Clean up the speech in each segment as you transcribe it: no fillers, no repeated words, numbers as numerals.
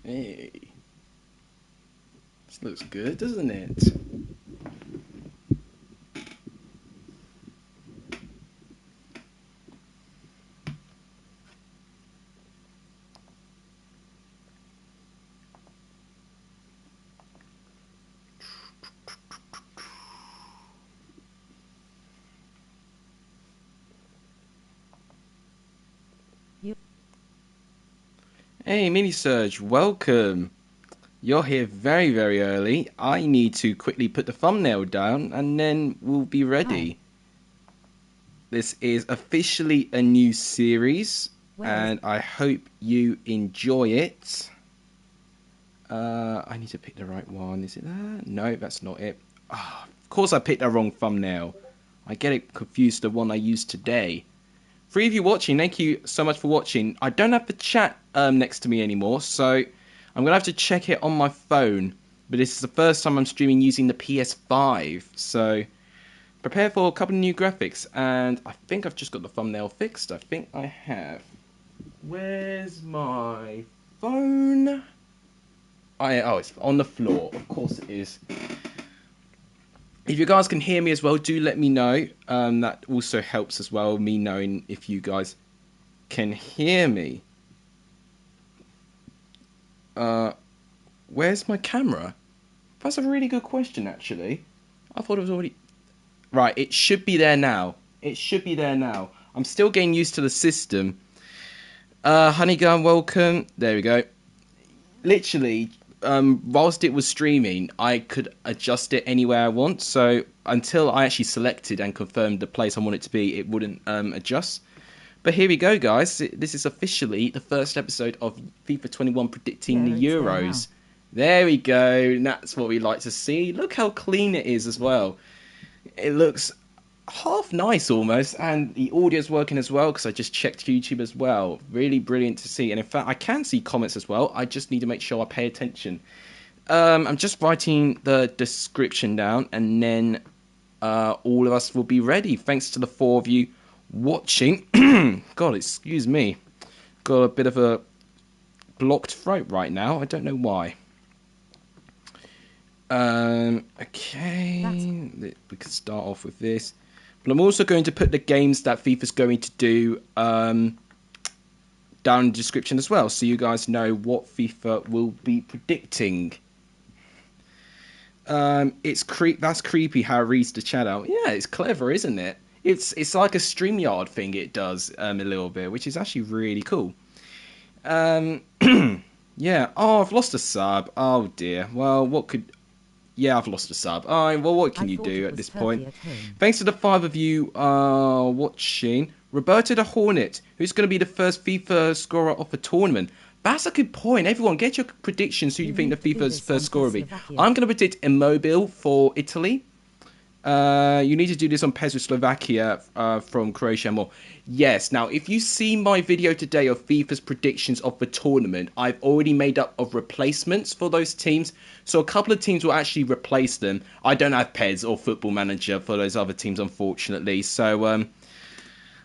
Hey. This looks good, doesn't it? Hey, Mini Surge, welcome. You're here very, very early. I need to quickly put the thumbnail down and then we'll be ready. Hi. This is officially a new series and I hope you enjoy it. I need to pick the right one. Is it that? No, that's not it. Oh, of course I picked the wrong thumbnail. I get it confused the one I used today. For you watching, thank you so much for watching. I don't have the chat next to me anymore, so I'm going to have to check it on my phone. But this is the first time I'm streaming using the PS5, so prepare for a couple of new graphics. And I think I've just got the thumbnail fixed. I think I have. Where's my phone? Oh, it's on the floor. Of course it is. If you guys can hear me as well, do let me know. That also helps as well, me knowing if you guys can hear me. Where's my camera? That's a really good question, actually. I thought it was already... Right, it should be there now. It should be there now. I'm still getting used to the system. Honeygun, welcome. There we go. Literally... whilst it was streaming, I could adjust it anywhere I want. So until I actually selected and confirmed the place I want it to be, it wouldn't adjust. But here we go, guys. This is officially the first episode of FIFA 21 predicting the Euros. There we go. And that's what we like to see. Look how clean it is as well. It looks half nice almost, and the audio's working as well because I just checked YouTube as well. Really brilliant to see, and in fact I can see comments as well. I just need to make sure I pay attention. I'm just writing the description down and then all of us will be ready. Thanks to the 4 of you watching. God, excuse me, got a bit of a blocked throat right now. I don't know why. Okay, we can start off with this. But I'm also going to put the games that FIFA's going to do down in the description as well, so you guys know what FIFA will be predicting. That's creepy how it reads the chat out. Yeah, it's clever, isn't it? It's like a StreamYard thing it does a little bit, which is actually really cool. Yeah. Oh, I've lost a sub. Oh dear. Well, what could... Yeah, I've lost a sub. Well, what can you do at this point? Thanks to the 5 of you watching. Roberto the Hornet, who's going to be the first FIFA scorer of the tournament. That's a good point. Everyone, get your predictions who you think the FIFA's first scorer will be. I'm going to predict Immobile for Italy. You need to do this on PES with Slovakia from Croatia more. Yes, now if you see my video today of FIFA's predictions of the tournament, I've already made up of replacements for those teams. So a couple of teams will actually replace them. I don't have PES or Football Manager for those other teams, unfortunately. So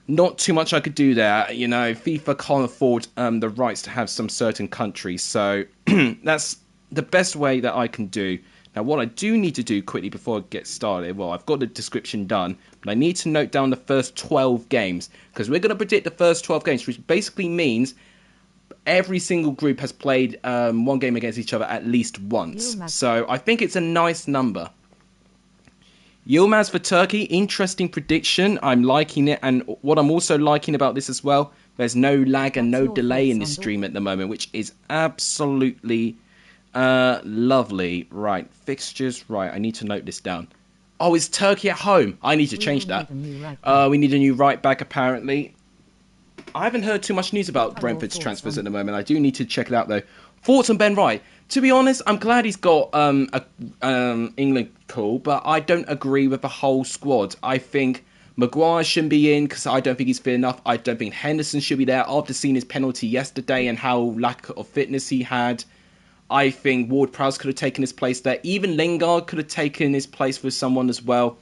not too much I could do there. You know, FIFA can't afford the rights to have some certain countries. So that's the best way that I can do. Now, what I do need to do quickly before I get started, well, I've got the description done, but I need to note down the first 12 games, because we're going to predict the first 12 games, which basically means every single group has played one game against each other at least once. So I think it's a nice number. Yilmaz for Turkey, interesting prediction. I'm liking it, and what I'm also liking about this as well, there's no lag and no delay in this stream at the moment, which is absolutely... lovely. Right, fixtures. Right, I need to note this down. Oh, it's Turkey at home. I need to change that. We need a new right back, apparently. I haven't heard too much news about Brentford's transfers at the moment. I do need to check it out, though. Thoughts on Ben Wright? To be honest, I'm glad he's got England call, but I don't agree with the whole squad. I think Maguire shouldn't be in because I don't think he's fit enough. I don't think Henderson should be there after seeing his penalty yesterday and how lack of fitness he had. I think Ward-Prowse could have taken his place there. Even Lingard could have taken his place with someone as well.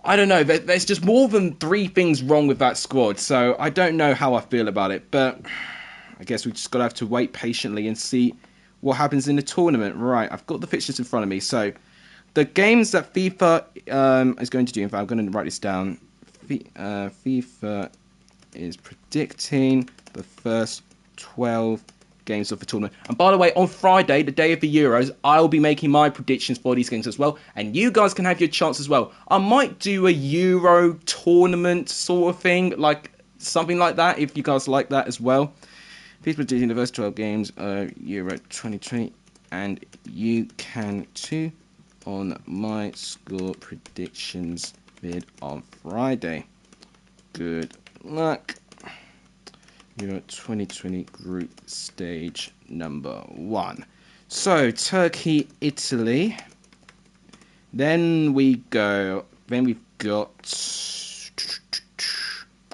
I don't know. There's just more than 3 things wrong with that squad, so I don't know how I feel about it. But I guess we just got to have to wait patiently and see what happens in the tournament. Right, I've got the fixtures in front of me. So the games that FIFA is going to do, in fact, I'm going to write this down. FIFA is predicting the first 12 games of the tournament. And by the way, on Friday, the day of the Euros, I'll be making my predictions for these games as well. And you guys can have your chance as well. I might do a Euro tournament sort of thing, like something like that, if you guys like that as well. Please predicting the first 12 games of Euro 2020. And you can too on my score predictions vid on Friday. Good luck. Euro 2020 group stage number 1. So Turkey, Italy. Then we've got.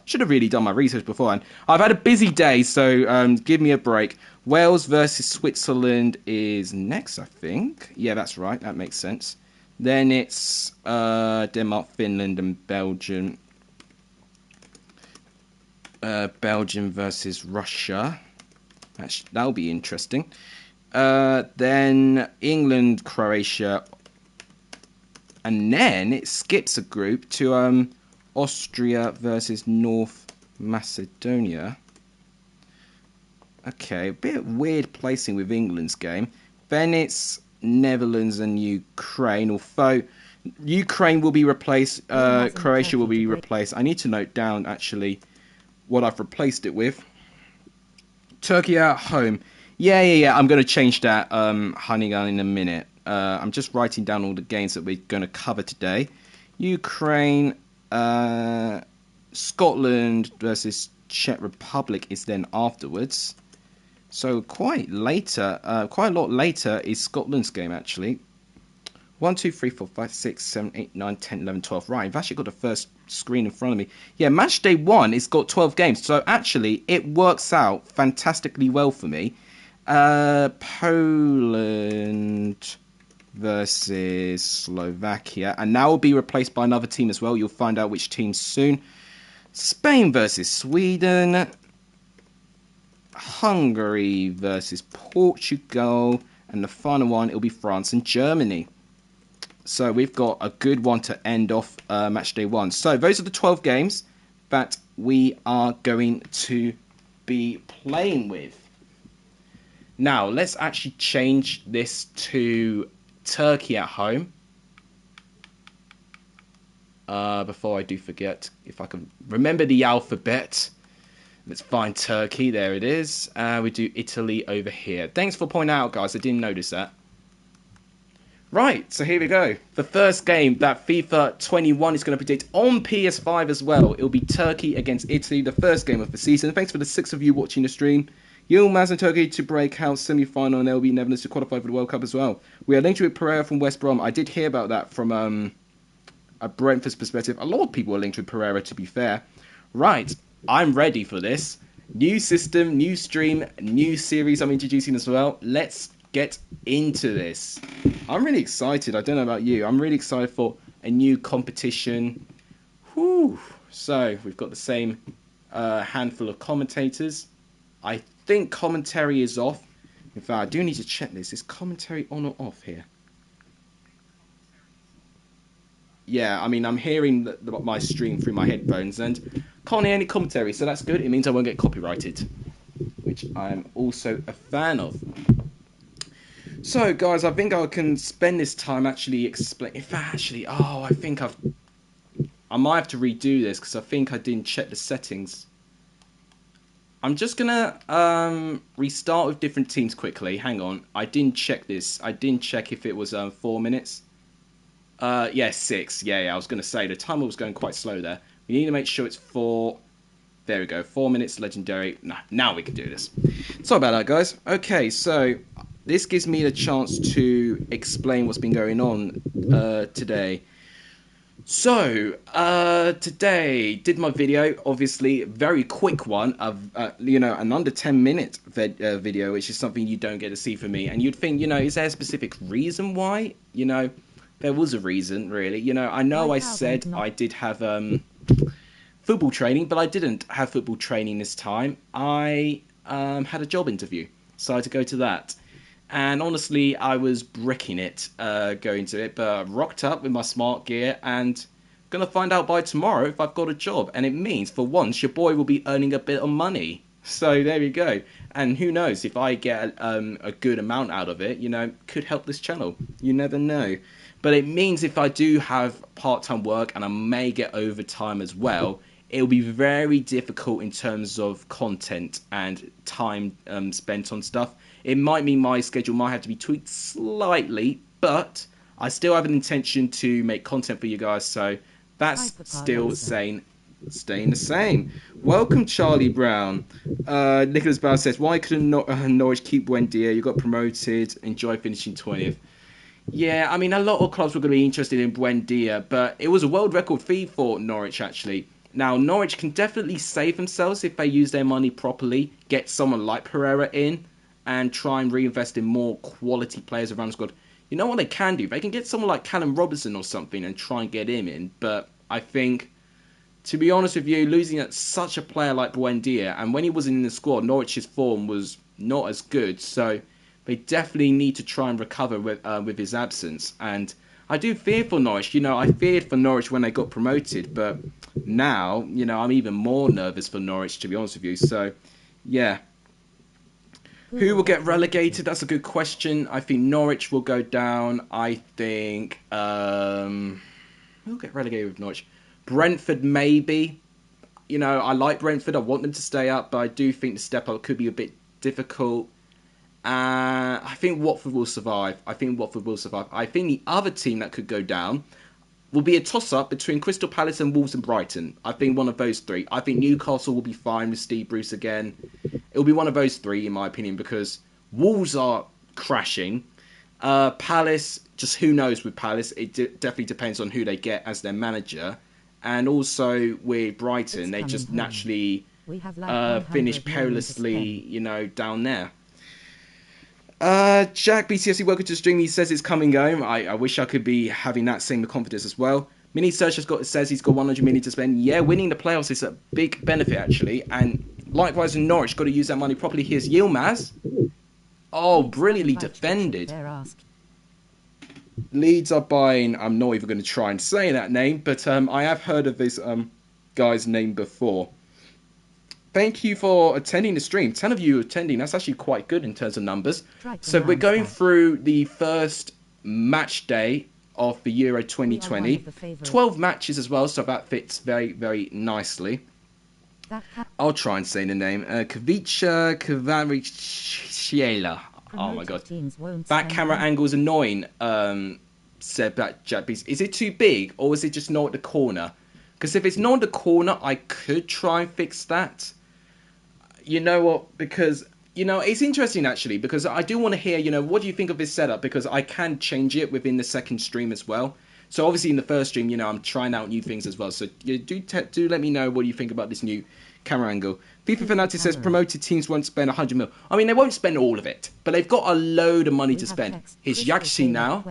Should have really done my research beforehand. I've had a busy day, so give me a break. Wales versus Switzerland is next, I think. Yeah, that's right. That makes sense. Then it's Denmark, Finland, and Belgium. Belgium versus Russia. That'll be interesting. Then England, Croatia. And then it skips a group to Austria versus North Macedonia. Okay, a bit weird placing with England's game. Then it's Netherlands and Ukraine, although Ukraine will be replaced, Croatia will be replaced. I need to note down, actually, what I've replaced it with. Turkey at home. Yeah, I'm going to change that, Honeygun, in a minute. I'm just writing down all the games that we're going to cover today. Ukraine, Scotland versus Czech Republic is then afterwards. So quite a lot later is Scotland's game, actually. 1, 2, 3, 4, 5, 6, 7, 8, 9, 10, 11, 12. Right, I've actually got the first screen in front of me. Yeah, match day 1, it's got 12 games. So actually, it works out fantastically well for me. Poland versus Slovakia. And now will be replaced by another team as well. You'll find out which team soon. Spain versus Sweden. Hungary versus Portugal. And the final one, it'll be France and Germany. So we've got a good one to end off match day 1. So those are the 12 games that we are going to be playing with. Now, let's actually change this to Turkey at home. Before I do forget, if I can remember the alphabet. Let's find Turkey. There it is. We do Italy over here. Thanks for pointing out, guys. I didn't notice that. Right, so here we go. The first game that FIFA 21 is going to predict on PS5 as well. It'll be Turkey against Italy, the first game of the season. Thanks for the 6 of you watching the stream. Yilmaz and Turkey to break out semi-final, and they'll be Netherlands to qualify for the World Cup as well. We are linked with Pereira from West Brom. I did hear about that from a Brentford's perspective. A lot of people are linked with Pereira, to be fair. Right, I'm ready for this. New system, new stream, new series I'm introducing as well. Let's get into this. I'm really excited. I don't know about you. I'm really excited for a new competition. Whew. So we've got the same handful of commentators. I think commentary is off. In fact, I do need to check this. Is commentary on or off here? Yeah, I mean, I'm hearing my stream through my headphones and can't hear any commentary, so that's good. It means I won't get copyrighted, which I'm also a fan of. So, guys, I think I can spend this time actually explain. In fact, actually, I think I might have to redo this because I think I didn't check the settings. I'm just gonna restart with different teams quickly. Hang on, I didn't check this. I didn't check if it was 4 minutes. Yeah, 6. Yeah, I was gonna say the timer was going quite slow there. We need to make sure it's 4. There we go, 4 minutes legendary. Now we can do this. Sorry about that, guys. Okay, so this gives me the chance to explain what's been going on today. So, today, did my video, obviously, very quick one, of an under 10-minute video, which is something you don't get to see from me. And you'd think, is there a specific reason why? there was a reason, really. You know, I know I said I did have football training, but I didn't have football training this time. I had a job interview, so I had to go to that. And honestly, I was bricking it going to it, but I rocked up with my smart gear and going to find out by tomorrow if I've got a job. And it means, for once, your boy will be earning a bit of money. So there you go. And who knows, if I get a good amount out of it, you know, could help this channel. You never know. But it means if I do have part-time work and I may get overtime as well, it'll be very difficult in terms of content and time spent on stuff. It might mean my schedule might have to be tweaked slightly, but I still have an intention to make content for you guys, so that's still staying the same. Welcome, Charlie Brown. Nicholas Brown says, why couldn't Norwich keep Buendia? You got promoted. Enjoy finishing 20th. Yeah, I mean, a lot of clubs were going to be interested in Buendia, but it was a world record fee for Norwich, actually. Now, Norwich can definitely save themselves if they use their money properly, get someone like Pereira in, and try and reinvest in more quality players around the squad. You know what they can do? They can get someone like Callum Robinson or something and try and get him in. But I think, to be honest with you, losing at such a player like Buendia, and when he was in the squad, Norwich's form was not as good. So they definitely need to try and recover with his absence. And I do fear for Norwich. You know, I feared for Norwich when they got promoted, but now, you know, I'm even more nervous for Norwich, to be honest with you. So, yeah. Who will get relegated? That's a good question. I think Norwich will go down. I think who will get relegated with Norwich? Brentford, maybe. You know, I like Brentford. I want them to stay up, but I do think the step up could be a bit difficult. I think Watford will survive. I think the other team that could go down will be a toss-up between Crystal Palace and Wolves and Brighton. I think one of those three. I think Newcastle will be fine with Steve Bruce again. It'll be one of those three, in my opinion, because Wolves are crashing. Palace, just who knows with Palace. It definitely depends on who they get as their manager. And also with Brighton, they just naturally finish perilously, you know, down there. Jack BTSC, welcome to the stream. He says it's coming home. I wish I could be having that same confidence as well. Mini Search says he's got 100 million to spend. Yeah, winning the playoffs is a big benefit, actually. And likewise in Norwich, got to use that money properly. Here's Yilmaz. Oh, brilliantly defended. Leeds are buying... I'm not even going to try and say that name, but I have heard of this guy's name before. Thank you for attending the stream. 10 of you attending. That's actually quite good in terms of numbers. So we're going through the first match day of the Euro 2020. 12 matches as well, so that fits very, very nicely. I'll try and say the name. Kavica Kvaratskhelia. Oh my god. That camera angle is annoying, said that Jack Beast. Is it too big, or is it just not at the corner? Because if it's not at the corner, I could try and fix that. You know what? Because, you know, it's interesting actually, because I do want to hear, you know, what do you think of this setup? Because I can change it within the second stream as well. So obviously in the first stream, you know, I'm trying out new things as well. So do let me know what you think about this new camera angle. FIFA Fanatic says promoted teams won't spend 100 mil. I mean, they won't spend all of it, but they've got a load of money to spend. Here's Yaxi now.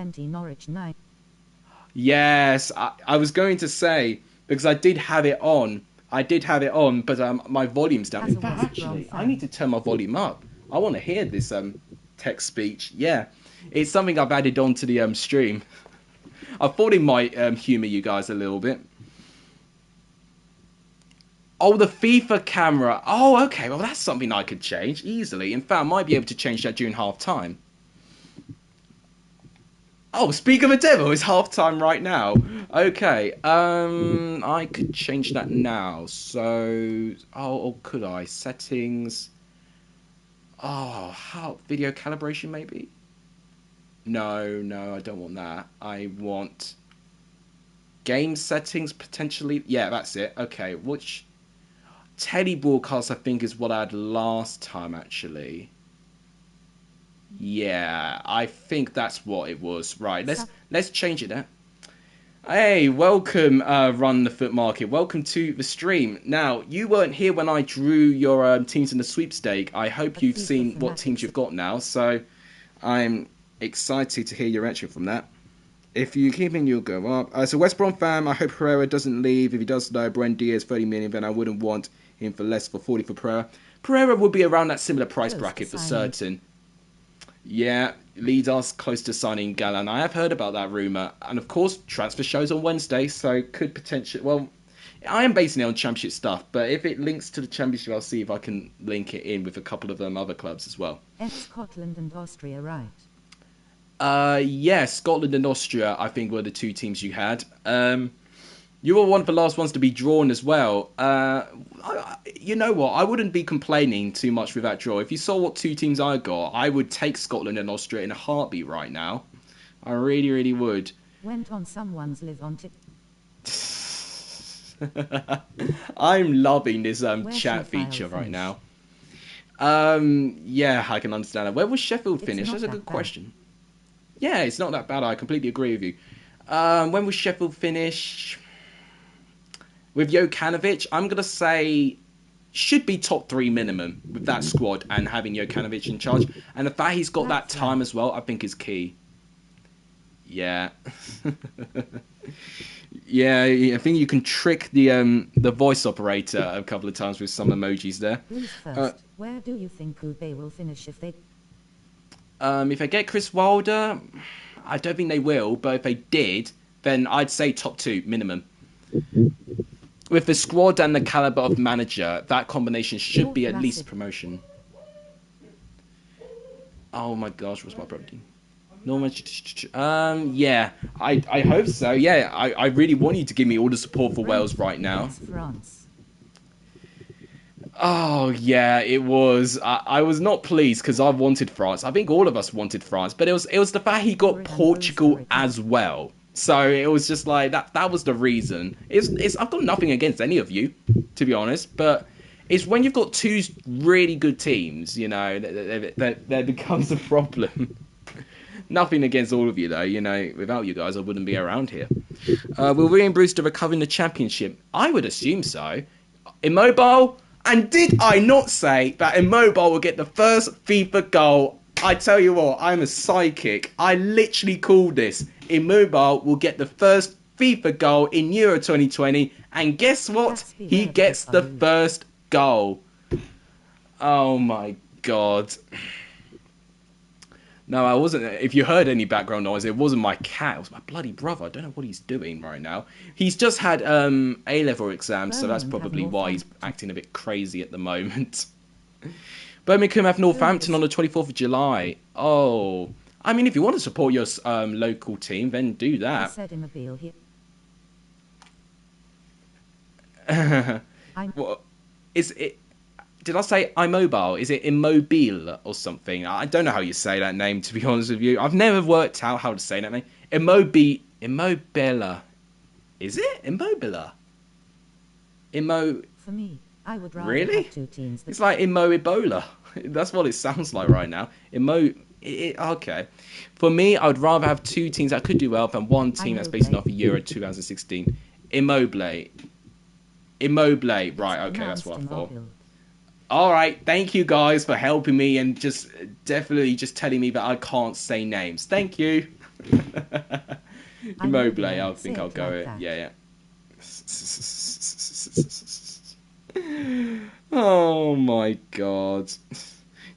Yes, I was going to say, because I did have it on, but my volume's down. In fact, actually, I need to turn my volume up. I want to hear this text speech. Yeah, it's something I've added on to the stream. I thought it might humour you guys a little bit. Oh, the FIFA camera. Oh, okay. Well, that's something I could change easily. In fact, I might be able to change that during half-time. Oh, speak of the devil, it's half-time right now. Okay, I could change that now. So, could I? Settings. Oh, how? Video calibration, maybe? No, I don't want that. I want game settings, potentially. Yeah, that's it. Okay, which... Telebroadcast, I think, is what I had last time, actually. Yeah, I think that's what it was. Right, let's change it now. Hey, welcome, Run the Foot Market. Welcome to the stream. Now, you weren't here when I drew your teams in the sweepstake. I hope you've seen what teams you've got now. So, I'm excited to hear your entry from that. If you keep in, you'll go up. As a West Brom fan, I hope Pereira doesn't leave. If he does, though, BENHD is 30 million, then I wouldn't want him for less for 40 for Pereira. Pereira would be around that similar price bracket for certain. Yeah, leads us close to signing Galan. I have heard about that rumour. And of course, transfer shows on Wednesday, so could potentially... Well, I am basing it on Championship stuff, but if it links to the Championship, I'll see if I can link it in with a couple of other clubs as well. Scotland and Austria, right? Yeah, Scotland and Austria, I think, were the two teams you had. You were one of the last ones to be drawn as well. You know what? I wouldn't be complaining too much with that draw. If you saw what two teams I got, I would take Scotland and Austria in a heartbeat right now. I really, really would. Went on someone's live on tip. I'm loving this chat feature right now. Yeah, I can understand that. Where was Sheffield finish? That's a good question. Yeah, it's not that bad. I completely agree with you. When will Sheffield finish? With Jokanovic, I'm going to say should be top 3 minimum with that squad and having Jokanovic in charge. And the fact he's got that time as well, I think is key. Yeah. Yeah, I think you can trick the voice operator a couple of times with some emojis there. First, where do you think they will finish if they... If they get Chris Wilder, I don't think they will, but if they did, then I'd say top 2 minimum. With the squad and the caliber of manager, that combination should be at least promotion. Oh my gosh, what's my property? Yeah, I hope so. Yeah, I really want you to give me all the support for Wales right now. Oh, yeah, it was. I was not pleased because I wanted France. I think all of us wanted France, but it was the fact he got Portugal as well. So it was just like that was the reason. I've got nothing against any of you, to be honest, but it's when you've got two really good teams, you know, that becomes a problem. Nothing against all of you, though. You know, without you guys, I wouldn't be around here. Will William Brewster recover in the championship? I would assume so. Immobile? And did I not say that Immobile will get the first FIFA goal? I tell you what, I'm a psychic. I literally called this. Immobile will get the first FIFA goal in Euro 2020. And guess what? He gets the first goal. Oh, my God. No, I wasn't. If you heard any background noise, it wasn't my cat. It was my bloody brother. I don't know what he's doing right now. He's just had A-level exams, so that's probably why he's acting a bit crazy at the moment. Birmingham have Northampton on the 24th of July. Oh, I mean, if you want to support your local team, then do that. What is it? Did I say immobile? Is it immobile or something? I don't know how you say that name, to be honest with you. I've never worked out how to say that name. Immobila. Is it? Immobila. For me, I would rather have two teams. It's like Ebola. That's what it sounds like right now. Okay. For me, I would rather have two teams that could do well than one team that's based off of Euro 2016. Immobile. Right, okay, that's what I thought. All right, thank you guys for helping me and just definitely just telling me that I can't say names. Thank you. Immobile, I think I'll go it. Yeah. Oh my God.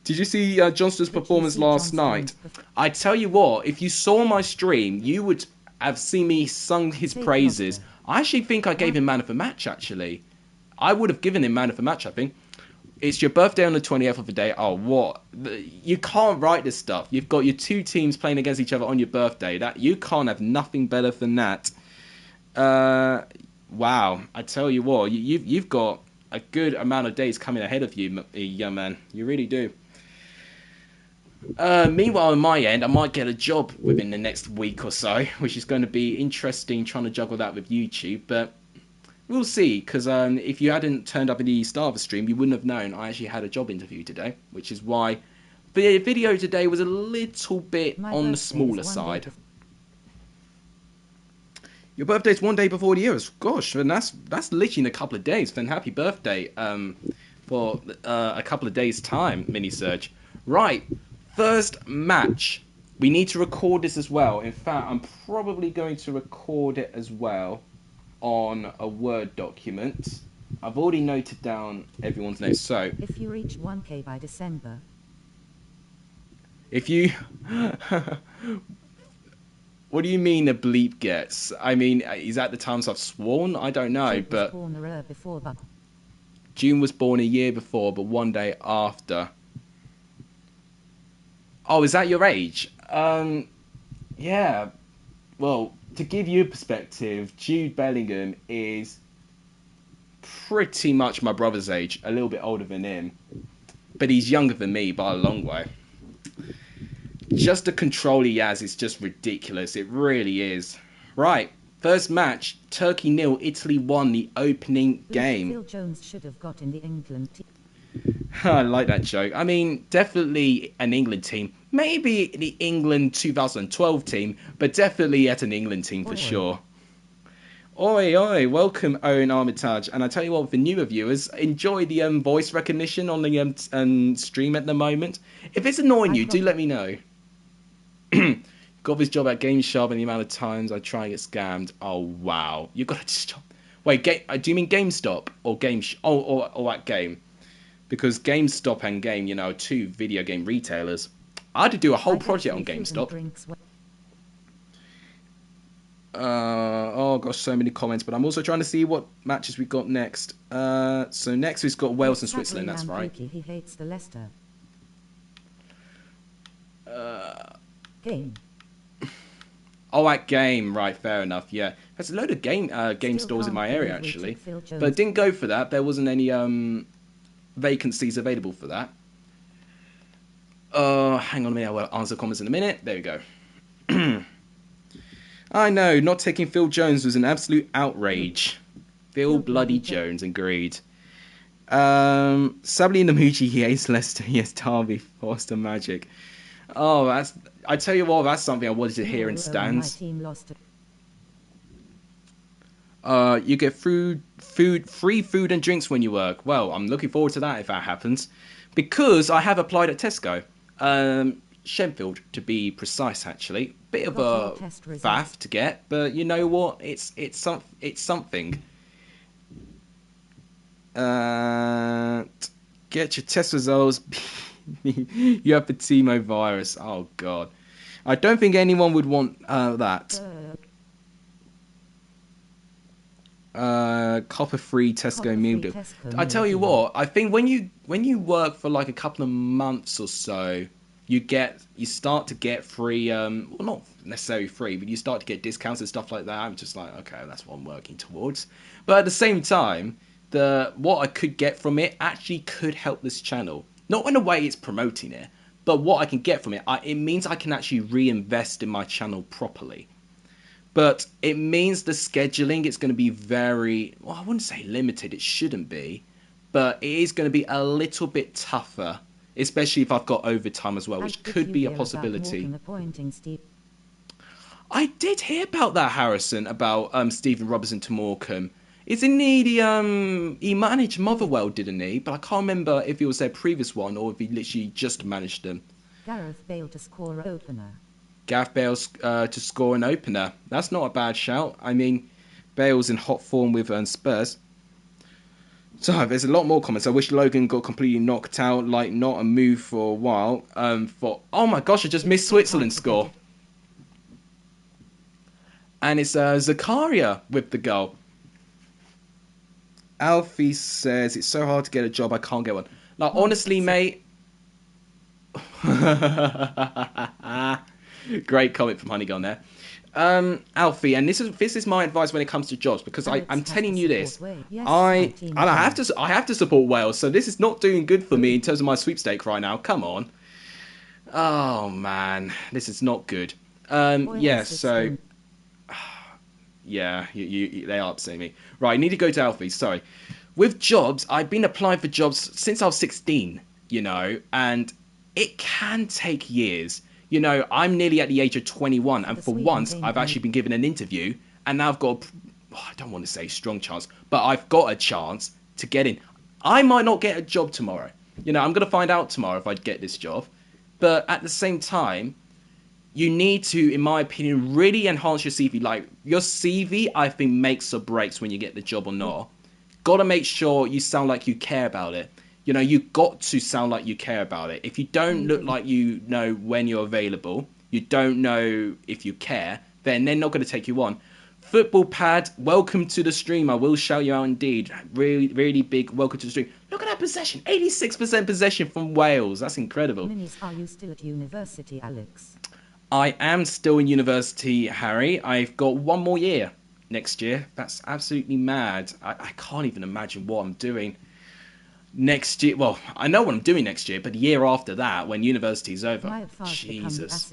Did you see Johnston's performance last night? I tell you what, if you saw my stream, you would have seen me sung his praises. I actually think I gave him man of the match, actually. I would have given him man of the match, I think. It's your birthday on the 20th of the day. Oh, what? You can't write this stuff. You've got your two teams playing against each other on your birthday. You can't have nothing better than that. Wow. I tell you what, you've got a good amount of days coming ahead of you, young man. You really do. Meanwhile, on my end, I might get a job within the next week or so, which is going to be interesting trying to juggle that with YouTube, but we'll see, because if you hadn't turned up in the start of the stream, you wouldn't have known I actually had a job interview today, which is why the video today was a little bit on the smaller side. Your birthday's one day before the year. Gosh, and that's literally in a couple of days. Then happy birthday for a couple of days' time, Mini Surge. Right, first match We need to record this as well. In fact, I'm probably going to record it as well on a Word document. I've already noted down everyone's names. So, if you reach 1K by December. If you... What do you mean a bleep gets? I mean, is that the times I've sworn? I don't know, but... June was born a year before, but one day after. Oh, is that your age? Yeah. Well, to give you a perspective, Jude Bellingham is pretty much my brother's age, a little bit older than him. But he's younger than me by a long way. Just the control he has is just ridiculous. It really is. Right. First match, Turkey 0, Italy 1, the opening game. Phil Jones should have got in the England team. I like that joke. I mean, definitely an England team. Maybe the England 2012 team, but definitely at an England team for sure. Oi, oi, welcome Owen Armitage. And I tell you what, for newer viewers, enjoy the voice recognition on the stream at the moment. If it's annoying you, do let me know. Got this job at Game Sharp and the amount of times I try and get scammed. Oh, wow. You got to stop. Wait, do you mean GameStop or or at Game? Because GameStop and Game, you know, are two video game retailers. I had to do a whole project on GameStop. Oh gosh, so many comments, but I'm also trying to see what matches we got next. So next we've got Wales and Switzerland, that's right. He hates the Leicester. Game. Oh, at Game, right, fair enough, yeah. There's a load of game stores in my area, actually. But didn't go for that. There wasn't any vacancies available for that. Hang on a minute, I will answer comments in a minute. There we go. I know, not taking Phil Jones was an absolute outrage. Phil bloody Jones, agreed. Sably Namuji, he hates Leicester, he has Derby, Foster Magic. Oh, I tell you what, that's something I wanted to hear in stands. You get free food and drinks when you work. Well, I'm looking forward to that if that happens. Because I have applied at Tesco. Sheffield, to be precise, actually. Bit of a faff to get, but you know what? It's something. Get your test results. You have the Timo virus. Oh god, I don't think anyone would want that. Copper-free Tesco meal deal. I tell you what, I think when you work for like a couple of months or so, you start to get free, well, not necessarily free, but you start to get discounts and stuff like that. I'm just like, okay, that's what I'm working towards. But at the same time, what I could get from it actually could help this channel. Not in a way it's promoting it, but what I can get from it, it means I can actually reinvest in my channel properly. But it means the scheduling, it's going to be very, well, I wouldn't say limited, it shouldn't be, but it is going to be a little bit tougher, especially if I've got overtime as well, which could be a possibility. I did hear about that, Harrison, about Stephen Robertson to Morecambe. Isn't he managed Motherwell, didn't he? But I can't remember if he was their previous one or if he literally just managed them. Gareth Bale to score opener. Gareth Bale's to score an opener. That's not a bad shout. I mean, Bale's in hot form with Spurs. So, there's a lot more comments. I wish Logan got completely knocked out, like not a move for a while. Oh my gosh, I just missed Switzerland's score. And it's Zakaria with the goal. Alfie says, it's so hard to get a job, I can't get one. Like, honestly, mate. Great comment from Honeygon there. Alfie, and this is my advice when it comes to jobs, because I'm telling you this. I have to support Wales, so this is not doing good for me in terms of my sweepstake right now. Come on. Oh, man. This is not good. Yeah, so... Yeah, they are upsetting me. Right, I need to go to Alfie, sorry. With jobs, I've been applying for jobs since I was 16, you know, and it can take years. You know, I'm nearly at the age of 21, and for once, I've actually been given an interview, and now I've got, I don't want to say strong chance, but I've got a chance to get in. I might not get a job tomorrow. You know, I'm going to find out tomorrow if I get this job. But at the same time, you need to, in my opinion, really enhance your CV. Like, your CV, I think, makes or breaks when you get the job or not. Got to make sure you sound like you care about it. You know, you got to sound like you care about it. If you don't look like you know when you're available, you don't know if you care, then they're not going to take you on. Football Pad, welcome to the stream. I will shout you out indeed. Really, really big welcome to the stream. Look at that possession. 86% possession from Wales. That's incredible. Minis, are you still at university, Alex? I am still in university, Harry. I've got one more year next year. That's absolutely mad. I can't even imagine what I'm doing next year. Well, I know what I'm doing next year, but the year after that, when university's over. Jesus.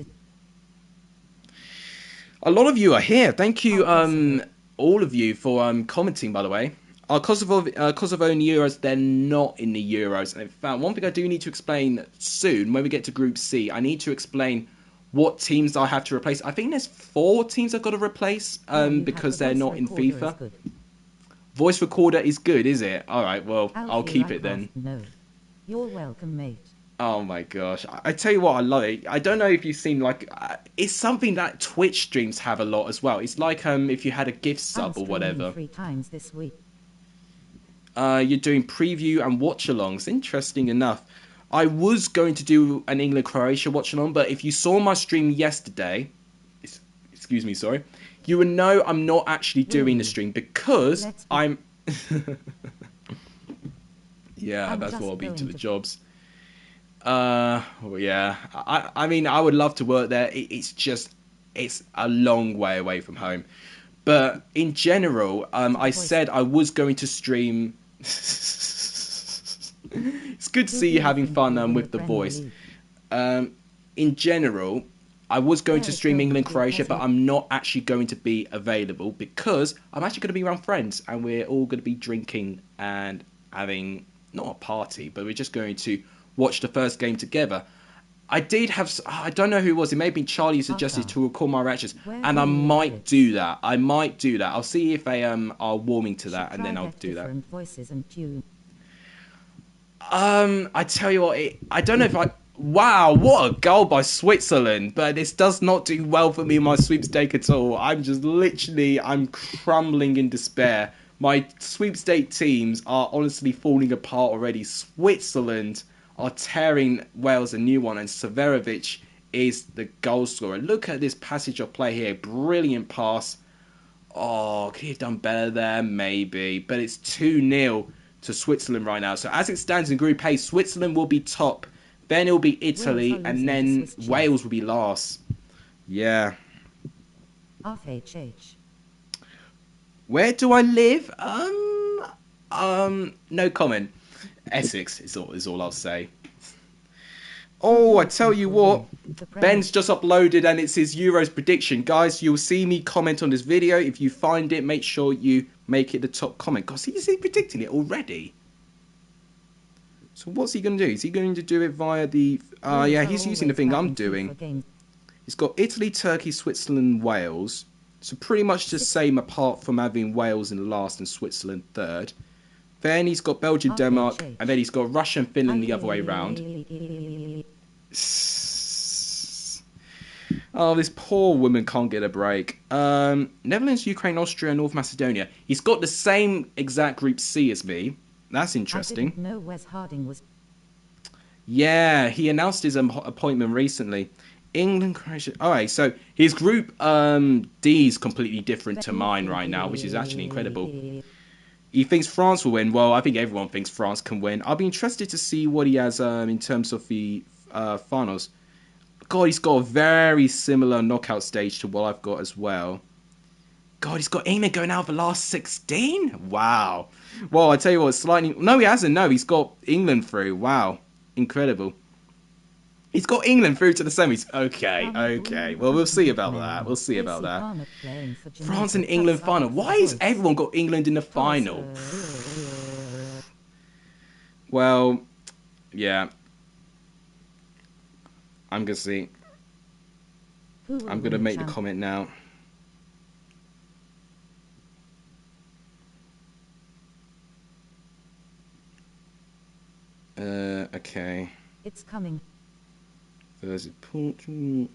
A lot of you are here. Thank you, all of you for commenting, by the way. Kosovo and Euros, they're not in the Euros. And in fact, one thing I do need to explain soon, when we get to Group C, I need to explain what teams I have to replace. I think there's 4 teams I've got to replace because they're not in FIFA. Voice recorder is good, is it? All right, well, I'll keep it then. No. You're welcome, mate. Oh my gosh. I tell you what, I love it. I don't know if you've seen, like, it's something that Twitch streams have a lot as well. It's like if you had a gift sub or whatever. 3 times this week. You're doing preview and watch-alongs. Interesting enough. I was going to do an England-Croatia watch-along, but if you saw my stream yesterday, excuse me, sorry, you would know I'm not actually doing the stream because I'm... Yeah, that's what I'll be to the jobs. Well, yeah. I mean, I would love to work there. It's a long way away from home. But in general, I said I was going to stream... It's good to see you having fun with the voice. In general, I was going to stream England-Croatia, but I'm not actually going to be available because I'm actually going to be around friends and we're all going to be drinking and having, not a party, but we're just going to watch the first game together. I did have, I don't know who it was, it may have been Charlie who suggested to record my reactions, and I might do that. I'll see if they are warming to that, and then I'll do that. I tell you what, I don't know if I... Wow, what a goal by Switzerland, but this does not do well for me in my sweepstake at all. I'm crumbling in despair. My sweepstake teams are honestly falling apart already. Switzerland are tearing Wales a new one, and Severovic is the goal scorer. Look at this passage of play here. Brilliant pass. Oh, could he have done better there? Maybe. But it's 2-0 to Switzerland right now. So as it stands in Group A, Switzerland will be top. Then it will be Italy, and then Wales will be last. Yeah. RHH. Where do I live? No comment. Essex is all I'll say. Oh, I tell you what, Ben's just uploaded and it's his Euros prediction. Guys, you'll see me comment on this video. If you find it, make sure you make it the top comment. Because he's predicting it already. So what's he going to do? Is he going to do it via the... yeah, he's using the thing I'm doing. He's got Italy, Turkey, Switzerland, Wales. So pretty much the same apart from having Wales in last and Switzerland third. Then he's got Belgium, Denmark, and then he's got Russia and Finland the other way round. Oh, this poor woman can't get a break. Netherlands, Ukraine, Austria, North Macedonia. He's got the same exact Group C as me. That's interesting. I didn't know Wes Harding was... Yeah, he announced his appointment recently. England, Croatia... Alright, so his Group D is completely different to mine right now, which is actually incredible. He thinks France will win. Well, I think everyone thinks France can win. I'll be interested to see what he has in terms of the finals. God, he's got a very similar knockout stage to what I've got as well. God, he's got England going out of the last 16? Wow. Well, I tell you what, slightly... No, he hasn't. No, he's got England through. Wow. Incredible. He's got England through to the semis. Okay. Well, we'll see about that. France and England final. Why has everyone got England in the final? Well, yeah. I'm going to see. I'm going to make the comment now. Okay. It's coming. There's Portugal.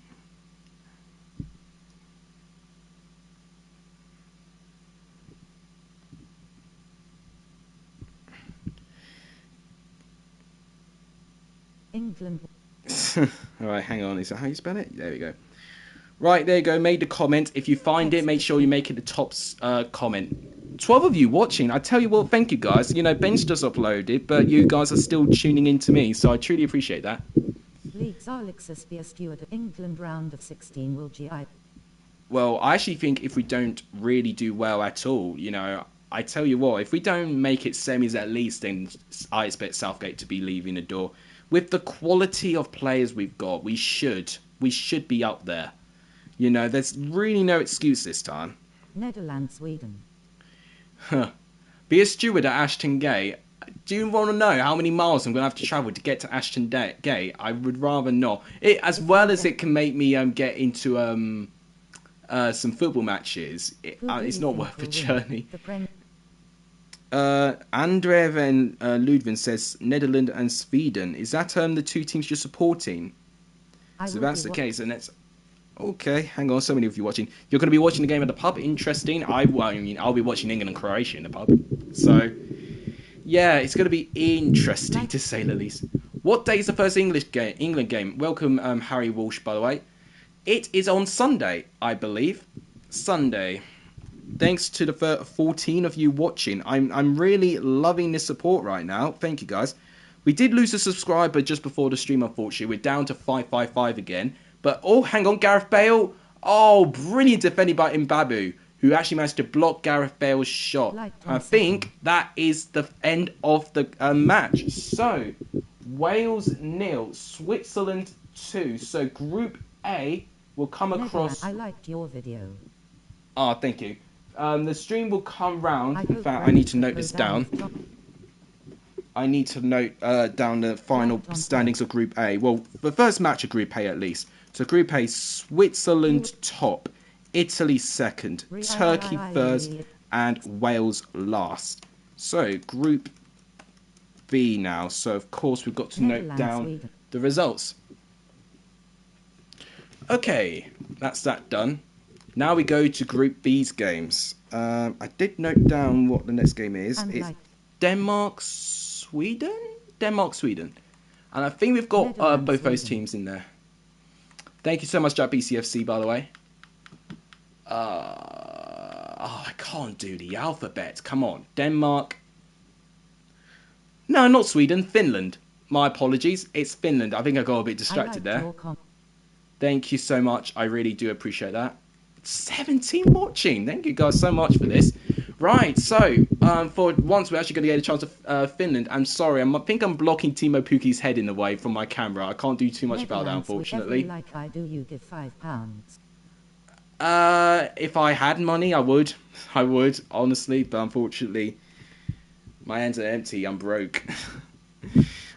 England. Alright, hang on. Is that how you spell it? There we go. Right, there you go. Made the comment. If you find it, make sure you make it the top comment. 12 of you watching. I tell you what, thank you guys. You know, Ben's just uploaded, but you guys are still tuning in to me, so I truly appreciate that. Leagues Alexis be a steward of England round of 16 will GI. Well, I actually think if we don't really do well at all, you know, I tell you what, if we don't make it semis at least, then I expect Southgate to be leaving the door. With the quality of players we've got, we should be up there. You know, there's really no excuse this time. Netherlands, Sweden. Huh. Be a steward at Ashton Gate. Do you want to know how many miles I'm going to have to travel to get to Ashton Gate? I would rather not. As well as it can make me get into some football matches, it's not worth the journey. Andrev and Ludvin says Netherlands and Sweden. Is that the two teams you're supporting? So that's the case, and that's okay. Hang on, so many of you watching. You're going to be watching the game at the pub. Interesting. I'll be watching England and Croatia in the pub. So yeah, it's going to be interesting to say the least. What day is the first England game? Welcome, Harry Walsh, by the way. It is on Sunday, I believe. Sunday. Thanks to the 14 of you watching. I'm really loving this support right now. Thank you, guys. We did lose a subscriber just before the stream, unfortunately. We're down to 555 again. But, oh, hang on, Gareth Bale. Oh, brilliant defending by Mbabu, who actually managed to block Gareth Bale's shot. I think that is the end of the match. So, Wales 0, Switzerland 2. So, Group A will come across... I liked your video. Oh, thank you. The stream will come round. In fact, I need to note this down. I need to note down the final standings of Group A. Well, the first match of Group A at least. So Group A, Switzerland top, Italy second, Turkey first, and Wales last. So Group B now. So of course we've got to note down the results. Okay, that's that done. Now we go to Group B's games. I did note down what the next game is. It's Denmark-Sweden? Denmark-Sweden. And I think we've got both those teams in there. Thank you so much, Jack BCFC, by the way. I can't do the alphabet. Come on. Denmark. No, not Sweden. Finland. My apologies. It's Finland. I think I got a bit distracted there. Thank you so much. I really do appreciate that. 17 watching. Thank you guys so much for this. Right, so for once we're actually going to get a chance of Finland. I'm sorry, I think I'm blocking Timo Pukki's head in the way from my camera. I can't do too much about that, unfortunately. Like I do, you give £5. If I had money, I would, honestly. But unfortunately, my hands are empty. I'm broke.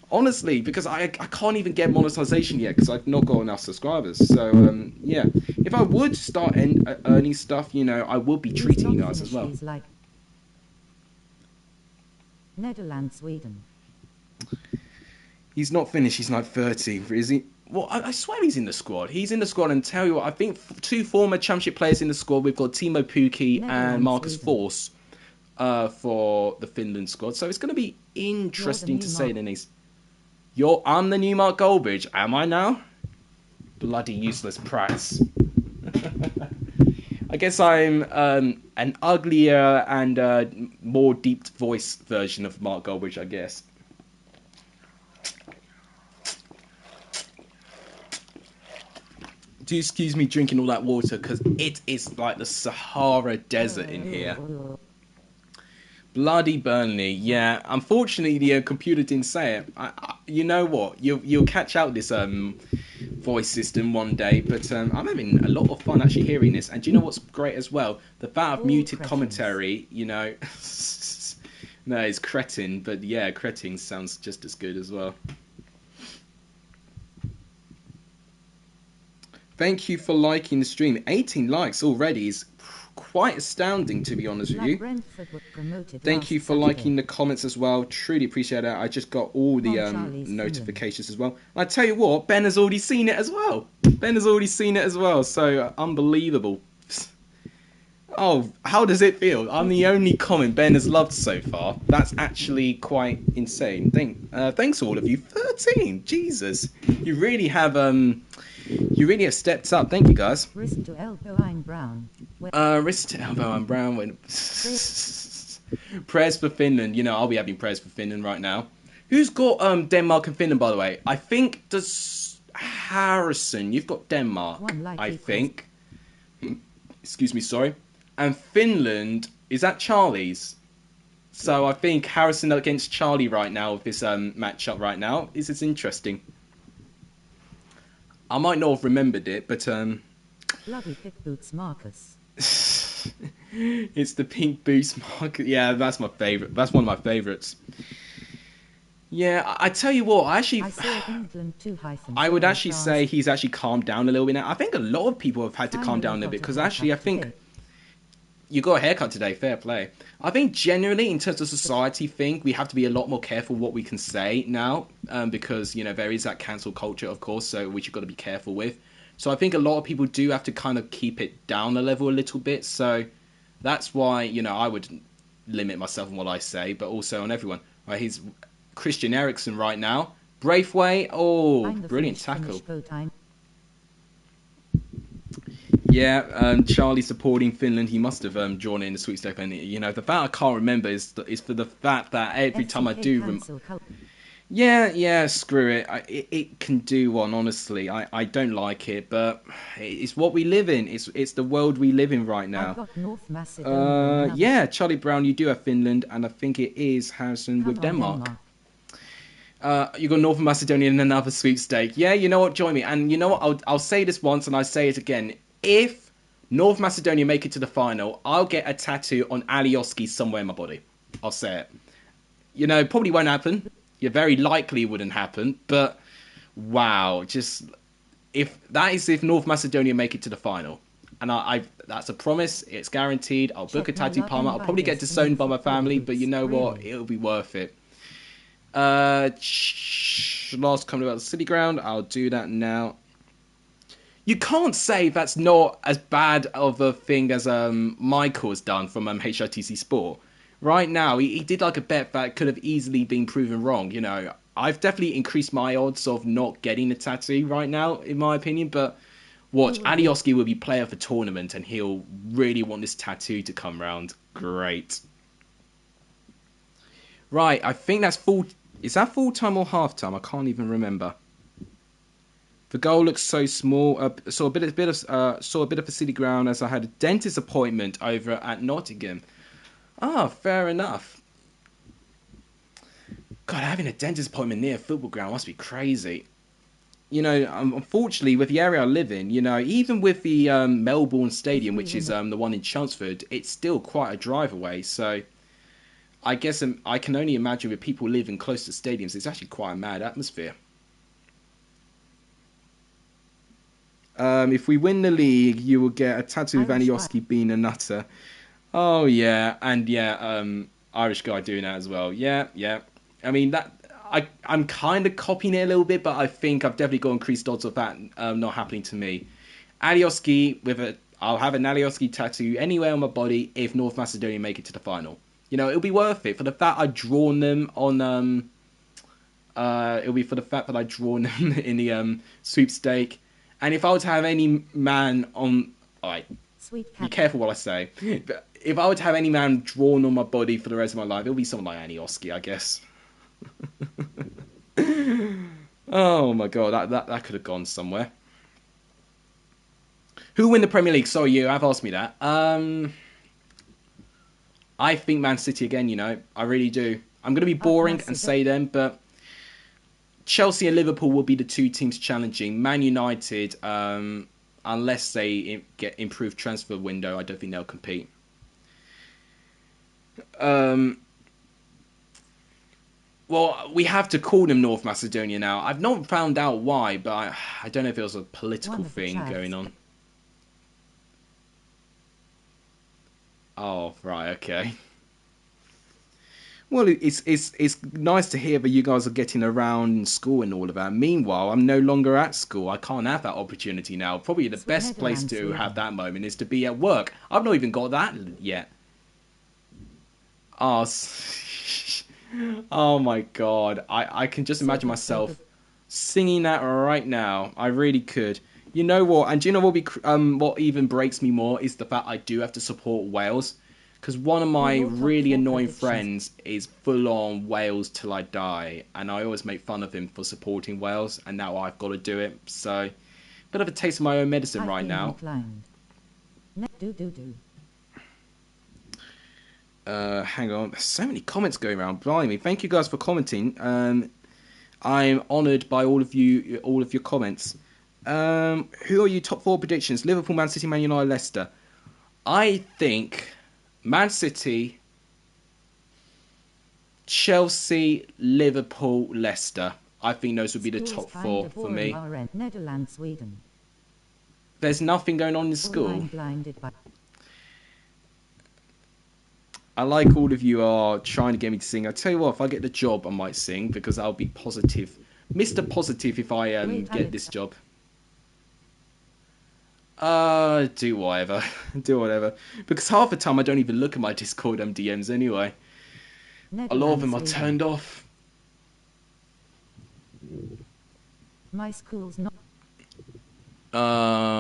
Honestly, because I can't even get monetization yet because I've not got enough subscribers. So, yeah. If I would start earning stuff, you know, I would be treating you guys as well. Like Netherlands, Sweden. He's not finished. He's like 30. Is he? Well, I swear he's in the squad. He's in the squad, and tell you what, I think two former championship players in the squad. We've got Timo Pukki and Marcus Forss for the Finland squad. So it's going to be interesting to say the least. I'm the new Mark Goldbridge, am I now? Bloody useless prats. I guess I'm an uglier and more deep voice version of Mark Goldbridge, I guess. Do excuse me drinking all that water, because it is like the Sahara Desert in here. Bloody Burnley, yeah. Unfortunately, the computer didn't say it. You know what? You'll catch out this voice system one day. But I'm having a lot of fun actually hearing this. And do you know what's great as well? The fact I've muted commentary, you know. No, it's cretin. But yeah, cretin sounds just as good as well. Thank you for liking the stream. 18 likes already is quite astounding, to be honest with you. Thank you for liking the comments as well. Truly appreciate that. I just got all the notifications as well. And I tell you what, Ben has already seen it as well. So unbelievable. Oh, how does it feel? I'm the only comment Ben has loved so far. That's actually quite insane. Thanks all of you. 13. Jesus, you really have stepped up. Thank you guys. Wrist to elbow, I'm brown. Wrist to elbow, I'm brown. When prayers for Finland. You know, I'll be having prayers for Finland right now. Who's got Denmark and Finland, by the way? I think does Harrison. You've got Denmark, I think. Excuse me, sorry. And Finland, is that Charlie's? So I think Harrison against Charlie right now with this matchup right now. This is interesting. I might not have remembered it, but Bloody Pink Boots Marcus. It's the Pink Boots Marcus. Yeah, that's my favourite. That's one of my favourites. Yeah, I tell you what, I would actually say he's actually calmed down a little bit now. I think a lot of people have had to calm down a little bit because actually I think you got a haircut today, fair play. I think generally in terms of society we have to be a lot more careful what we can say now because, you know, there is that cancel culture, of course, so which you've got to be careful with. So I think a lot of people do have to kind of keep it down a level a little bit. So that's why, you know, I would limit myself on what I say, but also on everyone. Right, he's Christian Eriksen right now. Braithwaite, oh, brilliant tackle. Yeah, Charlie supporting Finland. He must have drawn in the sweepstake. And you know, the fact I can't remember is for the fact that every time I do, yeah, screw it. It can do one. Honestly, I don't like it, but it's what we live in. It's the world we live in right now. North Macedonia, yeah, Charlie Brown, you do have Finland, and I think it is Harrison with Denmark. You got North Macedonia in another sweepstake. Yeah, you know what? Join me. And you know what? I'll say this once, and I say it again. If North Macedonia make it to the final, I'll get a tattoo on Alioski somewhere in my body. I'll say it. You know, probably won't happen. Yeah, very likely wouldn't happen. But wow, just if North Macedonia make it to the final, and I that's a promise. It's guaranteed. I'll book a tattoo parma. I'll probably get disowned by my family, but you know what? It'll be worth it. Last comment about the city ground. I'll do that now. You can't say that's not as bad of a thing as Michael's done from HITC Sport. Right now, he did like a bet that could have easily been proven wrong. You know, I've definitely increased my odds of not getting a tattoo right now, in my opinion. But watch, Alioski will be player of the tournament, and he'll really want this tattoo to come round. Great. Right, I think that's full. Is that full time or half time? I can't even remember. The goal looks so small. Saw a bit of a city ground as I had a dentist appointment over at Nottingham. Ah, fair enough. God, having a dentist appointment near a football ground must be crazy. You know, unfortunately, with the area I live in, you know, even with the Melbourne Stadium, which is the one in Chelmsford, it's still quite a drive away. So I guess I can only imagine with people living close to stadiums, it's actually quite a mad atmosphere. If we win the league, you will get a tattoo of Alioski being a nutter. Oh yeah, and yeah, Irish guy doing that as well. Yeah. I mean that I'm kind of copying it a little bit, but I think I've definitely got increased odds of that not happening to me. Alioski I'll have an Alioski tattoo anywhere on my body if North Macedonia make it to the final. You know, it'll be worth it for the fact I've drawn them on. It'll be for the fact that I've drawn them in the sweepstake. And if I were to have any man on... Alright, be careful what I say. But if I were to have any man drawn on my body for the rest of my life, it'll be someone like Alioski, I guess. Oh my god, that could have gone somewhere. Who win the Premier League? Sorry, you have asked me that. I think Man City again, you know. I really do. I'm going to be boring and say them, but... Chelsea and Liverpool will be the two teams challenging. Man United, unless they get improved transfer window, I don't think they'll compete. Well, we have to call them North Macedonia now. I've not found out why, but I don't know if it was a political thing going on. Oh, right, okay. Well, it's nice to hear that you guys are getting around in school and all of that. Meanwhile, I'm no longer at school. I can't have that opportunity now. Probably the best place to have that moment is to be at work. I've not even got that yet. Oh, oh my God. I can just imagine myself singing that right now. I really could. You know what? And do you know what even breaks me more is the fact I do have to support Wales. Because one of my really annoying friends is full on Wales till I die. And I always make fun of him for supporting Wales. And now I've got to do it. So, bit of a taste of my own medicine right now. Hang on. There's so many comments going around. Blimey. Thank you guys for commenting. I'm honoured by all of your comments. Who are you top 4 predictions? Liverpool, Man City, Man United, Leicester. I think Man City, Chelsea, Liverpool, Leicester. I think those would be the top 4 for me. Netherlands, Sweden. There's nothing going on in school. I like all of you are trying to get me to sing. I tell you what, if I get the job, I might sing because I'll be positive, Mr. Positive, if I get this job. Do whatever. Do whatever. Because half the time I don't even look at my Discord DMs anyway. A lot of them are turned off. My school's not.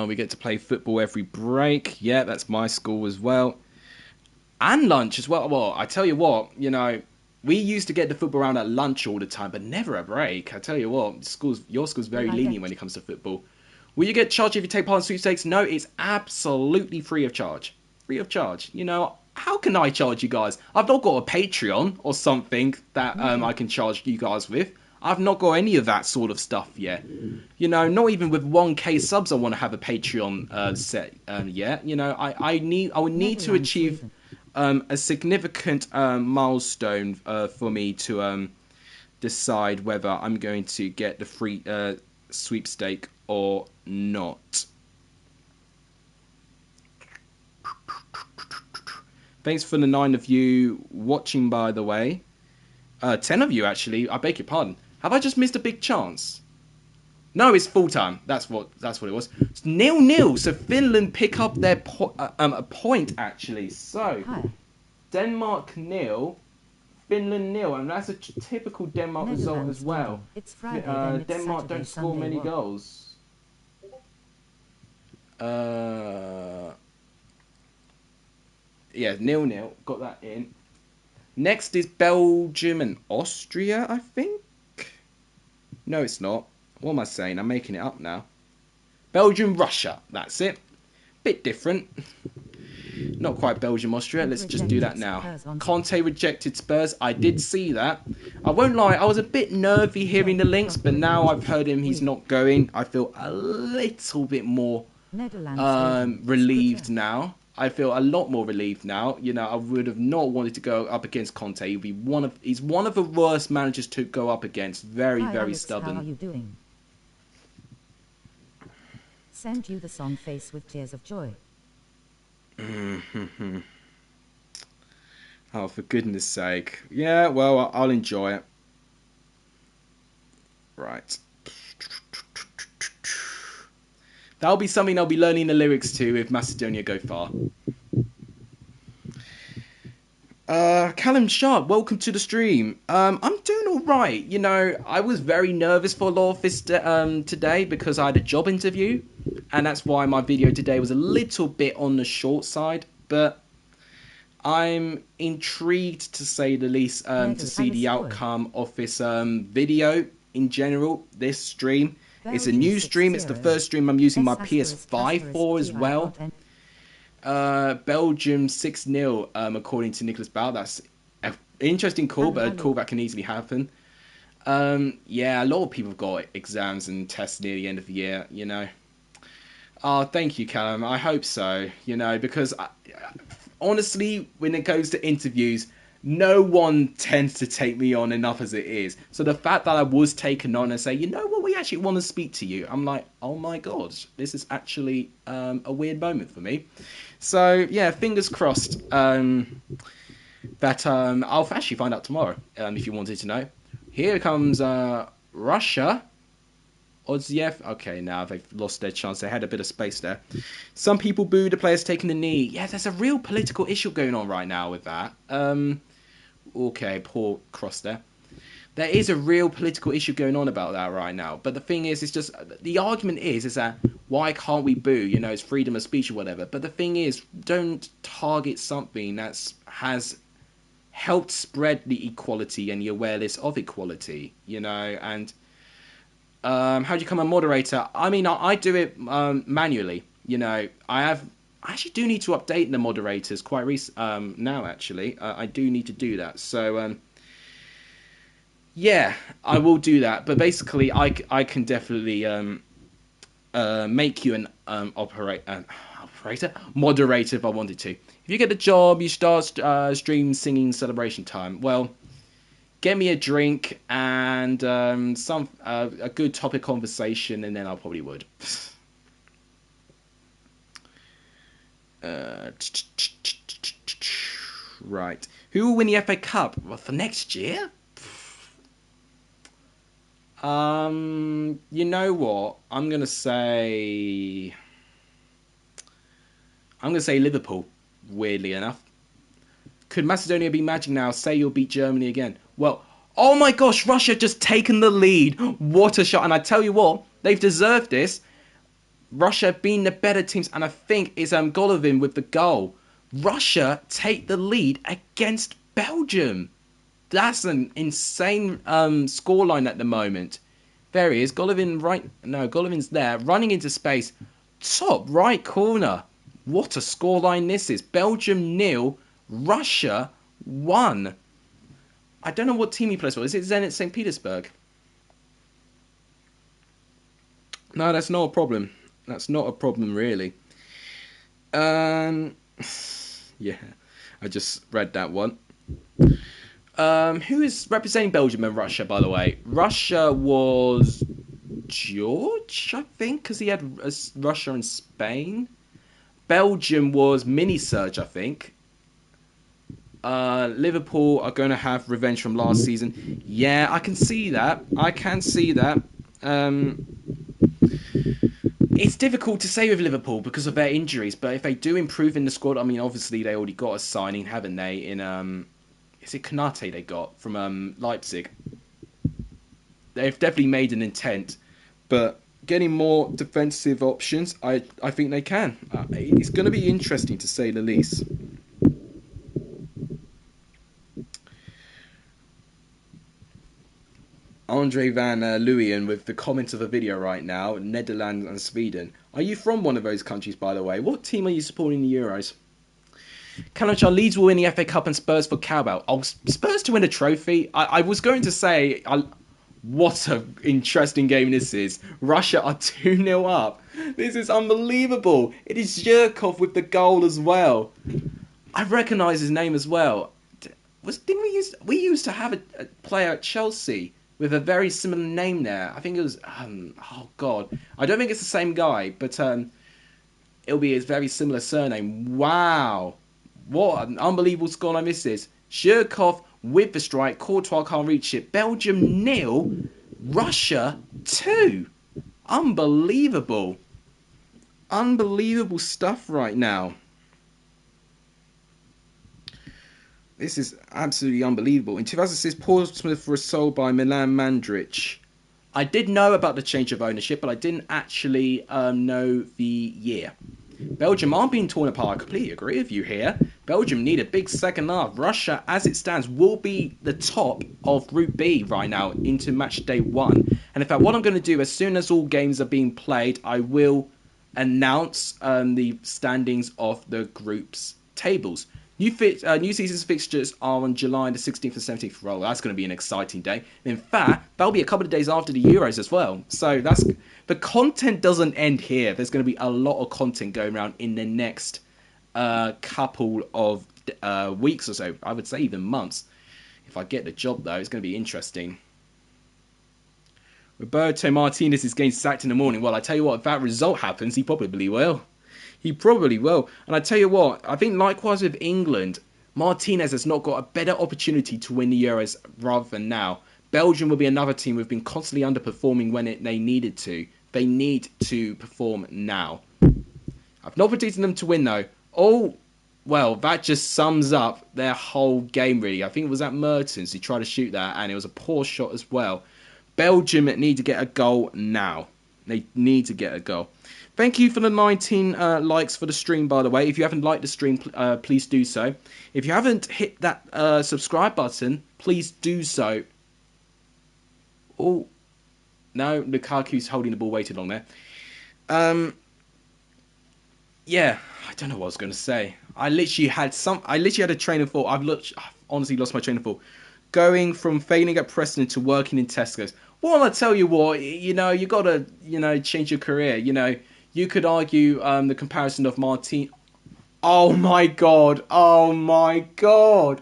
We get to play football every break. Yeah, that's my school as well. And lunch as well. Well, I tell you what, you know, we used to get the football around at lunch all the time, but never a break. I tell you what, your school's very lenient when it comes to football. Will you get charged if you take part in sweepstakes? No, it's absolutely free of charge. Free of charge. You know, how can I charge you guys? I've not got a Patreon or something that I can charge you guys with. I've not got any of that sort of stuff yet. You know, not even with 1k subs I want to have a Patreon set yet. You know, I would need to achieve a significant milestone for me to decide whether I'm going to get the free sweepstake or not. Thanks for the 9 of you watching, by the way. 10 of you, actually. I beg your pardon. Have I just missed a big chance? No, it's full time. That's what it was. It's 0-0. So Finland pick up their a point, actually. So Denmark 0, Finland 0, and that's a typical Denmark result as well. It's Friday, Denmark Saturday, don't score Sunday, many what? goals. Yeah, 0-0. Got that in. Next is Belgium and Austria, I think. No, it's not. What am I saying? I'm making it up now. Belgium, Russia. That's it. Bit different. Not quite Belgium, Austria. Let's just do that now. Conte rejected Spurs. I did see that. I won't lie. I was a bit nervy hearing the links, but now I've heard him. He's not going. I feel a little bit more relieved now. I feel a lot more relieved now. You know, I would have not wanted to go up against Conte. He's one of the worst managers to go up against. Very, Hi, very Alex, stubborn. How are you doing? Send you the song Face with Tears of Joy. Oh, for goodness sake. Yeah, well, I'll enjoy it. Right. That'll be something I'll be learning the lyrics to if Macedonia go far. Callum Sharp, welcome to the stream. I'm doing alright. You know, I was very nervous for a lot of this today because I had a job interview. And that's why my video today was a little bit on the short side. But I'm intrigued, to say the least, to see the outcome of this video in general, this stream. It's a new stream. It's the first stream I'm using my PS5 for as well. Belgium 6-0, according to Nicholas Bow. That's an interesting call, but a call that can easily happen. Yeah, a lot of people have got exams and tests near the end of the year, you know. Oh, thank you, Callum. I hope so, you know, because honestly, when it goes to interviews, no one tends to take me on enough as it is. So the fact that I was taken on and say, you know what, we actually want to speak to you. I'm like, oh my God, this is actually a weird moment for me. So yeah, fingers crossed. that I'll actually find out tomorrow, if you wanted to know. Here comes Russia. Odziev. Okay, now they've lost their chance. They had a bit of space there. Some people boo the players taking the knee. Yeah, there's a real political issue going on right now with that. Okay, poor cross there. There is a real political issue going on about that right now. But the thing is, it's just, the argument is that why can't we boo? You know, it's freedom of speech or whatever. But the thing is, don't target something that has helped spread the equality and the awareness of equality, you know. And how do you become a moderator? I mean, I do it manually, you know. I actually do need to update the moderators quite now, actually. I do need to do that. So, yeah, I will do that. But basically, I can definitely make you an moderator if I wanted to. If you get the job, you start stream singing celebration time. Well, get me a drink and a good topic conversation, and then I probably would. Right. Who will win the FA Cup? Well, for next year? You know what? I'm gonna say Liverpool. Weirdly enough, could Macedonia be magic now? Say you'll beat Germany again. Well, oh my gosh, Russia just taken the lead. What a shot! And I tell you what, they've deserved this. Russia being the better teams, and I think it's Golovin with the goal. Russia take the lead against Belgium. That's an insane scoreline at the moment. There he is, Golovin Golovin's there, running into space. Top right corner. What a scoreline this is. Belgium 0, Russia 1. I don't know what team he plays for. Is it Zenit St. Petersburg? No, that's not a problem. That's not a problem, really. Yeah, I just read that one. Who is representing Belgium and Russia, by the way? Russia was George, I think, because he had Russia and Spain. Belgium was Mini Surge, I think. Liverpool are going to have revenge from last season. Yeah, I can see that. It's difficult to say with Liverpool because of their injuries, but if they do improve in the squad, I mean, obviously they already got a signing, haven't they? In is it Konate they got from Leipzig? They've definitely made an intent, but getting more defensive options, I think they can. It's going to be interesting to say the least. Andre van Leeuwen with the comment of the video right now, Netherlands and Sweden. Are you from one of those countries, by the way? What team are you supporting in the Euros? Callum Leeds will win the FA Cup and Spurs for Carabao. Oh, Spurs to win a trophy? I was going to say, what an interesting game this is. Russia are 2-0 up. This is unbelievable. It is Zhirkov with the goal as well. I recognise his name as well. We used to have a player at Chelsea with a very similar name there. I think it was, oh God. I don't think it's the same guy, but it'll be a very similar surname. Wow. What an unbelievable scoreline this is. Zhirkov with the strike. Courtois can't reach it. Belgium 0, Russia 2. Unbelievable. Unbelievable stuff right now. This is absolutely unbelievable. In 2006, Portsmouth was sold by Milan Mandrić. I did know about the change of ownership, but I didn't actually know the year. Belgium aren't being torn apart. I completely agree with you here. Belgium need a big second half. Russia, as it stands, will be the top of Group B right now into match day 1. And in fact, what I'm going to do, as soon as all games are being played, I will announce the standings of the group's tables. New season's fixtures are on July the 16th and 17th. Well, that's going to be an exciting day. In fact, that'll be a couple of days after the Euros as well. So the content doesn't end here. There's going to be a lot of content going around in the next couple of weeks or so. I would say even months. If I get the job, though, it's going to be interesting. Roberto Martinez is getting sacked in the morning. Well, I tell you what, if that result happens, he probably will. He probably will. And I tell you what, I think likewise with England, Martinez has not got a better opportunity to win the Euros rather than now. Belgium will be another team who've been constantly underperforming when they needed to. They need to perform now. I've not predicted them to win though. Oh, well, that just sums up their whole game really. I think it was at Mertens who tried to shoot that and it was a poor shot as well. Belgium need to get a goal now. They need to get a goal. Thank you for the 19 likes for the stream, by the way. If you haven't liked the stream, please do so. If you haven't hit that subscribe button, please do so. Oh, no, Lukaku's holding the ball way too long there. Yeah, I don't know what I was going to say. I literally had a train of thought. I've honestly lost my train of thought. Going from failing at Preston to working in Tesco's. Well, I tell you what, you got to, change your career. You could argue the comparison of Martin. Oh my god! Oh my god!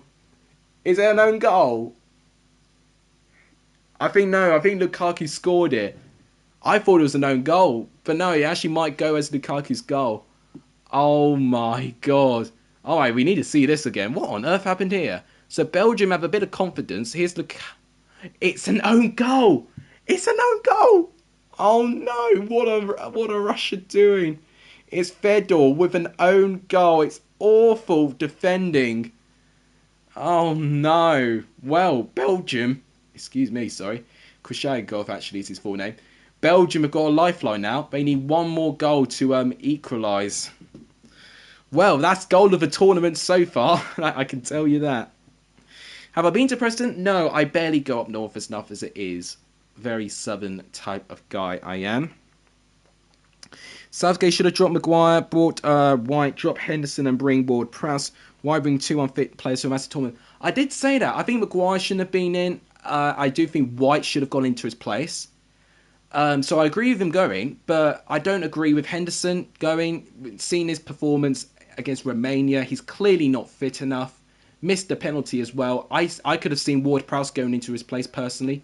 Is it an own goal? I think Lukaku scored it. I thought it was an own goal, but no, it actually might go as Lukaku's goal. Oh my god! All right, we need to see this again. What on earth happened here? So Belgium have a bit of confidence. Here's It's an own goal. It's an own goal. Oh no! What are Russia doing? It's Fedor with an own goal. It's awful defending. Oh no! Well, Belgium. Excuse me, sorry. Krishagov actually is his full name. Belgium have got a lifeline now. They need one more goal to equalise. Well, that's goal of the tournament so far. I can tell you that. Have I been to Preston? No, I barely go up north as enough as it is. Very southern type of guy I am. Southgate should have dropped Maguire, brought White, drop Henderson and bring Ward Prowse. Why bring two unfit players from Macedonia? I did say that. I think Maguire shouldn't have been in. I do think White should have gone into his place. So I agree with him going, but I don't agree with Henderson going. Seeing his performance against Romania, he's clearly not fit enough. Missed the penalty as well. I could have seen Ward Prowse going into his place personally.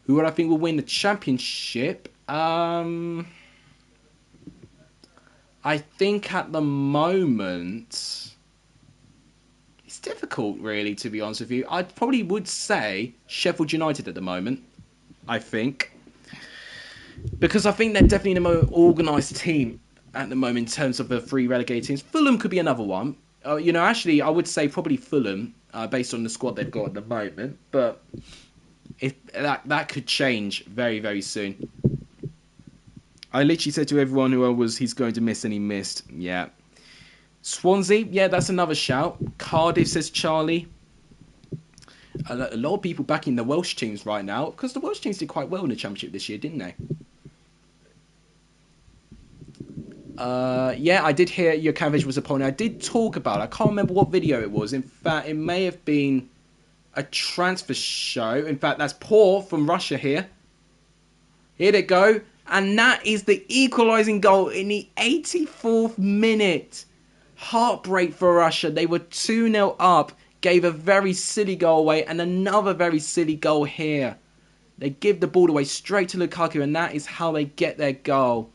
Who would I think will win the championship? I think at the moment it's difficult, really, to be honest with you. I probably would say Sheffield United at the moment. I think because I think they're definitely the more organised team at the moment in terms of the three relegated teams. Fulham could be another one. Actually, I would say probably Fulham, based on the squad they've got at the moment. But that could change very, very soon. I literally said to everyone he's going to miss, and he missed. Yeah. Swansea, yeah, that's another shout. Cardiff, says Charlie. A lot of people backing the Welsh teams right now, because the Welsh teams did quite well in the Championship this year, didn't they? Yeah, I did hear Jurkanovic was opponent. I did talk about it. I can't remember what video it was. In fact, it may have been a transfer show. In fact, that's Paul from Russia here. Here they go. And that is the equalising goal in the 84th minute. Heartbreak for Russia. They were 2-0 up. Gave a very silly goal away. And another very silly goal here. They give the ball away straight to Lukaku. And that is how they get their goal.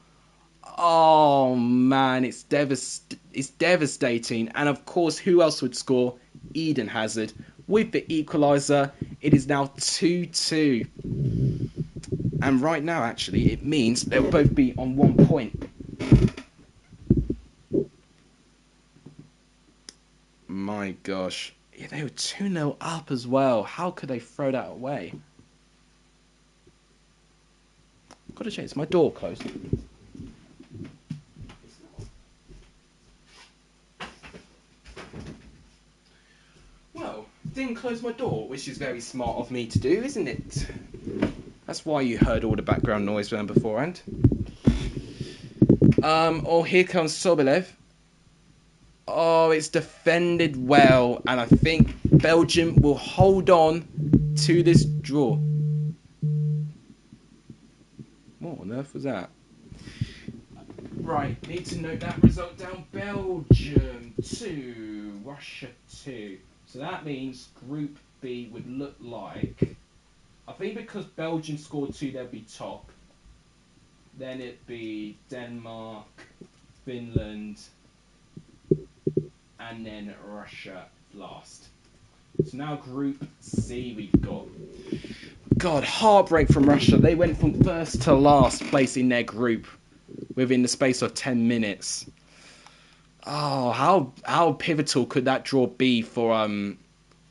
Oh, man. It's devastating. And, of course, who else would score? Eden Hazard. With the equaliser, it is now 2-2. And right now, actually, it means they'll both be on 1 point. My gosh. Yeah, they were 2-0 up as well. How could they throw that away? I've got to check. Is my door closed? Well, didn't close my door, which is very smart of me to do, isn't it? That's why you heard all the background noise beforehand. Oh, here comes Sobolev. Oh, it's defended well. And I think Belgium will hold on to this draw. What on earth was that? Right, need to note that result down. Belgium 2, Russia 2. So that means Group B would look like... I think because Belgium scored 2, they'd be top. Then it'd be Denmark, Finland, and then Russia last. So now Group C we've got. God, heartbreak from Russia. They went from first to last place in their group within the space of 10 minutes. Oh, how pivotal could that draw be for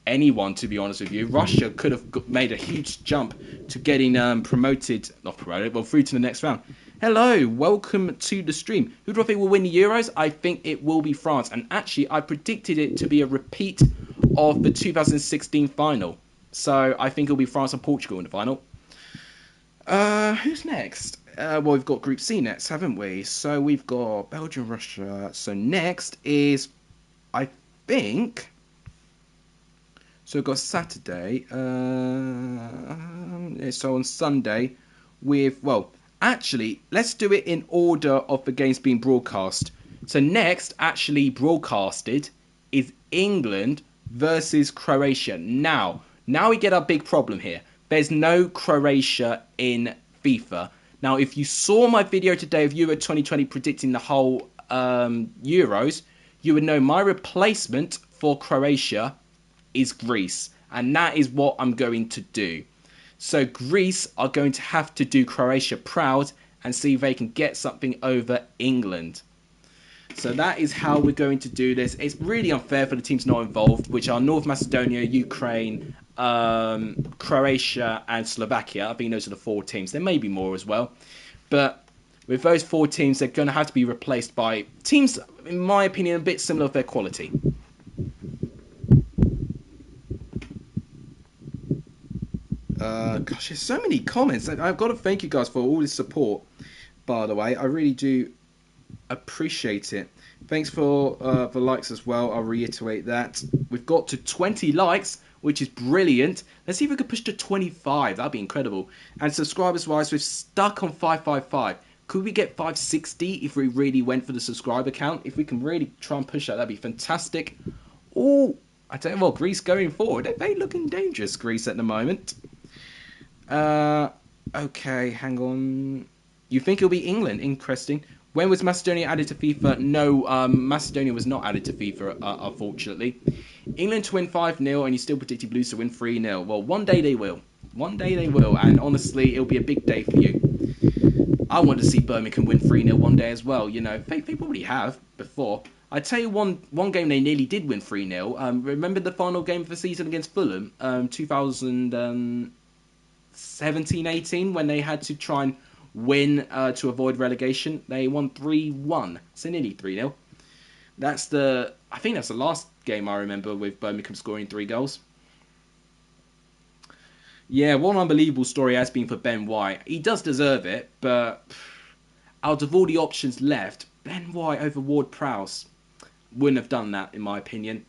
anyone, to be honest with you? Russia could have made a huge jump to getting through to the next round. Hello, welcome to the stream. Who do I think will win the Euros? I think it will be France. And actually, I predicted it to be a repeat of the 2016 final. So I think it'll be France and Portugal in the final. Who's next? Well, we've got Group C next, haven't we? So we've got Belgium, Russia. So next is, I think... So we've got Saturday. So on Sunday, actually, let's do it in order of the games being broadcast. So next, actually broadcasted, is England versus Croatia. Now we get our big problem here. There's no Croatia in FIFA. Now, if you saw my video today of Euro 2020 predicting the whole Euros, you would know my replacement for Croatia is Greece. And that is what I'm going to do. So Greece are going to have to do Croatia proud and see if they can get something over England. So that is how we're going to do this. It's really unfair for the teams not involved, which are North Macedonia, Ukraine, Croatia and Slovakia. I think those are the 4 teams. There may be more as well. But with those 4 teams, they're going to have to be replaced by teams, in my opinion, a bit similar of their quality. Gosh, there's so many comments. I've got to thank you guys for all this support, by the way. I really do appreciate it. Thanks for the likes as well. I'll reiterate that. We've got to 20 likes, which is brilliant. Let's see if we can push to 25. That'd be incredible. And subscribers-wise, we're stuck on 555. Could we get 560 if we really went for the subscriber count? If we can really try and push that, that'd be fantastic. Oh, I tell you what, Greece going forward. They're looking dangerous, Greece, at the moment. Okay, hang on. You think it'll be England? Interesting. When was Macedonia added to FIFA? No, Macedonia was not added to FIFA, unfortunately. England to win 5-0, and you still predicted Blues to win 3-0. Well, one day they will. One day they will, and honestly, it'll be a big day for you. I want to see Birmingham win 3-0 one day as well. You know, they probably have before. I tell you one game they nearly did win 3-0. Remember the final game of the season against Fulham, 2017-18, when they had to try and win to avoid relegation. They won 3-1, so nearly 3-0. I think that's the last game I remember with Birmingham scoring 3 goals. Yeah, what an unbelievable story has been for Ben White. He does deserve it, but out of all the options left, Ben White over Ward-Prowse wouldn't have done that, in my opinion.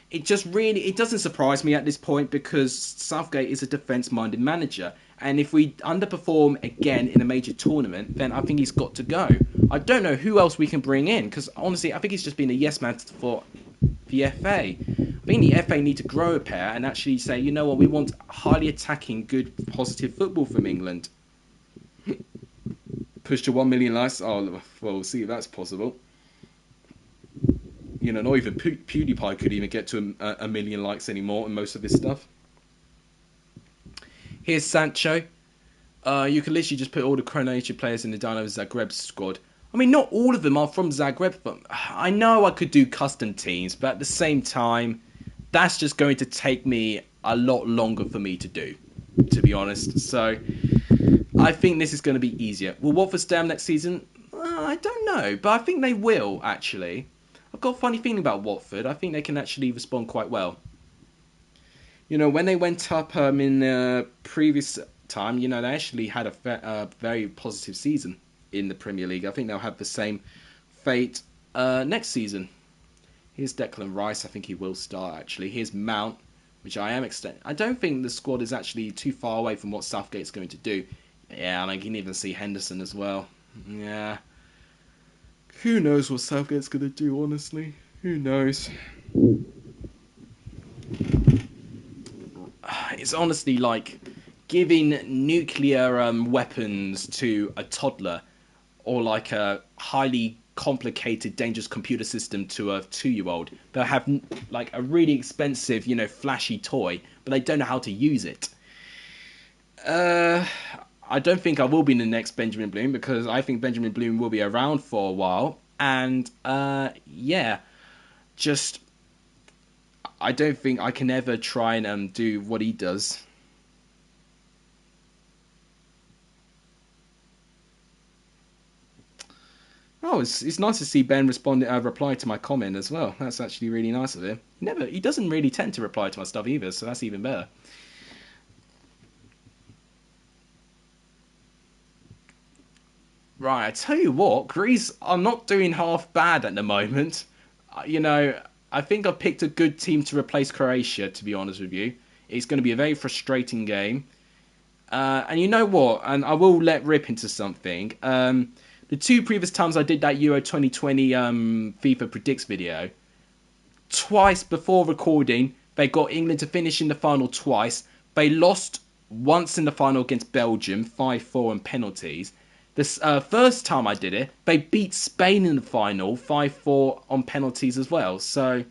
It doesn't surprise me at this point, because Southgate is a defence-minded manager. And if we underperform again in a major tournament, then I think he's got to go. I don't know who else we can bring in, because honestly, I think he's just been a yes man for the FA. I think the FA need to grow a pair and actually say, you know what, we want highly attacking, good, positive football from England. Push to 1 million likes. Oh, well, we'll see if that's possible. You know, not even PewDiePie could even get to a million likes anymore in most of his stuff. Here's Sancho. You can literally just put all the Croatia players in the Dynamo Zagreb squad. I mean, not all of them are from Zagreb, but I know I could do custom teams, but at the same time, that's just going to take me a lot longer for me to do, to be honest. So, I think this is going to be easier. Will Watford stay on next season? I don't know, but I think they will, actually. I've got a funny feeling about Watford. I think they can actually respond quite well. You know, when they went up in the previous time, you know, they actually had a very positive season in the Premier League. I think they'll have the same fate next season. Here's Declan Rice. I think he will start, actually. Here's Mount, which I am extending. I don't think the squad is actually too far away from what Southgate's going to do. Yeah, and I can even see Henderson as well. Yeah. Who knows what Southgate's going to do, honestly? Who knows? It's honestly like giving nuclear weapons to a toddler or like a highly complicated, dangerous computer system to a 2-year-old. They'll have like a really expensive, flashy toy, but they don't know how to use it. I don't think I will be in the next Benjamin Bloom, because I think Benjamin Bloom will be around for a while. And yeah, just I don't think I can ever try and do what he does. Oh, it's nice to see Ben reply to my comment as well. That's actually really nice of him. He doesn't really tend to reply to my stuff either, so that's even better. Right, I tell you what, Greece are not doing half bad at the moment. I think I've picked a good team to replace Croatia, to be honest with you. It's going to be a very frustrating game. And you know what? And I will let rip into something. The 2 previous times I did that Euro 2020 FIFA Predicts video, twice before recording, they got England to finish in the final twice. They lost once in the final against Belgium, 5-4 on penalties. This first time I did it, they beat Spain in the final, 5-4 on penalties as well. So,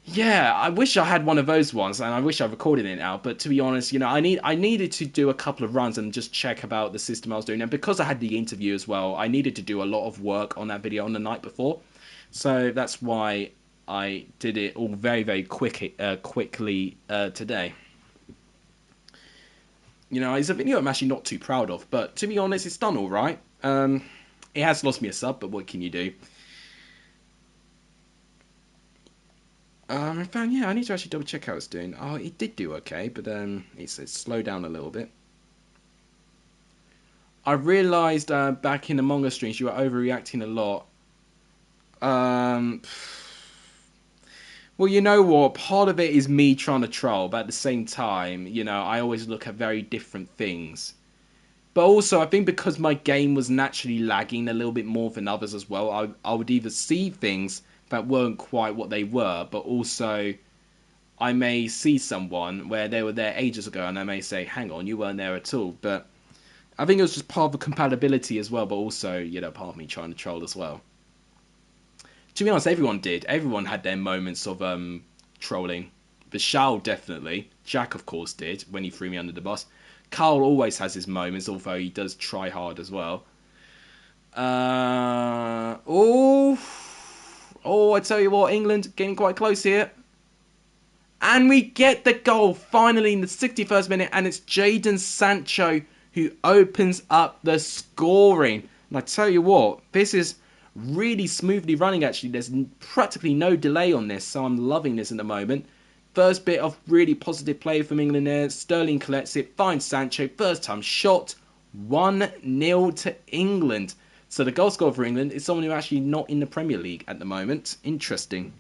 yeah, I wish I had one of those ones, and I wish I recorded it now. But to be honest, I needed to do a couple of runs and just check about the system I was doing. And because I had the interview as well, I needed to do a lot of work on that video on the night before. So that's why I did it all very, very quickly today. It's a video I'm actually not too proud of, but to be honest, it's done all right. It has lost me a sub, but what can you do? In fact, yeah, I need to actually double check how it's doing. Oh, it did do okay, but it's slowed down a little bit. I realised back in Among Us streams you were overreacting a lot. Well, you know what? Part of it is me trying to troll, but at the same time, I always look at very different things. But also, I think because my game was naturally lagging a little bit more than others as well, I would either see things that weren't quite what they were, but also I may see someone where they were there ages ago and I may say, hang on, you weren't there at all. But I think it was just part of the compatibility as well, but also, part of me trying to troll as well. To be honest, everyone did. Everyone had their moments of trolling. Vishal definitely. Jack, of course, did when he threw me under the bus. Carl always has his moments, although he does try hard as well. I tell you what, England getting quite close here. And we get the goal finally in the 61st minute, and it's Jadon Sancho who opens up the scoring. And I tell you what, this is really smoothly running actually. There's practically no delay on this, so I'm loving this at the moment. First bit of really positive play from England there. Sterling collects it, finds Sancho, first time shot, 1-0 to England. So the goal scorer for England is someone who's actually not in the Premier League at the moment. Interesting.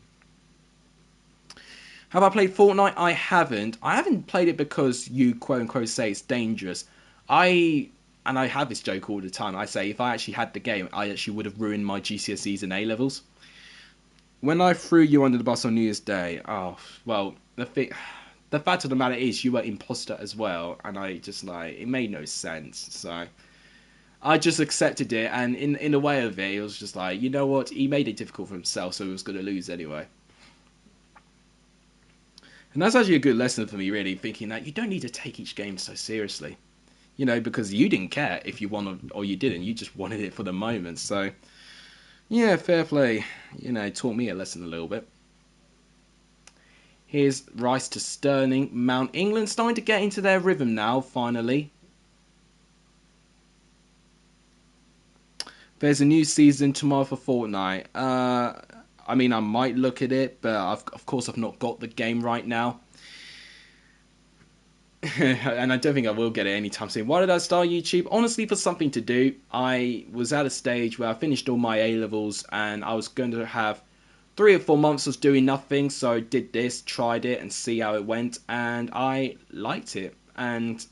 Have I played Fortnite? I haven't. I haven't played it because you quote-unquote say it's dangerous. I have this joke all the time. I say if I actually had the game, I actually would have ruined my GCSEs and A-levels. When I threw you under the bus on New Year's Day, the fact of the matter is you were imposter as well, and I just it made no sense. So I just accepted it, and in a way of it was just you know what, he made it difficult for himself, so he was going to lose anyway. And that's actually a good lesson for me, really, thinking that you don't need to take each game so seriously. Because you didn't care if you won or you didn't. You just wanted it for the moment. So, yeah, fair play. Taught me a lesson a little bit. Here's Rice to Sterling. Mount England starting to get into their rhythm now, finally. There's a new season tomorrow for Fortnite. I might look at it, but of course I've not got the game right now. And I don't think I will get it anytime soon. Why did I start YouTube? Honestly, for something to do. I was at a stage where I finished all my A-levels and I was going to have 3 or 4 months of doing nothing. So I did this, tried it and see how it went. And I liked it. And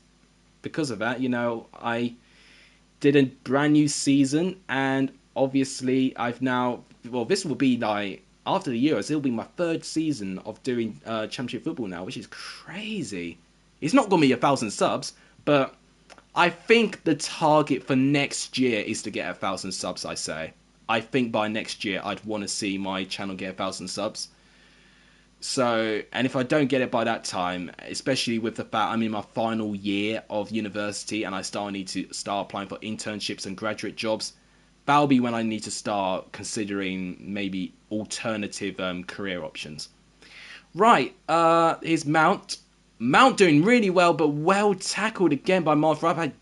because of that, I did a brand new season. And obviously I've now... Well, this will be after the Euros, it'll be my 3rd season of doing Championship football now, which is crazy. It's not going to be 1,000 subs, but I think the target for next year is to get 1,000 subs, I say. I think by next year, I'd want to see my channel get 1,000 subs. So, and if I don't get it by that time, especially with the fact I'm in my final year of university and I need to start applying for internships and graduate jobs, that'll be when I need to start considering maybe alternative career options. Right, here's Mount. Mount doing really well, but well tackled again by Marv. I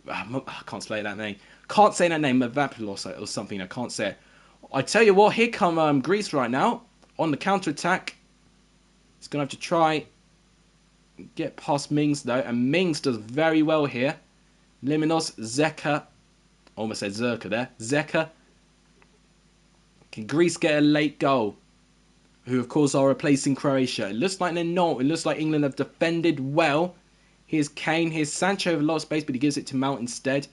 can't say that name. Can't say that name. Mavapulos or something. I can't say it. I tell you what, here come Greece right now on the counter attack. He's gonna have to try get past Mings though, and Mings does very well here. Liminos, Zeka, almost said Zerka there. Zeka. Can Greece get a late goal? Who of course are replacing Croatia. It looks like they're not. It looks like England have defended well. Here's Kane. Here's Sancho with a lot of space, but he gives it to Mount instead.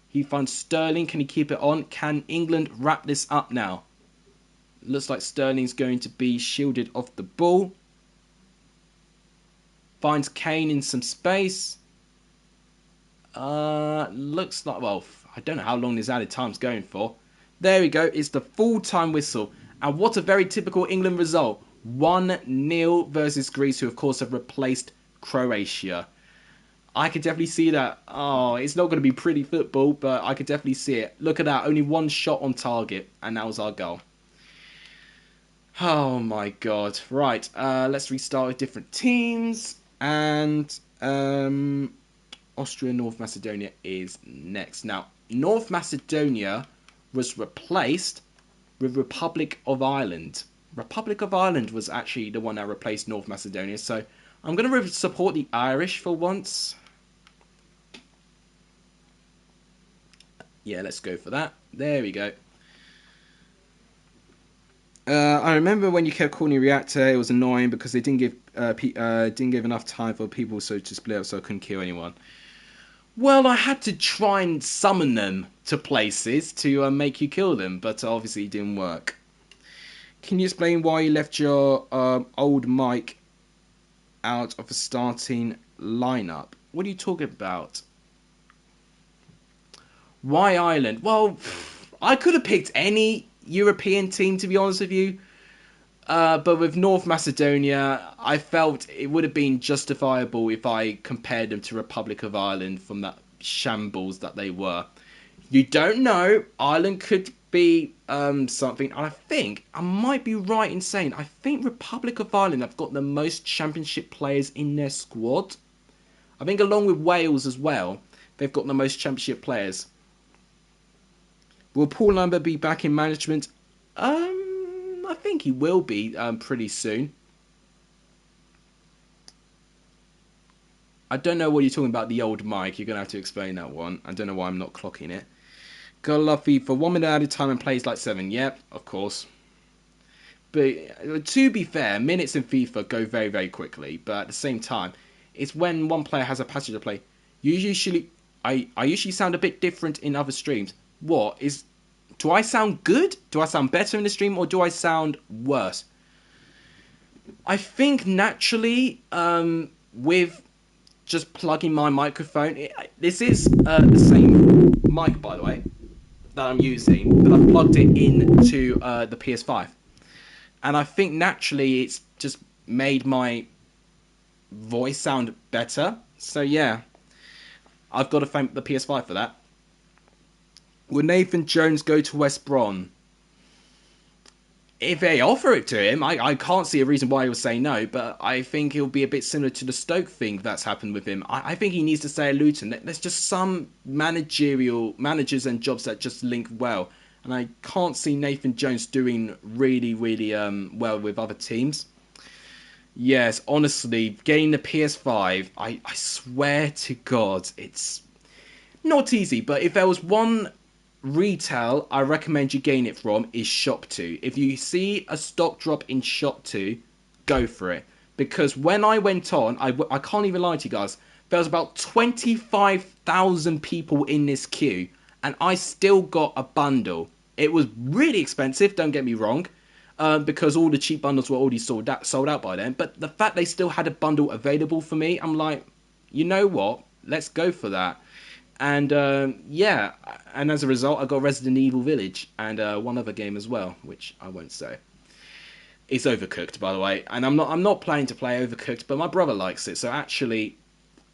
He finds Sterling. Can he keep it on? Can England wrap this up now? Looks like Sterling's going to be shielded off the ball. Finds Kane in some space. Looks like, well, I don't know how long this added time's going for. There we go. It's the full-time whistle. And what a very typical England result. 1-0 versus Greece, who of course have replaced Croatia. I could definitely see that. Oh, it's not going to be pretty football, but I could definitely see it. Look at that. Only one shot on target, and that was our goal. Oh my god. Right, let's restart with different teams. And Austria, North Macedonia is next. Now, North Macedonia was replaced with Republic of Ireland. Republic of Ireland was actually the one that replaced North Macedonia. So I'm going to support the Irish for once. Yeah, let's go for that. There we go. I remember when you kept calling Reactor, it was annoying because they didn't give enough time for people to split up, so I couldn't kill anyone. Well, I had to try and summon them to places to make you kill them, but obviously it didn't work. Can you explain why you left your old mic out of the starting lineup? What are you talking about? Why Ireland? Well, I could have picked any European team, to be honest with you. But with North Macedonia, I felt it would have been justifiable if I compared them to Republic of Ireland from that shambles that they were. You don't know. Ireland could be something. And I think, I might be right in saying, I think Republic of Ireland have got the most championship players in their squad. I think along with Wales as well, they've got the most championship players. Will Paul Lambert be back in management? I think he will be pretty soon. I don't know what you're talking about, the old mic. You're going to have to explain that one. I don't know why I'm not clocking it. Gotta love FIFA. 1 minute at a time and plays like 7. Yep, of course. But to be fair, minutes in FIFA go very, very quickly. But at the same time, it's when one player has a passage to play. I usually sound a bit different in other streams. Do I sound good? Do I sound better in the stream, or do I sound worse? I think naturally, with just plugging my microphone, this is the same mic, by the way, that I'm using, but I've plugged it into the PS5. And I think naturally it's just made my voice sound better. So yeah, I've got to thank the PS5 for that. Will Nathan Jones go to West Brom? If they offer it to him, I can't see a reason why he would say no, but I think it'll be a bit similar to the Stoke thing that's happened with him. I think he needs to stay at Luton. There's just some managers and jobs that just link well, and I can't see Nathan Jones doing really, really well with other teams. Yes, honestly, getting the PS5, I swear to God, it's not easy, but if there was one retail I recommend you gain it from is Shop2. If you see a stock drop in Shop2, go for it. Because when I went on, I can't even lie to you guys, there was about 25,000 people in this queue, and I still got a bundle. It was really expensive, don't get me wrong, because all the cheap bundles were already sold out by then. But the fact they still had a bundle available for me, I'm like, you know what? Let's go for that. And yeah, and as a result, I got Resident Evil Village and one other game as well, which I won't say. It's Overcooked, by the way, and I'm not planning to play Overcooked, but my brother likes it, so actually,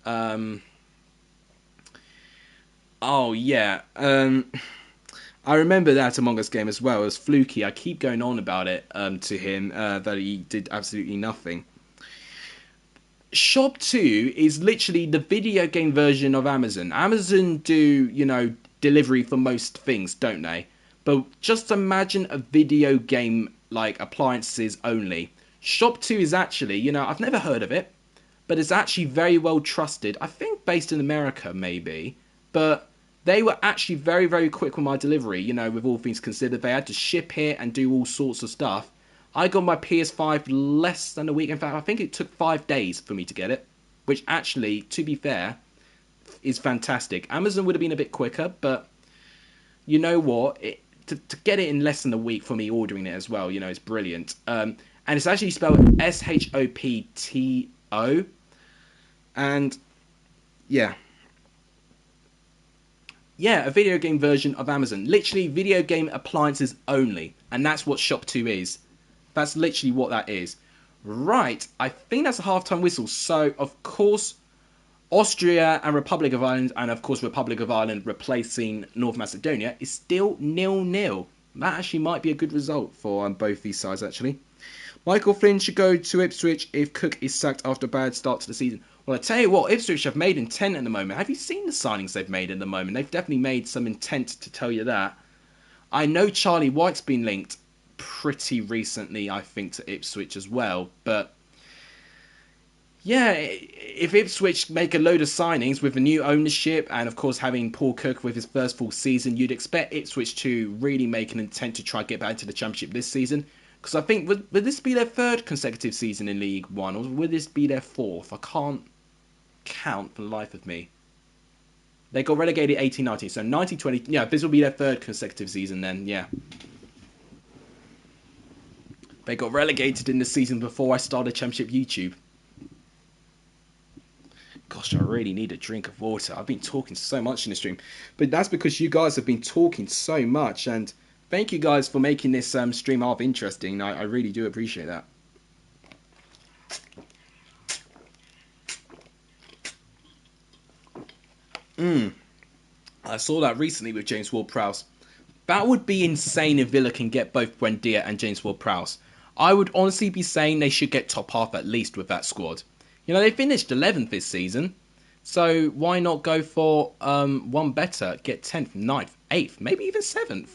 oh yeah, I remember that Among Us game as well. It was fluky. I keep going on about it to him that he did absolutely nothing. Shop 2 is literally the video game version of Amazon. Amazon do, delivery for most things, don't they? But just imagine a video game like appliances only. Shop 2 is actually, I've never heard of it, but it's actually very well trusted. I think based in America, maybe. But they were actually very, very quick with my delivery, with all things considered. They had to ship it and do all sorts of stuff. I got my PS5 less than a week. In fact, I think it took 5 days for me to get it, which actually, to be fair, is fantastic. Amazon would have been a bit quicker, but you know what? To get it in less than a week for me ordering it as well, it's brilliant. And it's actually spelled SHOPTO. And yeah. Yeah, a video game version of Amazon. Literally video game appliances only. And that's what Shop 2 is. That's literally what that is. Right, I think that's a half-time whistle. So, of course, Austria and Republic of Ireland, and of course Republic of Ireland replacing North Macedonia, is still 0-0. That actually might be a good result for both these sides, actually. Michael Flynn should go to Ipswich if Cook is sacked after a bad start to the season. Well, I tell you what, Ipswich have made intent at the moment. Have you seen the signings they've made at the moment? They've definitely made some intent, to tell you that. I know Charlie White's been linked pretty recently, I think, to Ipswich as well, but yeah, if Ipswich make a load of signings with the new ownership and of course having Paul Cook with his first full season, you'd expect Ipswich to really make an intent to try and get back into the Championship this season, because I think would this be their third consecutive season in League One, or would this be their fourth? I can't count for the life of me. They got relegated 18-19, so 19-20, yeah, this will be their third consecutive season then, yeah. They got relegated in the season before I started Championship YouTube. Gosh, I really need a drink of water. I've been talking so much in the stream. But that's because you guys have been talking so much. And thank you guys for making this stream half interesting. I really do appreciate that. I saw that recently with James Ward-Prowse. That would be insane if Villa can get both Buendia and James Ward-Prowse. I would honestly be saying they should get top half at least with that squad. They finished 11th this season, so why not go for one better, get 10th, 9th, 8th, maybe even 7th?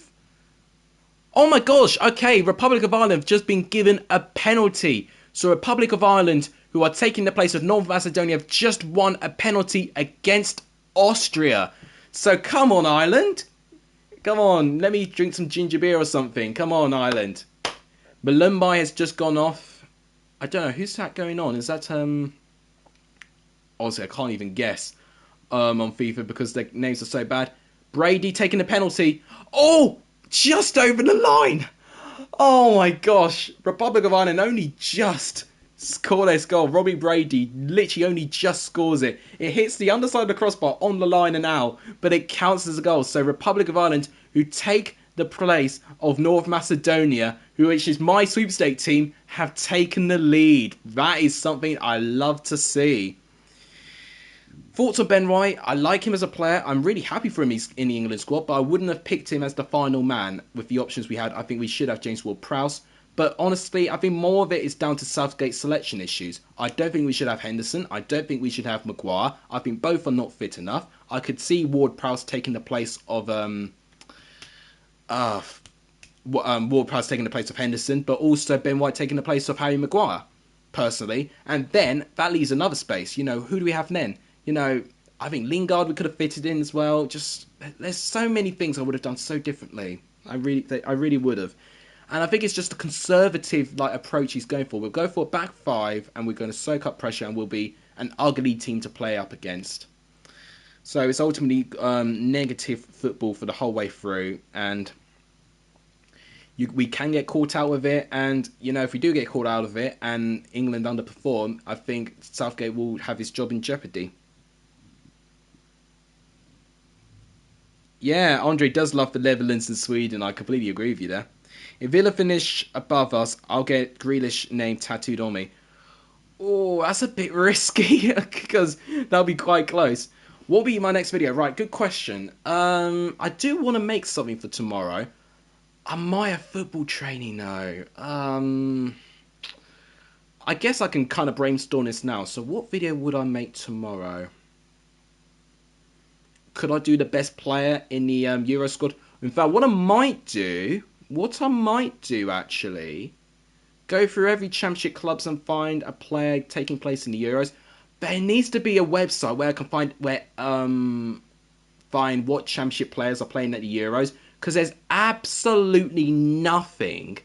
Oh my gosh, okay, Republic of Ireland have just been given a penalty. So Republic of Ireland, who are taking the place of North Macedonia, have just won a penalty against Austria. So come on, Ireland. Come on, let me drink some ginger beer or something. Come on, Ireland. Malumbai has just gone off. I don't know, who's that going on? Is that, honestly, I can't even guess on FIFA because their names are so bad. Brady taking a penalty. Oh, just over the line. Oh my gosh. Republic of Ireland only just score this goal. Robbie Brady literally only just scores it. It hits the underside of the crossbar on the line and out, but it counts as a goal. So Republic of Ireland, who take the place of North Macedonia, which is my sweepstake team, have taken the lead. That is something I love to see. Thoughts on Ben White? I like him as a player. I'm really happy for him in the England squad, but I wouldn't have picked him as the final man with the options we had. I think we should have James Ward-Prowse. But honestly, I think more of it is down to Southgate's selection issues. I don't think we should have Henderson. I don't think we should have Maguire. I think both are not fit enough. I could see Ward-Prowse taking the place of Ward-Prowse taking the place of Henderson, but also Ben White taking the place of Harry Maguire, personally. And then that leaves another space. Who do we have then? I think Lingard we could have fitted in as well. Just there's so many things I would have done so differently. I really would have. And I think it's just a conservative approach he's going for. We'll go for a back five, and we're going to soak up pressure, and we'll be an ugly team to play up against. So it's ultimately negative football for the whole way through, and we can get caught out of it. And if we do get caught out of it, and England underperform, I think Southgate will have his job in jeopardy. Yeah, Andre does love the Netherlands and Sweden. I completely agree with you there. If Villa finish above us, I'll get Grealish name tattooed on me. Oh, that's a bit risky because that'll be quite close. What will be my next video? Right, good question. I do want to make something for tomorrow. Am I a football training though? I guess I can kind of brainstorm this now. So what video would I make tomorrow? Could I do the best player in the Euro squad? In fact, what I might do actually, go through every championship clubs and find a player taking place in the Euros. There needs to be a website where I can find what championship players are playing at the Euros, because there's absolutely nothing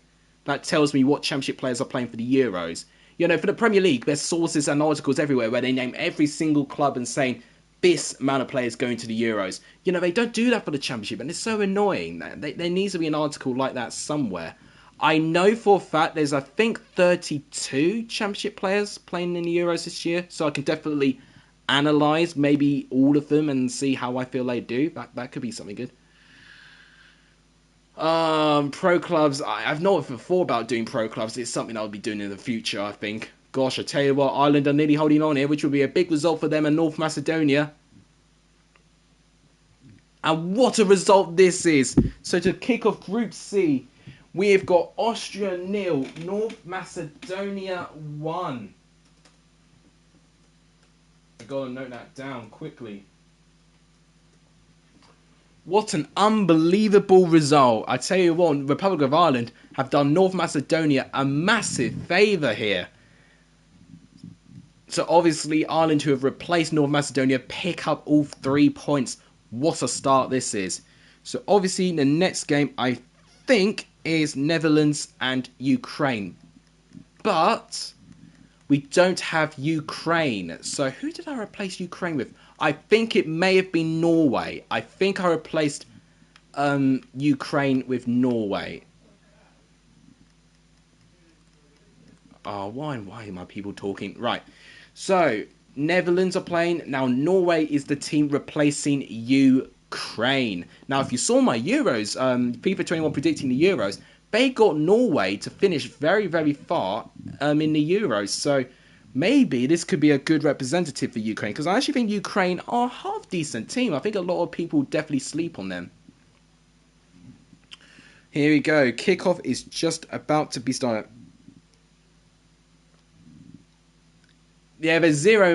that tells me what championship players are playing for the Euros. You know, for the Premier League, there's sources and articles everywhere where they name every single club and saying this amount of players going to the Euros. You know, they don't do that for the Championship, and it's so annoying. There needs to be an article like that somewhere. I know for a fact there's, I think, 32 Championship players playing in the Euros this year, so I can definitely analyse maybe all of them and see how I feel they do. That could be something good. Pro clubs. I've not thought about doing pro clubs. It's something I'll be doing in the future, I think. Gosh, I tell you what, Ireland are nearly holding on here, which will be a big result for them and North Macedonia. And what a result this is. So to kick off Group C, we have got Austria 0, North Macedonia 1. I've got to note that down quickly. What an unbelievable result. I tell you what, Republic of Ireland have done North Macedonia a massive favour here. So obviously Ireland, who have replaced North Macedonia, pick up all 3 points. What a start this is. So obviously the next game, I think, is Netherlands and Ukraine. But we don't have Ukraine. So who did I replace Ukraine with? I think it may have been Norway. I think I replaced Ukraine with Norway. Oh, why are my people talking? Right. So, Netherlands are playing. Now, Norway is the team replacing Ukraine. Now, if you saw my Euros, FIFA 21 predicting the Euros, they got Norway to finish very, very far in the Euros. So, maybe this could be a good representative for Ukraine, because I actually think Ukraine are a half-decent team. I think a lot of people definitely sleep on them. Here we go. Kickoff is just about to be started. Yeah, there's zero.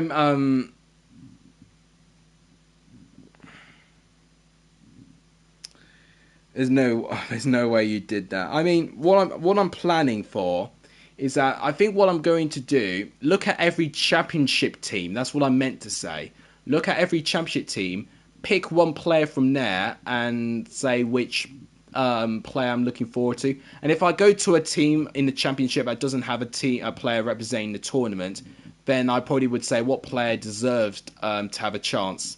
There's no way you did that. I mean, what I'm planning for is that I think what I'm going to do, look at every championship team. That's what I meant to say. Look at every championship team, pick one player from there, and say which player I'm looking forward to. And if I go to a team in the championship that doesn't have a player representing the tournament, then I probably would say what player deserves to have a chance.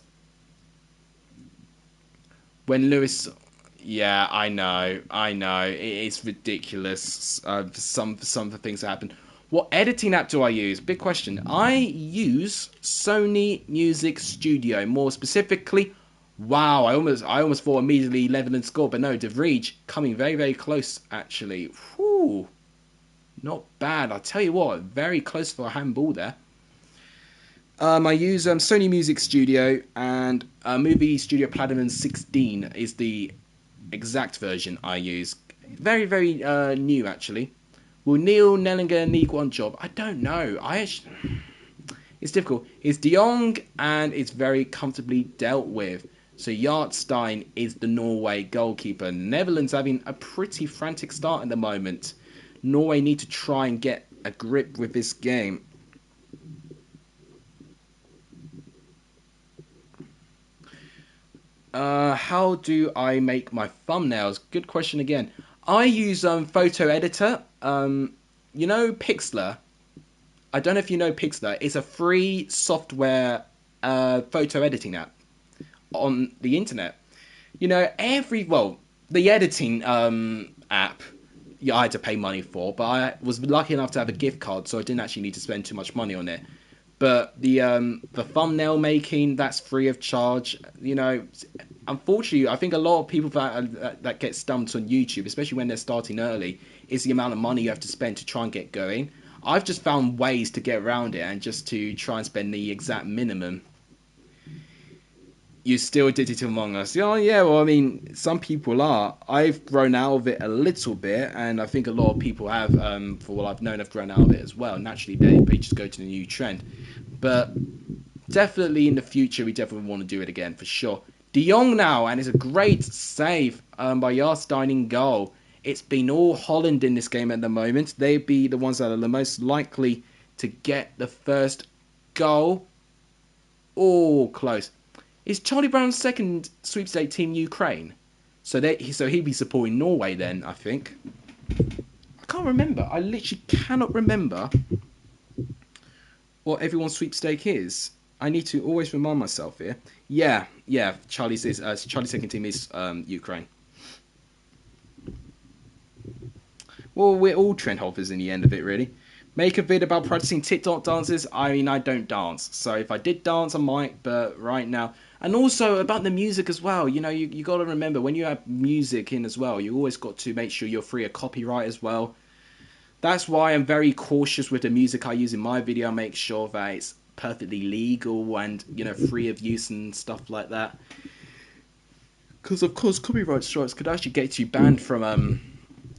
When Lewis... Yeah, I know. It's ridiculous. Some of the things that happen. What editing app do I use? Big question. I use Sony Music Studio. More specifically, wow, I almost thought immediately Netherlands scored, but no, De Vrij coming very, very close, actually. Whew. Not bad. I'll tell you what, very close for a handball there. I use Sony Music Studio, and Movie Studio Platinum 16 is the exact version I use. Very, very new, actually. Will Neil Nellinger need one job? I don't know. It's difficult. It's De Jong, and it's very comfortably dealt with. So Jartstein is the Norway goalkeeper. Netherlands having a pretty frantic start at the moment. Norway need to try and get a grip with this game. How do I make my thumbnails? Good question again. I use photo editor. You know Pixlr? I don't know if you know Pixlr. It's a free software photo editing app on the internet. You know, the editing app, yeah, I had to pay money for, but I was lucky enough to have a gift card, so I didn't actually need to spend too much money on it. But the thumbnail making, that's free of charge. You know, unfortunately, I think a lot of people that get stumped on YouTube, especially when they're starting early, is the amount of money you have to spend to try and get going. I've just found ways to get around it and just to try and spend the exact minimum. You still addicted to Among Us? Oh yeah, well I mean, some people are. I've grown out of it a little bit, and I think a lot of people have. For what I've known, have grown out of it as well. Naturally, they just go to the new trend. But definitely in the future, we definitely want to do it again for sure. De Jong now, and it's a great save by Jarstein in goal. It's been all Holland in this game at the moment. They'd be the ones that are the most likely to get the first goal. Oh, close. Is Charlie Brown's second sweepstake team Ukraine? So he'd be supporting Norway then, I think. I can't remember. I literally cannot remember what everyone's sweepstake is. I need to always remind myself here. Yeah. Charlie's second team is Ukraine. Well, we're all trend hoppers in the end of it, really. Make a vid about practicing TikTok dances. I mean, I don't dance. So if I did dance, I might. But right now... And also about the music as well. You know, you got to remember, when you have music in as well, you always got to make sure you're free of copyright as well. That's why I'm very cautious with the music I use in my video. I make sure that it's perfectly legal and, you know, free of use and stuff like that. Because, of course, copyright strikes could actually get you banned from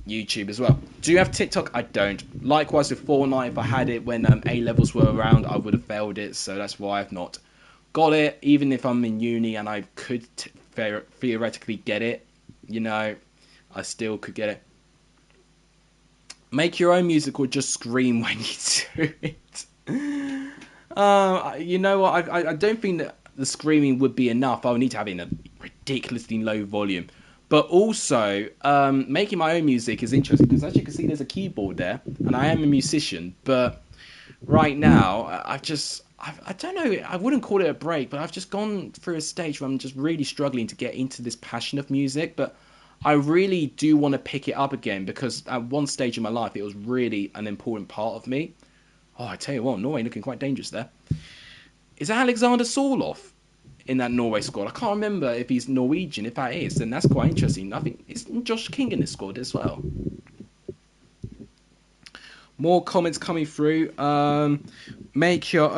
YouTube as well. Do you have TikTok? I don't. Likewise with Fortnite, if I had it when A-levels were around, I would have failed it. So that's why I've not got it. Even if I'm in uni and I could theoretically get it, you know, I still could get it. Make your own music or just scream when you do it. You know what? I don't think that the screaming would be enough. I would need to have it in a ridiculously low volume. But also, making my own music is interesting because, as you can see, there's a keyboard there, and I am a musician. But right now, I don't know, I wouldn't call it a break, but I've just gone through a stage where I'm just really struggling to get into this passion of music. But I really do want to pick it up again because at one stage in my life, it was really an important part of me. Oh, I tell you what, Norway looking quite dangerous there. Is that Alexander Sorloth in that Norway squad? I can't remember if he's Norwegian. If that is, then that's quite interesting. I think it's Josh King in this squad as well. More comments coming through. Make your...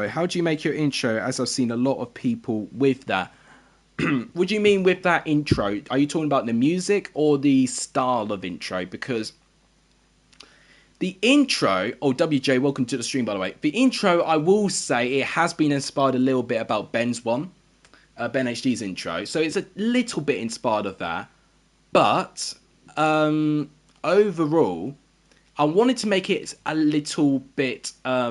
how do you make your intro? As I've seen a lot of people with that. What do you mean with that intro? Are you talking about the music or the style of intro? Because the intro... Oh, WJ, welcome to the stream, by the way. The intro, I will say, it has been inspired a little bit about Ben's one. BENHD's intro. So it's a little bit inspired of that. But overall, I wanted to make it a little bit... I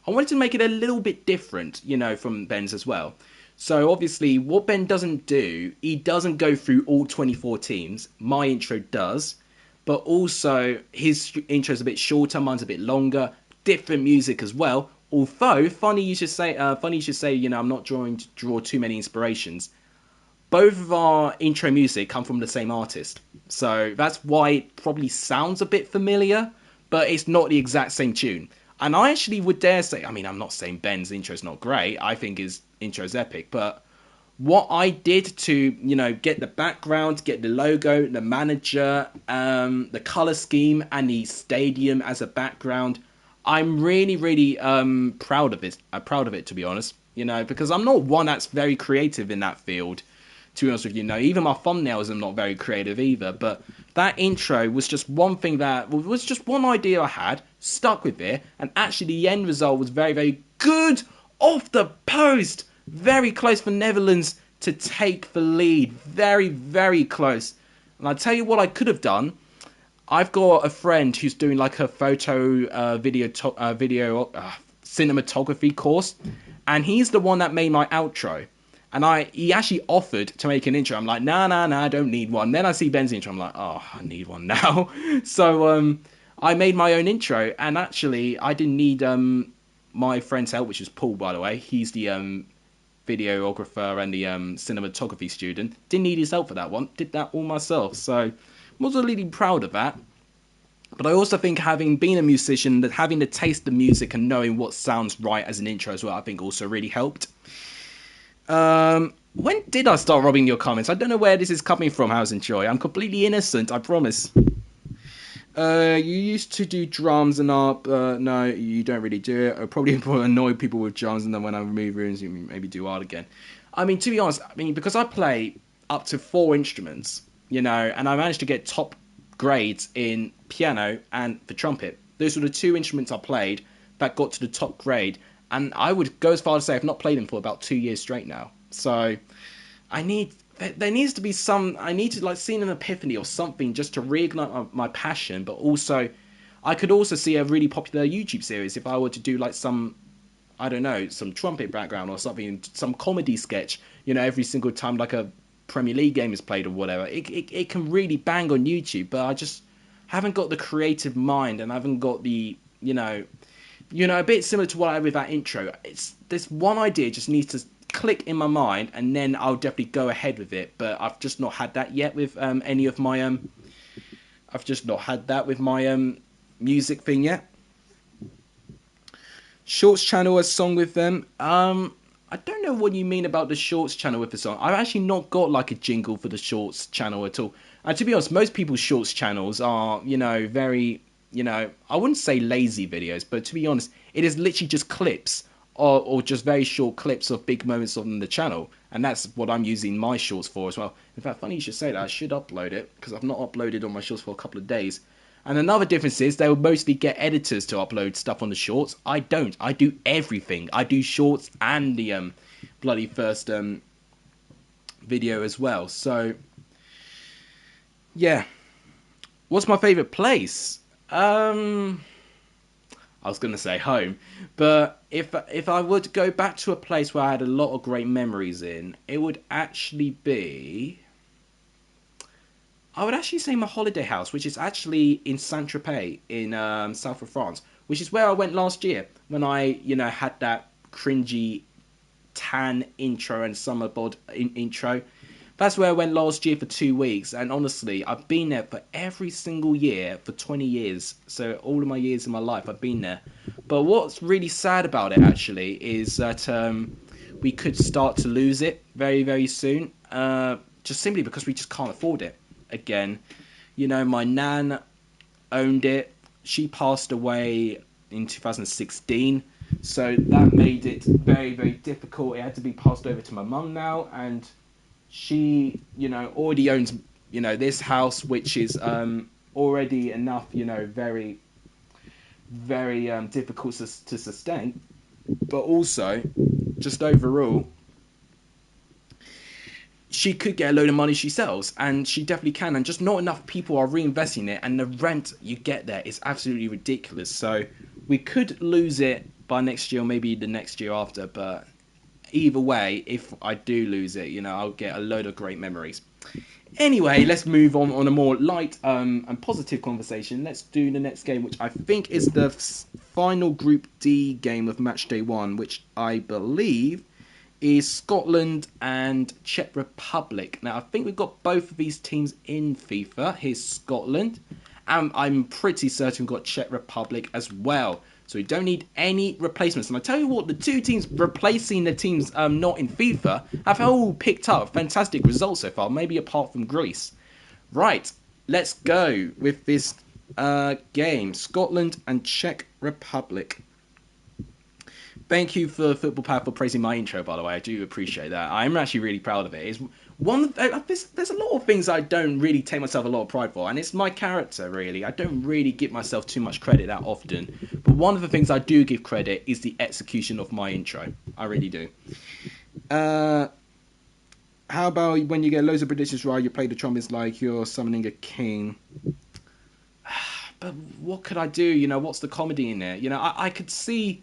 wanted to make it a little bit different, you know, from Ben's as well. So obviously, what Ben doesn't do, he doesn't go through all 24 teams. My intro does. But also, his intro's a bit shorter, mine's a bit longer. Different music as well. Although, funny you should say, you know, I'm not trying to draw too many inspirations. Both of our intro music come from the same artist. So that's why it probably sounds a bit familiar, but it's not the exact same tune. And I actually would dare say, I mean, I'm not saying Ben's intro's not great. I think his intro's epic. But what I did to, you know, get the background, get the logo, the manager, the color scheme, and the stadium as a background, I'm really, really proud of it. I'm proud of it, to be honest. You know, because I'm not one that's very creative in that field. To be honest with you, no, even my thumbnails are not very creative either. But that intro was just one thing that was just one idea I had, stuck with it, and actually the end result was very, very good off the post. Very close for Netherlands to take the lead. Very, very close. And I tell you what I could have done. I've got a friend who's doing like a photo video cinematography course, and he's the one that made my outro. And he actually offered to make an intro. I'm like, nah, I don't need one. Then I see Ben's intro. I'm like, oh, I need one now. So I made my own intro. And actually, I didn't need my friend's help, which is Paul, by the way. He's the videographer and the cinematography student. Didn't need his help for that one. Did that all myself. So I wasn't really proud of that. But I also think having been a musician, that having the taste of music and knowing what sounds right as an intro as well, I think also really helped. When did I start robbing your comments? I don't know where this is coming from, House and Joy. I'm completely innocent, I promise. You used to do drums and art, no, you don't really do it. I probably annoy people with drums, and then when I remove rooms, you maybe do art again. I mean, to be honest, because I play up to 4 instruments, and I managed to get top grades in piano and the trumpet. Those were the 2 instruments I played that got to the top grade, and I would go as far as to say I've not played them for about 2 years straight now. So there needs to be I need to see an epiphany or something just to reignite my passion. But also, I could also see a really popular YouTube series if I were to do some, I don't know, some trumpet background or something, some comedy sketch, every single time a Premier League game is played or whatever. It can really bang on YouTube, but I just haven't got the creative mind, and I haven't got the, a bit similar to what I had with that intro. It's this one idea just needs to click in my mind, and then I'll definitely go ahead with it. But I've just not had that yet with any of my I've just not had that with my music thing yet. Shorts channel a song with them. I don't know what you mean about the Shorts channel with the song. I've actually not got a jingle for the Shorts channel at all. And to be honest, most people's Shorts channels are, very, I wouldn't say lazy videos, but to be honest, it is literally just clips or just very short clips of big moments on the channel. And that's what I'm using my Shorts for as well. In fact, funny you should say that. I should upload it because I've not uploaded on my Shorts for a couple of days. And another difference is they will mostly get editors to upload stuff on the Shorts. I don't. I do everything. I do Shorts and the bloody first video as well. So, yeah. What's my favourite place? I was going to say home. But if I were to go back to a place where I had a lot of great memories in, it would actually be... I would actually say my holiday house, which is actually in Saint-Tropez in south of France, which is where I went last year when I, had that cringy tan intro and summer bod intro. That's where I went last year for 2 weeks, and honestly, I've been there for every single year for 20 years. So all of my years in my life, I've been there. But what's really sad about it, actually, is that we could start to lose it very, very soon, just simply because we just can't afford it. Again, my nan owned it. She passed away in 2016, so that made it very, very difficult. It had to be passed over to my mum now, and she, already owns, this house, which is already enough, very, very difficult to sustain. But also, just overall, she could get a load of money she sells, and she definitely can, and just not enough people are reinvesting it, and the rent you get there is absolutely ridiculous. So we could lose it by next year or maybe the next year after, but either way, if I do lose it, I'll get a load of great memories. Anyway, let's move on a more light and positive conversation. Let's do the next game, which I think is the final Group D game of match day 1, which I believe is Scotland and Czech Republic. Now, I think we've got both of these teams in FIFA. Here's Scotland. And I'm pretty certain we've got Czech Republic as well. So we don't need any replacements. And I tell you what, the 2 teams replacing the teams not in FIFA have all picked up fantastic results so far, maybe apart from Greece. Right, let's go with this game. Scotland and Czech Republic. Thank you for Football Pad for praising my intro, by the way. I do appreciate that. I'm actually really proud of it. It's there's a lot of things I don't really take myself a lot of pride for, and it's my character, really. I don't really give myself too much credit that often. But one of the things I do give credit is the execution of my intro. I really do. How about when you get loads of predictions right, you play the trumpets like you're summoning a king? But what could I do? What's the comedy in there? I could see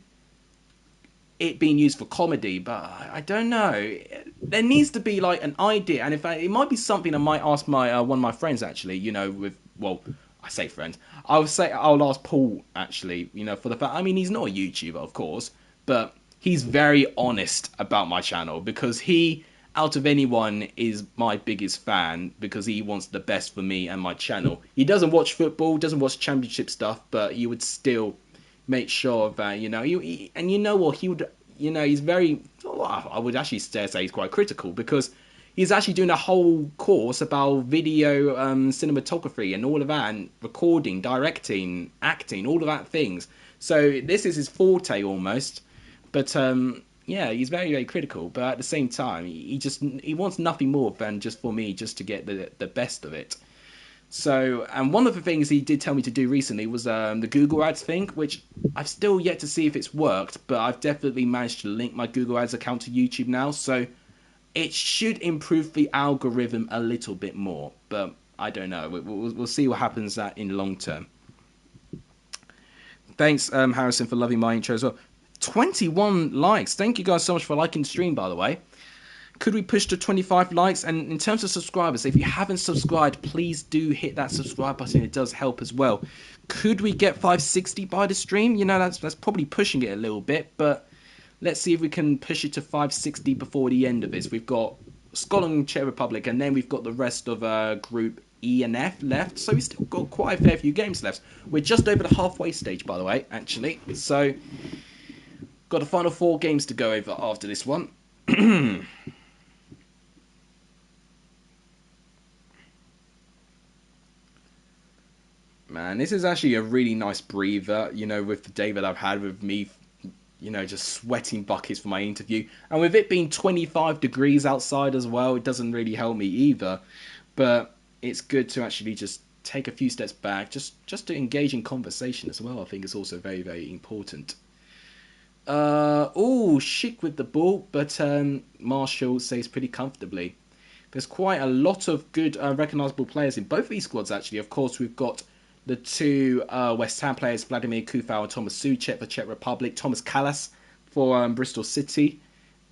it being used for comedy, but I don't know. There needs to be an idea, and in fact, it might be something I might ask my one of my friends actually. I say friends. I'll ask Paul actually. For the fact, he's not a YouTuber, of course, but he's very honest about my channel because he out of anyone, is my biggest fan because he wants the best for me and my channel. He doesn't watch football, doesn't watch championship stuff, but he would still make sure that, you know, and you know what, he would, you know, he's very, well, I would actually say he's quite critical, because he's actually doing a whole course about video cinematography and all of that, and recording, directing, acting, all of that things. So this is his forte almost, but yeah, he's very, very critical, but at the same time, he wants nothing more than just for me just to get the best of it. So, and one of the things he did tell me to do recently was the Google Ads thing, which I've still yet to see if it's worked, but I've definitely managed to link my Google Ads account to YouTube now, so it should improve the algorithm a little bit more, but I don't know. We'll see what happens that in long term. Thanks, Harrison, for loving my intro as well. 21 likes. Thank you guys so much for liking the stream, by the way. Could we push to 25 likes? And in terms of subscribers, if you haven't subscribed, please do hit that subscribe button. It does help as well. Could we get 560 by the stream? You know, that's probably pushing it a little bit, but let's see if we can push it to 560 before the end of this. We've got Scotland and Czech Republic, and then we've got the rest of Group E and F left. So we've still got quite a fair few games left. We're just over the halfway stage, by the way, actually. So got the final 4 games to go over after this one. Man, this is actually a really nice breather, you know, with the day that I've had with me, you know, just sweating buckets for my interview. And with it being 25 degrees outside as well, it doesn't really help me either. But it's good to actually just take a few steps back, just to engage in conversation as well. I think it's also very, very important. Oh, Schick with the ball, but Marshall saves pretty comfortably. There's quite a lot of good, recognisable players in both of these squads, actually. Of course, we've got the 2 West Ham players, Vladimir Kufau and Thomas Souček for Czech Republic. Thomas Kallas for Bristol City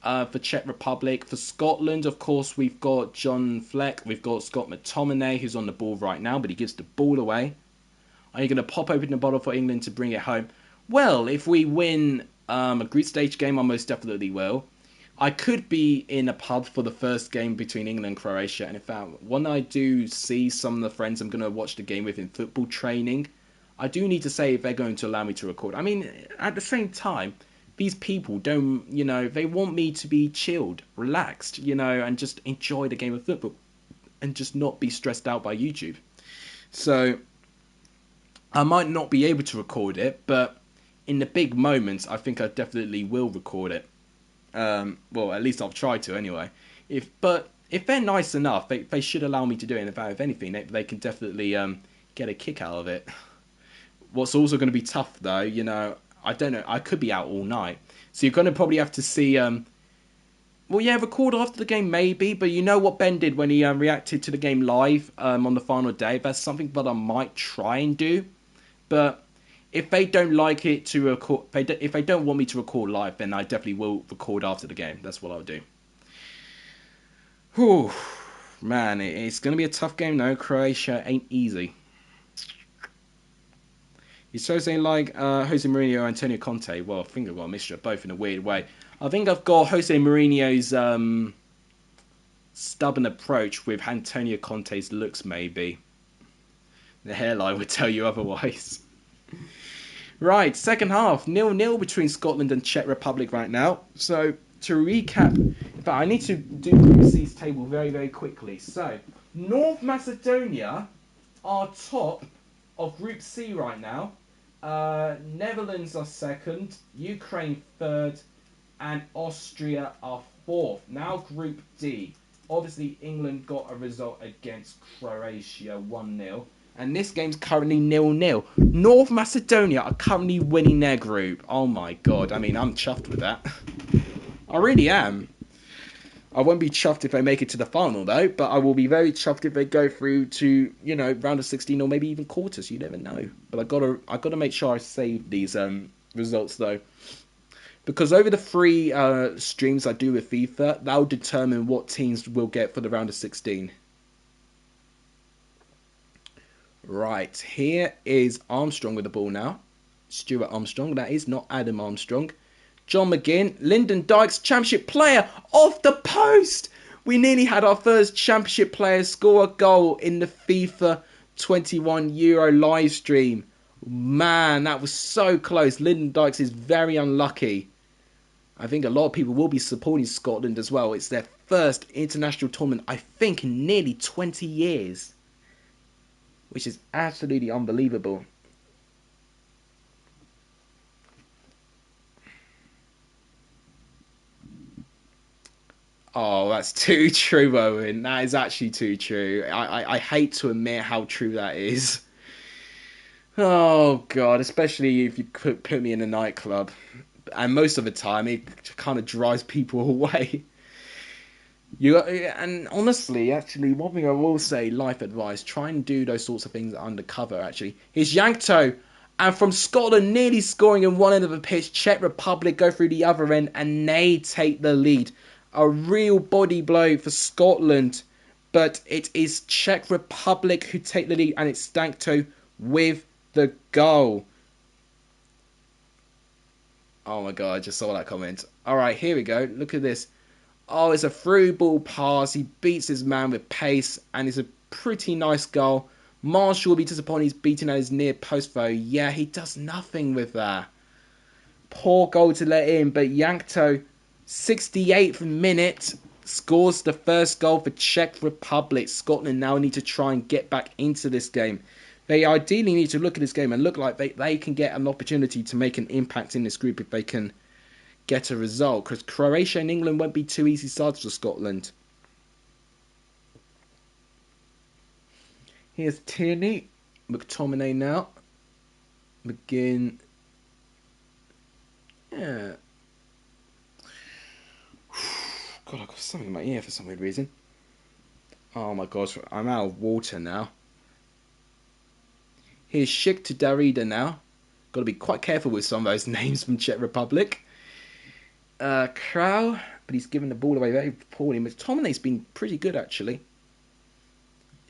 for Czech Republic. For Scotland, of course, we've got John Fleck. We've got Scott McTominay, who's on the ball right now, but he gives the ball away. Are you going to pop open the bottle for England to bring it home? Well, if we win a group stage game, I most definitely will. I could be in a pub for the first game between England and Croatia, and in fact, when I do see some of the friends I'm going to watch the game with in football training, I do need to say if they're going to allow me to record. I mean, at the same time, these people don't, you know, they want me to be chilled, relaxed, you know, and just enjoy the game of football and just not be stressed out by YouTube. So I might not be able to record it, but in the big moments, I think I definitely will record it. Well, at least I'll try to anyway. If they're nice enough, they should allow me to do it. In fact, if anything, they can definitely get a kick out of it. What's also going to be tough, though, you know, I don't know, I could be out all night. So you're going to probably have to see, well, yeah, record after the game maybe, but you know what Ben did when he reacted to the game live on the final day? That's something that I might try and do. But if they don't like it to record, if they don't want me to record live, then I definitely will record after the game. That's what I'll do. Whew, man, it's going to be a tough game though. Croatia ain't easy. He's so saying like Jose Mourinho or Antonio Conte. Well, I think I've got a mixture of both in a weird way. I think I've got Jose Mourinho's stubborn approach with Antonio Conte's looks, maybe. The hairline would tell you otherwise. Right, second half, 0-0 between Scotland and Czech Republic right now. So, to recap, but I need to do Group C's table very, very quickly. So, North Macedonia are top of Group C right now. Netherlands are second, Ukraine third, and Austria are fourth. Now Group D. Obviously, England got a result against Croatia 1-0. And this game's currently 0-0. North Macedonia are currently winning their group. Oh my god. I mean, I'm chuffed with that. I really am. I won't be chuffed if they make it to the final, though. But I will be very chuffed if they go through to, you know, round of 16 or maybe even quarters. You never know. But I gotta make sure I save these results, though. Because over the 3 streams I do with FIFA, that'll determine what teams will get for the round of 16. Right, here is Armstrong with the ball now. Stuart Armstrong, that is, not Adam Armstrong. John McGinn, Lyndon Dykes, Championship player off the post. We nearly had our first championship player score a goal in the FIFA 21 Euro live stream. Man, that was so close. Lyndon Dykes is very unlucky. I think a lot of people will be supporting Scotland as well. It's their first international tournament, I think, in nearly 20 years. Which is absolutely unbelievable. Oh, that's too true, Owen. That is actually too true. I hate to admit how true that is. Oh, God. Especially if you put me in a nightclub. And most of the time, it kind of drives people away. And honestly, actually, one thing I will say, life advice, try and do those sorts of things undercover, actually. Here's Yankto, and from Scotland, nearly scoring in one end of the pitch, Czech Republic go through the other end, and they take the lead. A real body blow for Scotland, but it is Czech Republic who take the lead, and it's Yankto with the goal. Oh my god, I just saw that comment. Alright, here we go. Look at this. Oh, it's a through ball pass. He beats his man with pace, and it's a pretty nice goal. Marshall will be disappointed he's beaten at his near post, though. Yeah, he does nothing with that. Poor goal to let in, but Yankto, 68th minute, scores the first goal for Czech Republic. Scotland now need to try and get back into this game. They ideally need to look at this game and look like they can get an opportunity to make an impact in this group if they can get a result, because Croatia and England won't be too easy sides for Scotland. Here's Tierney, McTominay now, McGinn. Yeah. God, I've got something in my ear for some weird reason. Oh my gosh, I'm out of water now. Here's Shik to Darida now. Got to be quite careful with some of those names from Czech Republic. Crow, but he's given the ball away very poorly. McTominay's been pretty good, actually.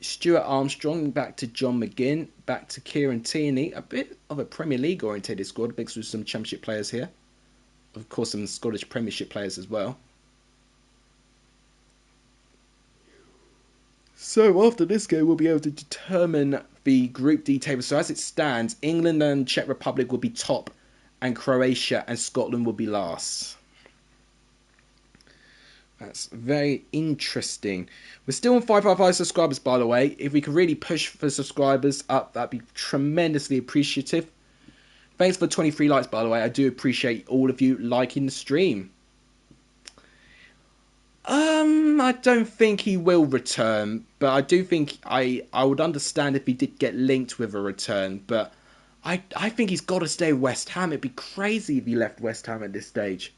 Stuart Armstrong back to John McGinn, back to Kieran Tierney. A bit of a Premier League orientated squad, mixed with some Championship players here. Of course, some Scottish Premiership players as well. So after this game, we'll be able to determine the Group D table. So as it stands, England and Czech Republic will be top, and Croatia and Scotland will be last. That's very interesting. We're still on 555 subscribers, by the way. If we could really push for subscribers up, that'd be tremendously appreciative. Thanks for 23 likes, by the way. I do appreciate all of you liking the stream. I don't think he will return, but I do think I would understand if he did get linked with a return. But I think he's got to stay with West Ham. It'd be crazy if he left West Ham at this stage.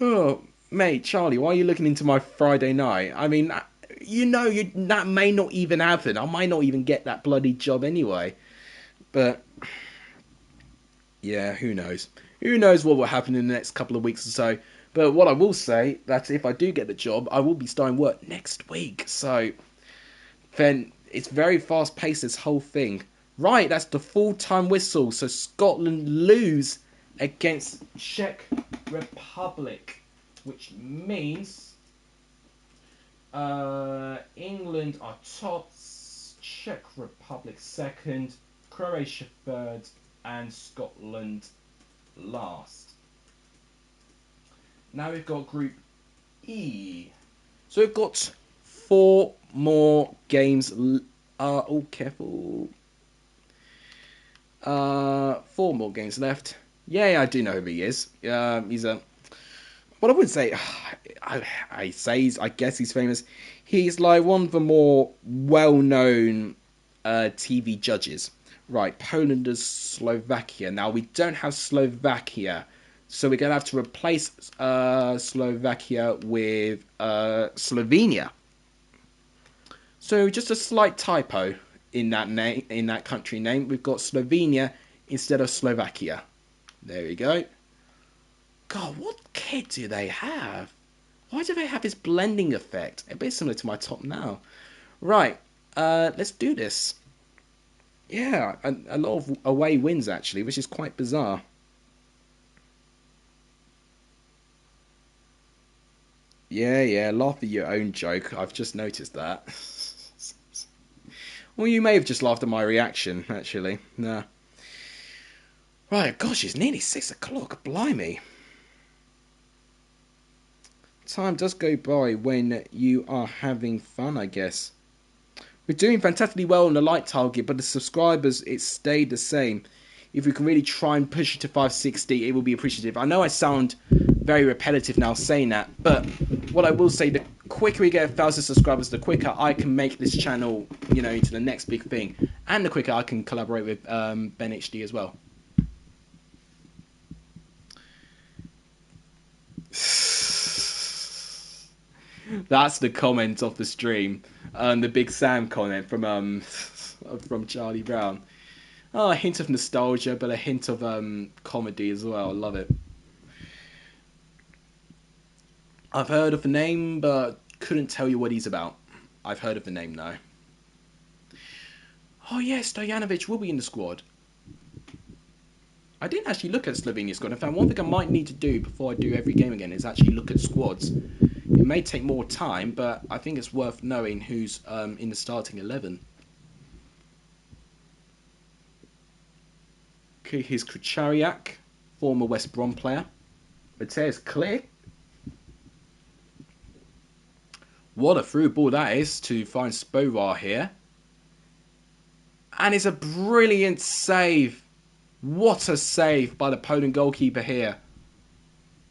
Oh, mate, Charlie, why are you looking into my Friday night? I mean, that may not even happen. I might not even get that bloody job anyway. But, yeah, who knows? Who knows what will happen in the next couple of weeks or so. But what I will say, that if I do get the job, I will be starting work next week. So, then it's very fast-paced, this whole thing. Right, that's the full-time whistle. So Scotland lose against Czech Republic, which means England are top, Czech Republic second, Croatia third, and Scotland last. Now we've got Group E. So we've got 4 more games. Careful. 4 more games left. Yeah, I do know who he is. He's a... What I would say... I guess he's famous. He's like one of the more well-known TV judges. Right, Poland is Slovakia. Now, we don't have Slovakia. So we're going to have to replace Slovakia with Slovenia. So just a slight typo in that name, in that country name. We've got Slovenia instead of Slovakia. There we go. God, what kit do they have? Why do they have this blending effect? A bit similar to my top now. Right, let's do this. Yeah, a lot of away wins actually, which is quite bizarre. Yeah, laugh at your own joke. I've just noticed that. Well, you may have just laughed at my reaction, actually. Nah. Right, gosh, it's nearly 6 o'clock. Blimey. Time does go by when you are having fun, I guess. We're doing fantastically well on the like target, but the subscribers, it stayed the same. If we can really try and push it to 560, it will be appreciative. I know I sound very repetitive now saying that, but what I will say, the quicker we get 1,000 subscribers, the quicker I can make this channel, into the next big thing, and the quicker I can collaborate with BENHD as well. That's the comment of the stream, the Big Sam comment from Charlie Brown. Oh, a hint of nostalgia, but a hint of comedy as well. I love it. I've heard of the name, but couldn't tell you what he's about. I've heard of the name, though. Oh, yes, Stojanovic will be in the squad. I didn't actually look at Slovenia's squad. In fact, one thing I might need to do before I do every game again is actually look at squads. It may take more time, but I think it's worth knowing who's in the starting 11. Okay, here's Kuchariak, former West Brom player. Mateus Clear. What a through ball that is to find Spovar here. And it's a brilliant save. What a save by the Poland goalkeeper here.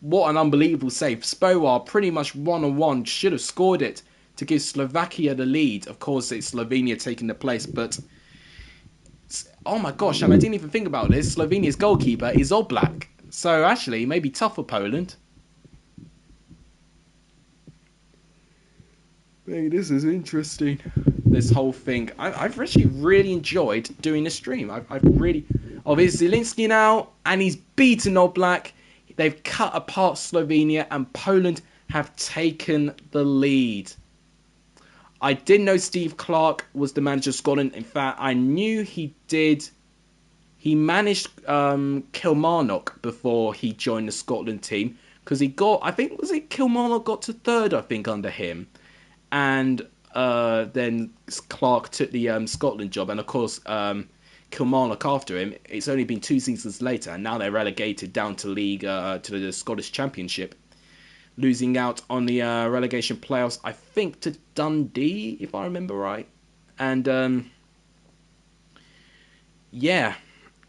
What an unbelievable save. Spovar pretty much one-on-one should have scored it to give Slovakia the lead. Of course, it's Slovenia taking the place, but... Oh my gosh, I didn't even think about this. Slovenia's goalkeeper is Oblak. So actually, it may be tough for Poland. Hey, this is interesting. This whole thing. I've actually really enjoyed doing the stream. I've really... Oh, there's Zielinski now, and he's beaten Oblak. They've cut apart Slovenia, and Poland have taken the lead. I didn't know Steve Clarke was the manager of Scotland. In fact, I knew he did. He managed Kilmarnock before he joined the Scotland team. Because he got, I think, was it Kilmarnock got to third, I think, under him. And then Clarke took the Scotland job. And, of course, Kilmarnock after him. It's only been 2 seasons later. And now they're relegated down to to the Scottish Championship. Losing out on the relegation playoffs, I think, to Dundee, if I remember right. And, yeah,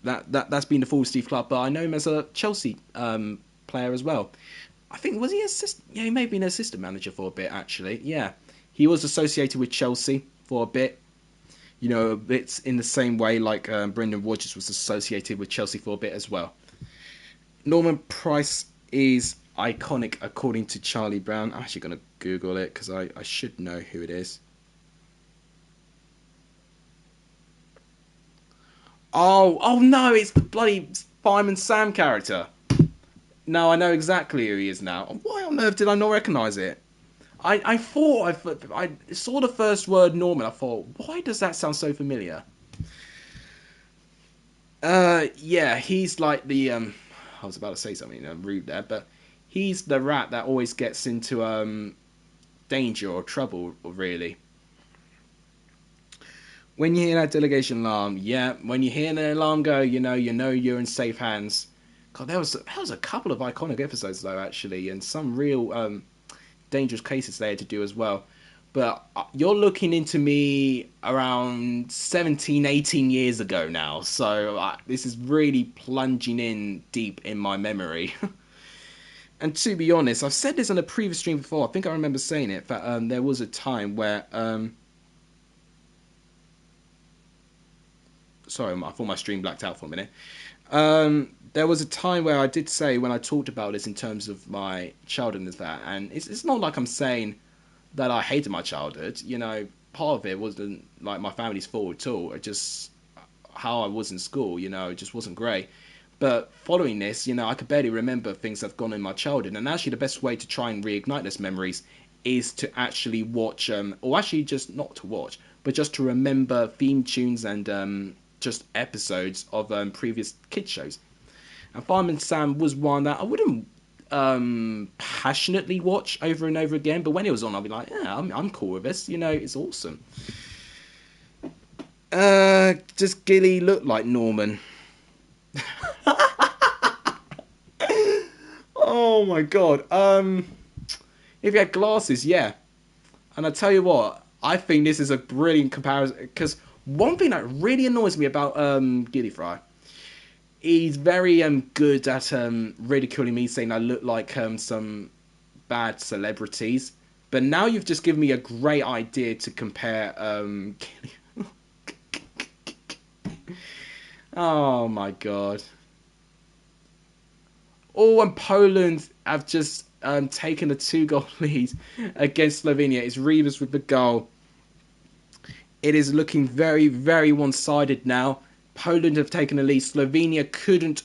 that's been the fall of Steve Clarke. But I know him as a Chelsea player as well. I think, was he assistant? Yeah, he may have been an assistant manager for a bit, actually. Yeah, he was associated with Chelsea for a bit. It's in the same way like Brendan Rodgers was associated with Chelsea for a bit as well. Norman Price is... iconic, according to Charlie Brown. I'm actually going to Google it because I should know who it is. Oh no, it's the bloody Fireman Sam character. No, I know exactly who he is now. Why on earth did I not recognise it? I thought I saw the first word Norman. I thought, why does that sound so familiar? Yeah, he's like the I was about to say something rude there, but he's the rat that always gets into danger or trouble, really. When you hear that delegation alarm, yeah, when you hear the alarm go, you know you're in safe hands. God, there was a couple of iconic episodes though, actually, and some real dangerous cases they had to do as well. But you're looking into me around 17, 18 years ago now, so this is really plunging in deep in my memory. And to be honest, I've said this on a previous stream before. I think I remember saying it. That there was a time where... sorry, I thought my stream blacked out for a minute. There was a time where I did say, when I talked about this in terms of my childhood and it's not like I'm saying that I hated my childhood. Part of it wasn't like my family's fault at all. It just how I was in school, it just wasn't great. But following this, I could barely remember things that have gone in my childhood. And actually the best way to try and reignite those memories is to actually watch, or actually just not to watch, but just to remember theme tunes and just episodes of previous kids shows. And Fireman Sam was one that I wouldn't passionately watch over and over again. But when it was on, I'll be like, yeah, I'm cool with this. You know, it's awesome. Does Gilly look like Norman? Oh my god. If he had glasses, yeah. And I tell you what, I think this is a brilliant comparison, because one thing that really annoys me about Gilly Fry, he's very good at ridiculing me, saying I look like some bad celebrities. But now you've just given me a great idea to compare Gilly. Oh my god. Oh, and Poland have just taken a 2-goal lead against Slovenia. It's Rivas with the goal. It is looking very, very one-sided now. Poland have taken the lead. Slovenia couldn't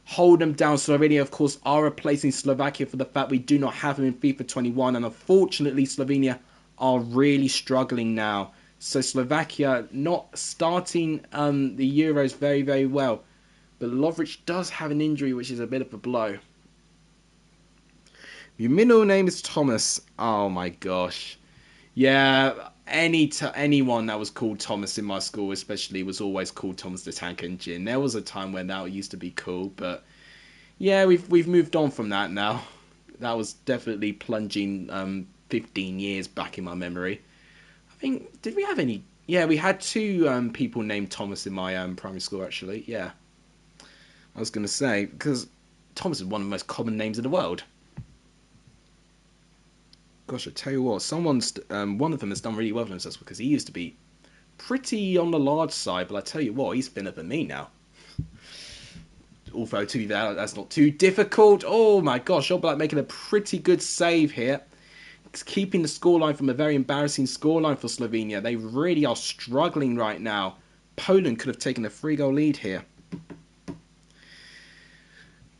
hold them down. Slovenia, of course, are replacing Slovakia for the fact we do not have them in FIFA 21. And unfortunately, Slovenia are really struggling now. So Slovakia not starting the Euros very, very well. But Lovric does have an injury, which is a bit of a blow. Your middle name is Thomas. Oh my gosh. Yeah, anyone that was called Thomas in my school especially was always called Thomas the Tank Engine. There was a time when that used to be cool, but yeah, we've moved on from that now. That was definitely plunging 15 years back in my memory. I think, did we have any? Yeah, we had 2 people named Thomas in my primary school actually. Yeah. I was going to say, because Thomas is one of the most common names in the world. Gosh, I tell you what, one of them has done really well for himself, because he used to be pretty on the large side, but I tell you what, he's thinner than me now. Although, to be fair, that's not too difficult. Oh my gosh, Oblak making a pretty good save here. It's keeping the scoreline from a very embarrassing scoreline for Slovenia. They really are struggling right now. Poland could have taken a 3-goal lead here.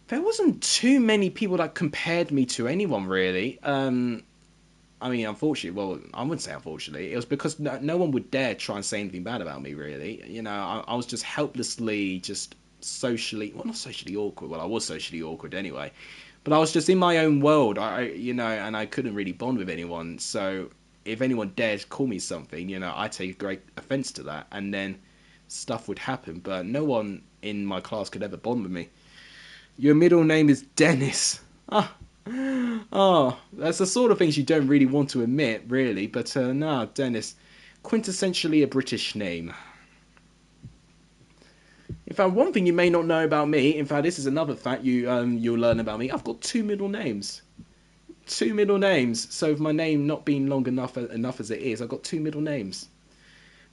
There wasn't too many people that compared me to anyone, really. I mean, unfortunately, well, I wouldn't say unfortunately. It was because no one would dare try and say anything bad about me, really. You know, I was just helplessly, just socially, well, not socially awkward. Well, I was socially awkward anyway. But I was just in my own world, and I couldn't really bond with anyone. So if anyone dared call me something, I take great offence to that. And then stuff would happen. But no one in my class could ever bond with me. Your middle name is Dennis. Oh, that's the sort of things you don't really want to admit, really. But no, Dennis, quintessentially a British name. In fact, one thing you may not know about me, in fact, this is another fact you'll learn about me. I've got 2 middle names. 2 middle names. So with my name not being long enough as it is, I've got 2 middle names.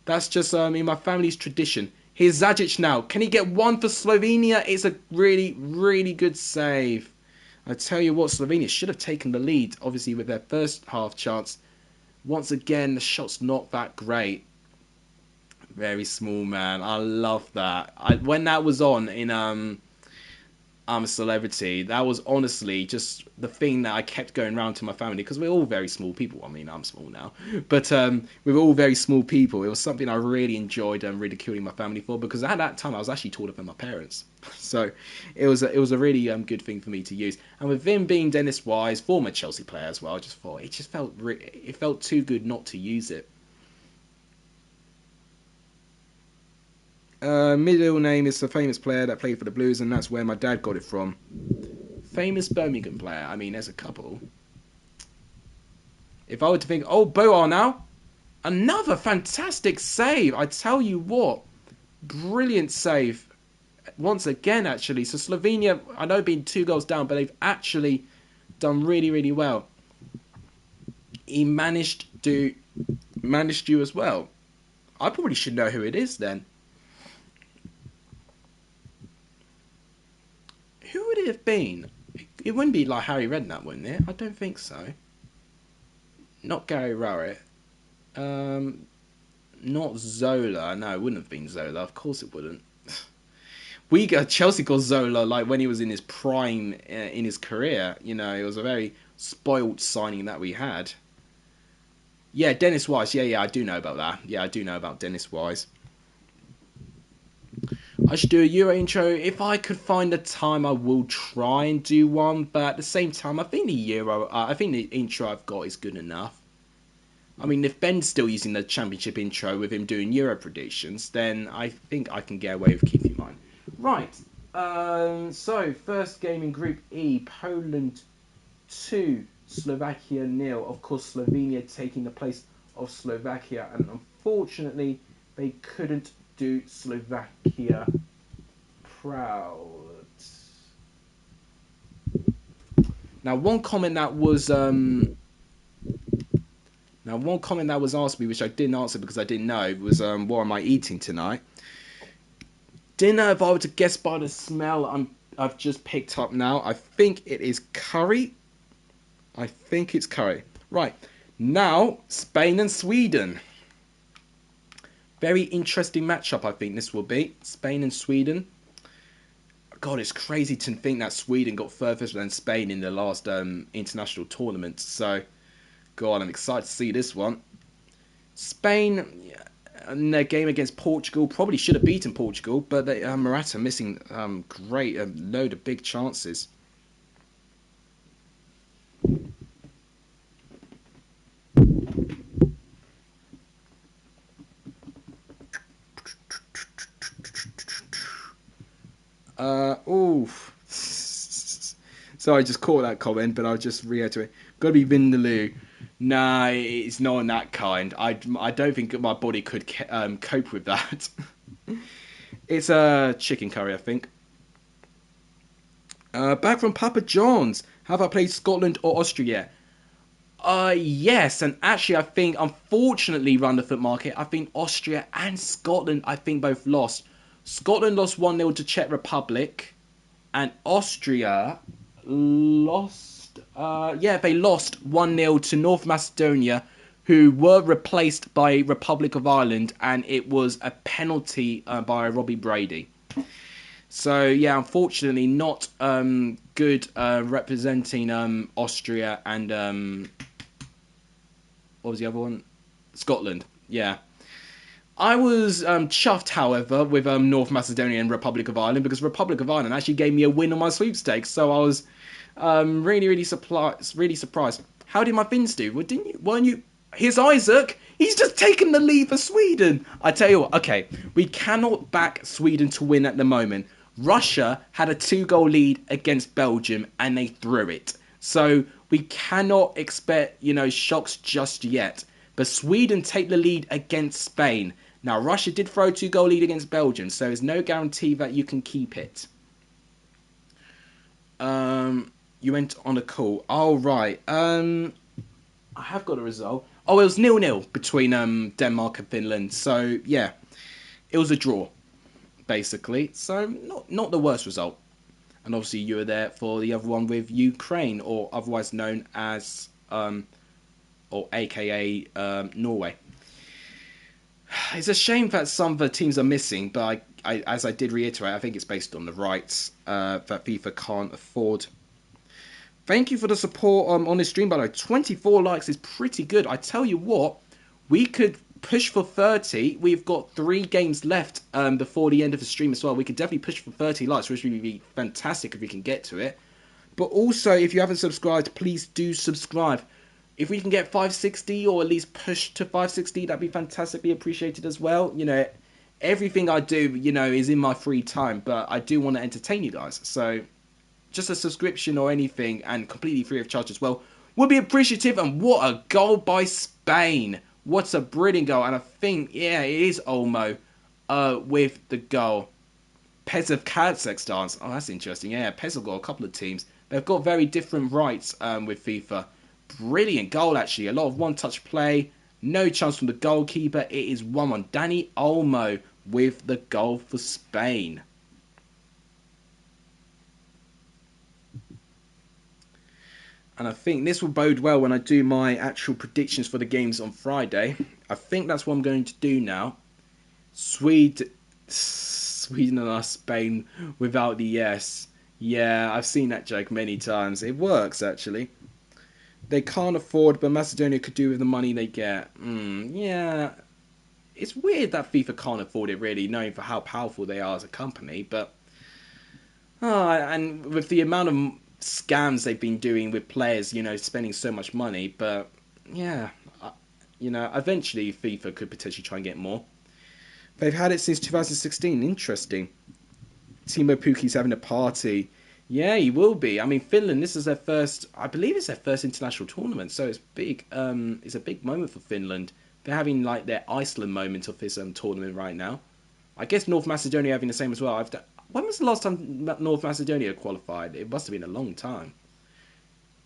That's just in my family's tradition. Here's Zajic now. Can he get one for Slovenia? It's a really, really good save. I tell you what, Slovenia should have taken the lead, obviously, with their first half chance. Once again, the shot's not that great. Very small, man. I love that. When that was on in I'm a Celebrity, that was honestly just the thing that I kept going around to my family, because we're all very small people. I mean, I'm small now, but we're all very small people. It was something I really enjoyed ridiculing my family for, because at that time I was actually taller than my parents. So it was a really good thing for me to use. And with him being Dennis Wise, former Chelsea player as well, I just thought it felt too good not to use it. Middle name is a famous player that played for the Blues, and that's where my dad got it from. Famous Birmingham player. I mean, there's a couple. If I were to think, oh, Boar now. Another fantastic save. I tell you what. Brilliant save. Once again, actually. So Slovenia, I know being 2 goals down, but they've actually done really, really well. He managed you as well. I probably should know who it is then. Who would it have been? It wouldn't be like Harry Redknapp, wouldn't it? I don't think so. Not Gary Rowett. Not Zola. No, it wouldn't have been Zola. Of course it wouldn't. Chelsea got Zola like when he was in his prime in his career. It was a very spoilt signing that we had. Yeah, Dennis Wise. Yeah, I do know about that. Yeah, I do know about Dennis Wise. I should do a Euro intro. If I could find the time, I will try and do one. But at the same time, I think the intro I've got is good enough. I mean, if Ben's still using the championship intro with him doing Euro predictions, then I think I can get away with keeping mine. Right. So, first game in Group E, Poland 2, Slovakia 0. Of course, Slovenia taking the place of Slovakia, and unfortunately, they couldn't do Slovakia proud. Now, one comment that was asked me, which I didn't answer because I didn't know, was what am I eating tonight? Didn't know if I were to guess by the smell I've just picked up now. I think it is curry. I think it's curry. Right. Now, Spain and Sweden. Very interesting matchup, I think this will be. Spain and Sweden. God, it's crazy to think that Sweden got further than Spain in the last international tournament. So, God, I'm excited to see this one. Spain, in their game against Portugal, probably should have beaten Portugal, but Morata missing a load of big chances. So I just caught that comment, but I'll just reiterate. Gotta be Vindaloo. Nah, it's not in that kind. I don't think my body could cope with that. It's a chicken curry, I think. Back from Papa John's. Have I played Scotland or Austria yet? Yes, and actually I think, unfortunately, Run the Foot Market, I think Austria and Scotland, I think both lost. Scotland lost 1-0 to Czech Republic, and Austria lost, they lost 1-0 to North Macedonia, who were replaced by Republic of Ireland, and it was a penalty by Robbie Brady. So, yeah, unfortunately, not good representing Austria and, what was the other one? Scotland, yeah. I was chuffed, however, with North Macedonia and Republic of Ireland, because Republic of Ireland actually gave me a win on my sweepstakes, so I was really surprised. How did my Finns do? Weren't you? Here's Isaac. He's just taken the lead for Sweden. I tell you what, okay, we cannot back Sweden to win at the moment. Russia had a 2-goal lead against Belgium, and they threw it. So we cannot expect, shocks just yet. But Sweden take the lead against Spain. Now, Russia did throw a 2-goal lead against Belgium, so there's no guarantee that you can keep it. You went on a call. Oh, right. I have got a result. Oh, it was 0-0 between Denmark and Finland. So, yeah, it was a draw, basically. So, not the worst result. And obviously, you were there for the other one with Ukraine, or otherwise known as, or AKA Norway. It's a shame that some of the teams are missing, but as I did reiterate, I think it's based on the rights that FIFA can't afford. Thank you for the support on this stream, by the way. 24 likes is pretty good. I tell you what, we could push for 30. We've got 3 games left before the end of the stream as well. We could definitely push for 30 likes, which would be fantastic if we can get to it. But also, if you haven't subscribed, please do subscribe. If we can get 560 or at least push to 560, that'd be fantastically appreciated as well. Everything I do, is in my free time, but I do want to entertain you guys. So just a subscription or anything, and completely free of charge as well, would be appreciative. And what a goal by Spain. What a brilliant goal. And I think, it is Olmo with the goal. Pez of Kazakhstan. Oh, that's interesting. Yeah, Pez have got a couple of teams. They've got very different rights with FIFA. Brilliant goal, actually. A lot of one-touch play. No chance from the goalkeeper. It is 1-1. Dani Olmo with the goal for Spain. And I think this will bode well when I do my actual predictions for the games on Friday. I think that's what I'm going to do now. Sweden and Spain without the yes. Yeah, I've seen that joke many times. It works, actually. They can't afford, but Macedonia could do with the money they get. Yeah. it's weird that FIFA can't afford it, really, knowing for how powerful they are as a company. But and with the amount of scams they've been doing with players, spending so much money. But yeah, eventually FIFA could potentially try and get more. They've had it since 2016. Interesting. Timo Pukki's having a party. Yeah, he will be. I mean, Finland, this is their first, I believe it's their first international tournament, so it's big. It's a big moment for Finland. They're having like their Iceland moment of this tournament right now. I guess North Macedonia having the same as well. When was the last time North Macedonia qualified? It must have been a long time.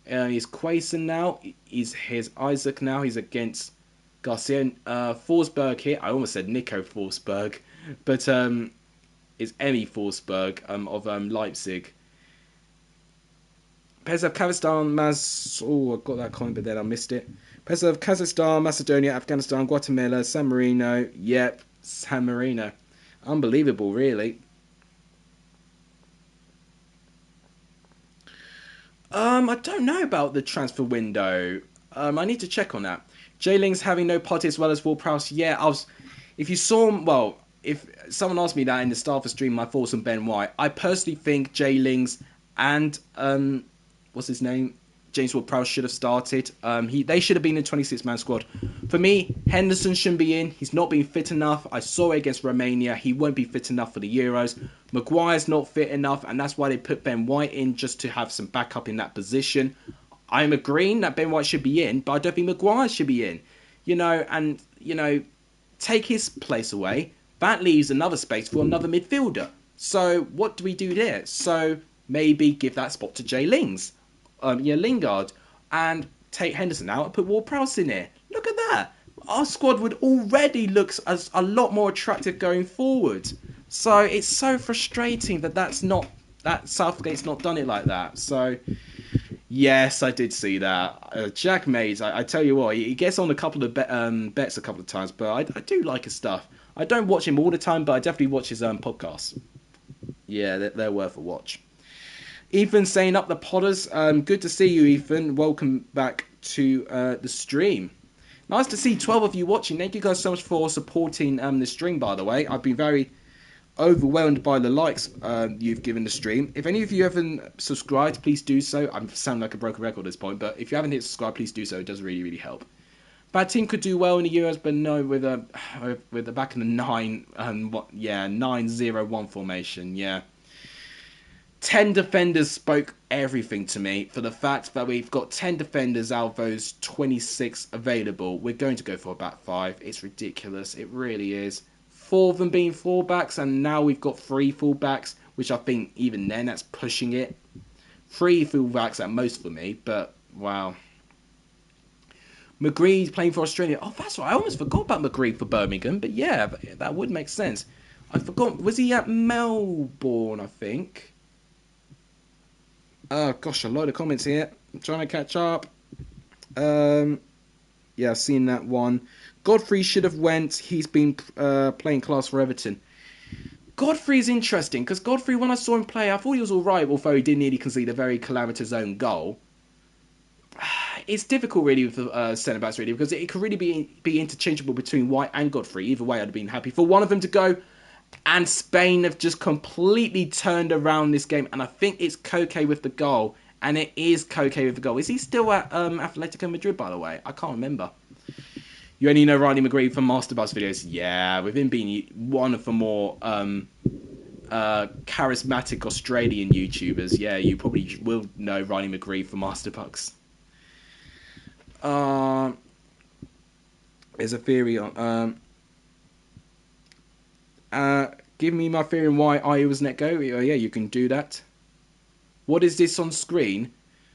He's Quaison now. Here's Isaac now. He's against Garcia. Forsberg here. I almost said Nico Forsberg, but it's Emmy Forsberg of Leipzig. Pairs of Kazakhstan, I got that comment, but then I missed it. Pairs of Kazakhstan, Macedonia, Afghanistan, Guatemala, San Marino. Yep, San Marino. Unbelievable, really. I don't know about the transfer window. I need to check on that. J-Ling's having no party as well as Ward-Prowse. Yeah, if you saw, if someone asked me that in the start of the stream, my thoughts on Ben White, I personally think J-Ling's and what's his name? James Ward-Prowse should have started. They should have been in the 26-man squad. For me, Henderson shouldn't be in. He's not been fit enough. I saw it against Romania. He won't be fit enough for the Euros. Maguire's not fit enough, and that's why they put Ben White in, just to have some backup in that position. I'm agreeing that Ben White should be in, but I don't think Maguire should be in. Take his place away. That leaves another space for another midfielder. So what do we do there? So maybe give that spot to Jay Lingard, and take Henderson out and put Ward-Prowse in there. Look at that. Our squad would already look as a lot more attractive going forward. So it's so frustrating that Southgate's not done it like that. So yes, I did see that. Jack Mays, I tell you what, he gets on a couple of bets a couple of times, but I do like his stuff. I don't watch him all the time, but I definitely watch his podcasts. Yeah, they're worth a watch. Ethan saying up the Potters. Good to see you, Ethan. Welcome back to the stream. Nice to see 12 of you watching. Thank you guys so much for supporting the stream, by the way. I've been very overwhelmed by the likes you've given the stream. If any of you haven't subscribed, please do so. I'm sounding like a broken record at this point, but if you haven't hit subscribe, please do so. It does really, really help. Bad team could do well in the Euros, but no, with the back in the 9-0-1 formation, yeah. 10 defenders spoke everything to me for the fact that we've got 10 defenders out of those 26 available. We're going to go for a back five. It's ridiculous. It really is. 4 of them being fullbacks, and now we've got 3 fullbacks, which I think even then that's pushing it. 3 fullbacks at most for me, but wow. McGree's playing for Australia. Oh, that's right. I almost forgot about McGree for Birmingham, but yeah, that would make sense. I forgot. Was he at Melbourne, I think? Oh, gosh, a load of comments here. I'm trying to catch up. Yeah, I've seen that one. Godfrey should have went. He's been playing class for Everton. Godfrey's interesting, because Godfrey, when I saw him play, I thought he was all right, although he did nearly concede a very calamitous own goal. It's difficult, really, with the centre-backs, really, because it could really be interchangeable between White and Godfrey. Either way, I'd have been happy for one of them to go. And Spain have just completely turned around this game. And I think it's Koke with the goal. And it is Koke with the goal. Is he still at Atletico Madrid, by the way? I can't remember. You only know Riley McGree from Masterbus videos. Yeah, with him being one of the more charismatic Australian YouTubers. Yeah, you probably will know Riley McGree from Masterbucks. There's a theory on... give me my theory on why I was let go. Yeah, you can do that. What is this on screen?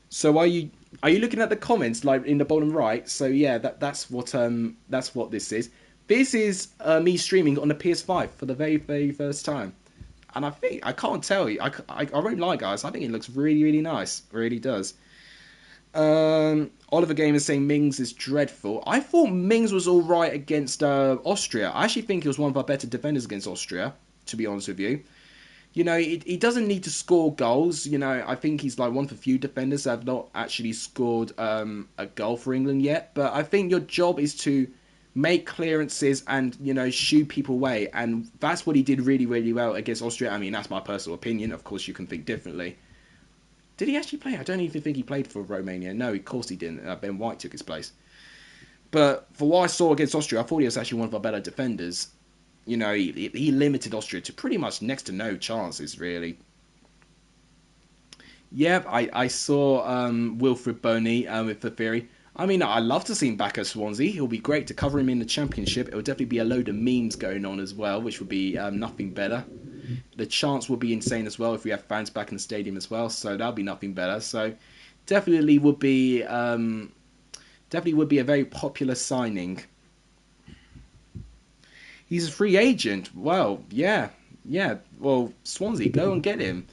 So are you looking at the comments like in the bottom right? So yeah, that's what this is. This is me streaming on the PS5 for the very, very first time. And I can't tell you. I won't lie, guys. I think it looks really, really nice. It really does. Oliver Gamer is saying Mings is dreadful. I thought Mings was all right against Austria. I actually think he was one of our better defenders against Austria, to be honest with you. You know, he doesn't need to score goals. You know, I think he's like one of the few defenders that have not actually scored a goal for England yet. But I think your job is to make clearances and, you know, shoo people away. And that's what he did really, really well against Austria. I mean, that's my personal opinion. Of course, you can think differently. Did he actually play? I don't even think he played for Romania. No, of course he didn't. Ben White took his place. But for what I saw against Austria, I thought he was actually one of our better defenders. You know, he limited Austria to pretty much next to no chances, really. Yeah, I saw Wilfred Boney with the theory. I mean, I'd love to see him back at Swansea. It'll be great to cover him in the Championship. It'll definitely be a load of memes going on as well, which would be nothing better. The chants will be insane as well if we have fans back in the stadium as well, so that'll be nothing better. So definitely would be a very popular signing. He's a free agent. Well, yeah. Well, Swansea, go and get him.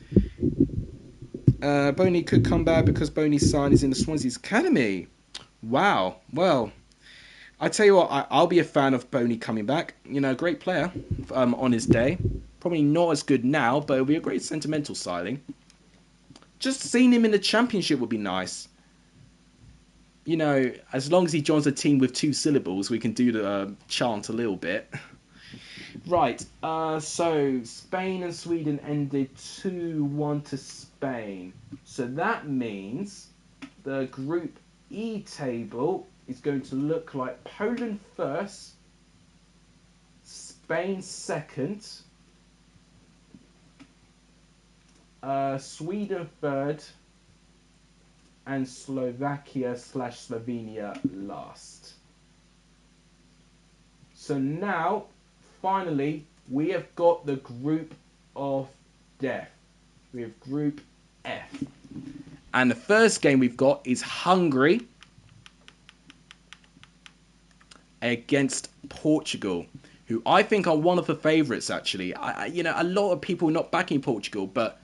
Boney could come back because Boney's sign is in the Swansea's academy. Wow. Well, I tell you what, I'll be a fan of Boney coming back. You know, great player on his day. Probably not as good now, but it'll be a great sentimental signing. Just seeing him in the Championship would be nice. You know, as long as he joins a team with 2 syllables, we can do the chant a little bit. Right, so Spain and Sweden ended 2-1 to Spain. So that means the Group E table is going to look like Poland first, Spain second, Sweden third, and Slovakia/Slovenia last. So now, finally, we have got the Group of Death. We have Group F. And the first game we've got is Hungary against Portugal, who I think are one of the favourites, actually. You know, a lot of people not backing Portugal, but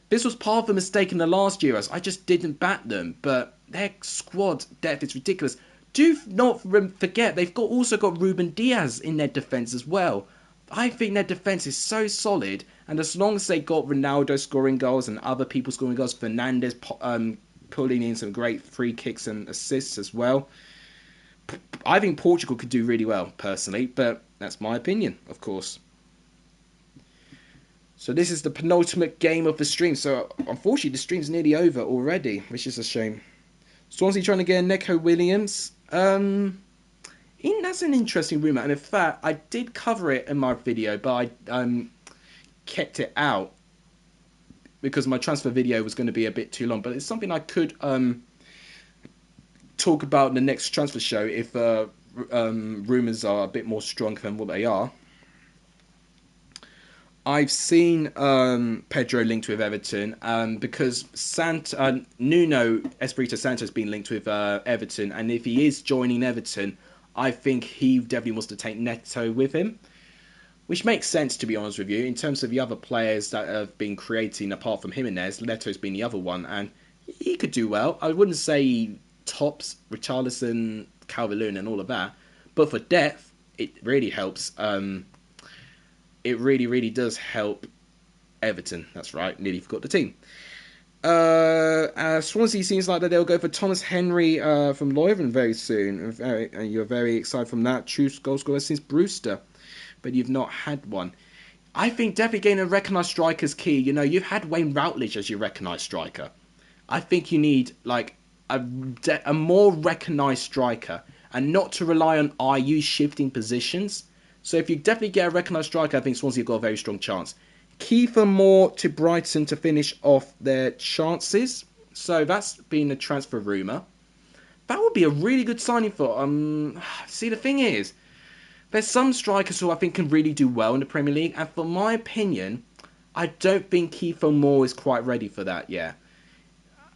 this was part of the mistake in the last Euros. I just didn't back them, but their squad depth is ridiculous. Do not forget, they've also got Ruben Diaz in their defence as well. I think their defence is so solid, and as long as they got Ronaldo scoring goals and other people scoring goals, Fernandes pulling in some great free kicks and assists as well, I think Portugal could do really well, personally, but that's my opinion, of course. So this is the penultimate game of the stream, so unfortunately the stream's nearly over already, which is a shame. Swansea trying to get Neco Williams. That's an interesting rumour, and in fact, I did cover it in my video, but I kept it out because my transfer video was going to be a bit too long. But it's something I could talk about in the next transfer show if rumours are a bit more strong than what they are. I've seen Pedro linked with Everton because Nuno Espirito Santo has been linked with Everton, and if he is joining Everton, I think he definitely wants to take Neto with him, which makes sense, to be honest with you. In terms of the other players that have been creating, apart from Jimenez, Neto's been the other one, and he could do well. I wouldn't say tops Richarlison, Calvert-Lewin and all of that, but for depth, it really helps. It really, really does help Everton. That's right, nearly forgot the team. Swansea seems like that they'll go for Thomas Henry from Leuven very soon. And you're very excited from that. True goal scorer since Brewster, but you've not had one. I think definitely getting a recognised striker is key. You know, you've had Wayne Routledge as your recognised striker. I think you need like a more recognised striker, and not to rely on IU shifting positions. So if you definitely get a recognised striker, I think Swansea have got a very strong chance. Kiefer Moore to Brighton to finish off their chances. So that's been a transfer rumour. That would be a really good signing for... See, the thing is, there's some strikers who I think can really do well in the Premier League. And for my opinion, I don't think Kiefer Moore is quite ready for that yet.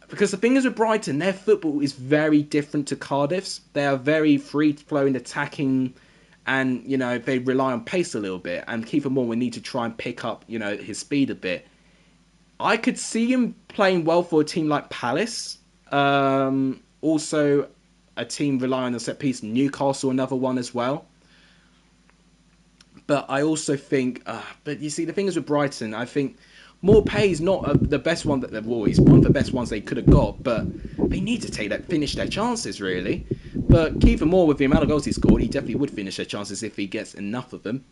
Because the thing is with Brighton, their football is very different to Cardiff's. They are very free-flowing, attacking... And, you know, they rely on pace a little bit. And Kiefer Moore will need to try and pick up, you know, his speed a bit. I could see him playing well for a team like Palace. Also, a team relying on set piece. Newcastle, another one as well. But I also think... but you see, the thing is with Brighton, I think More pay is not the best one that they've always. One of the best ones they could have got, but they need to finish their chances really. But Kiefer Moore, with the amount of goals he scored, he definitely would finish their chances if he gets enough of them.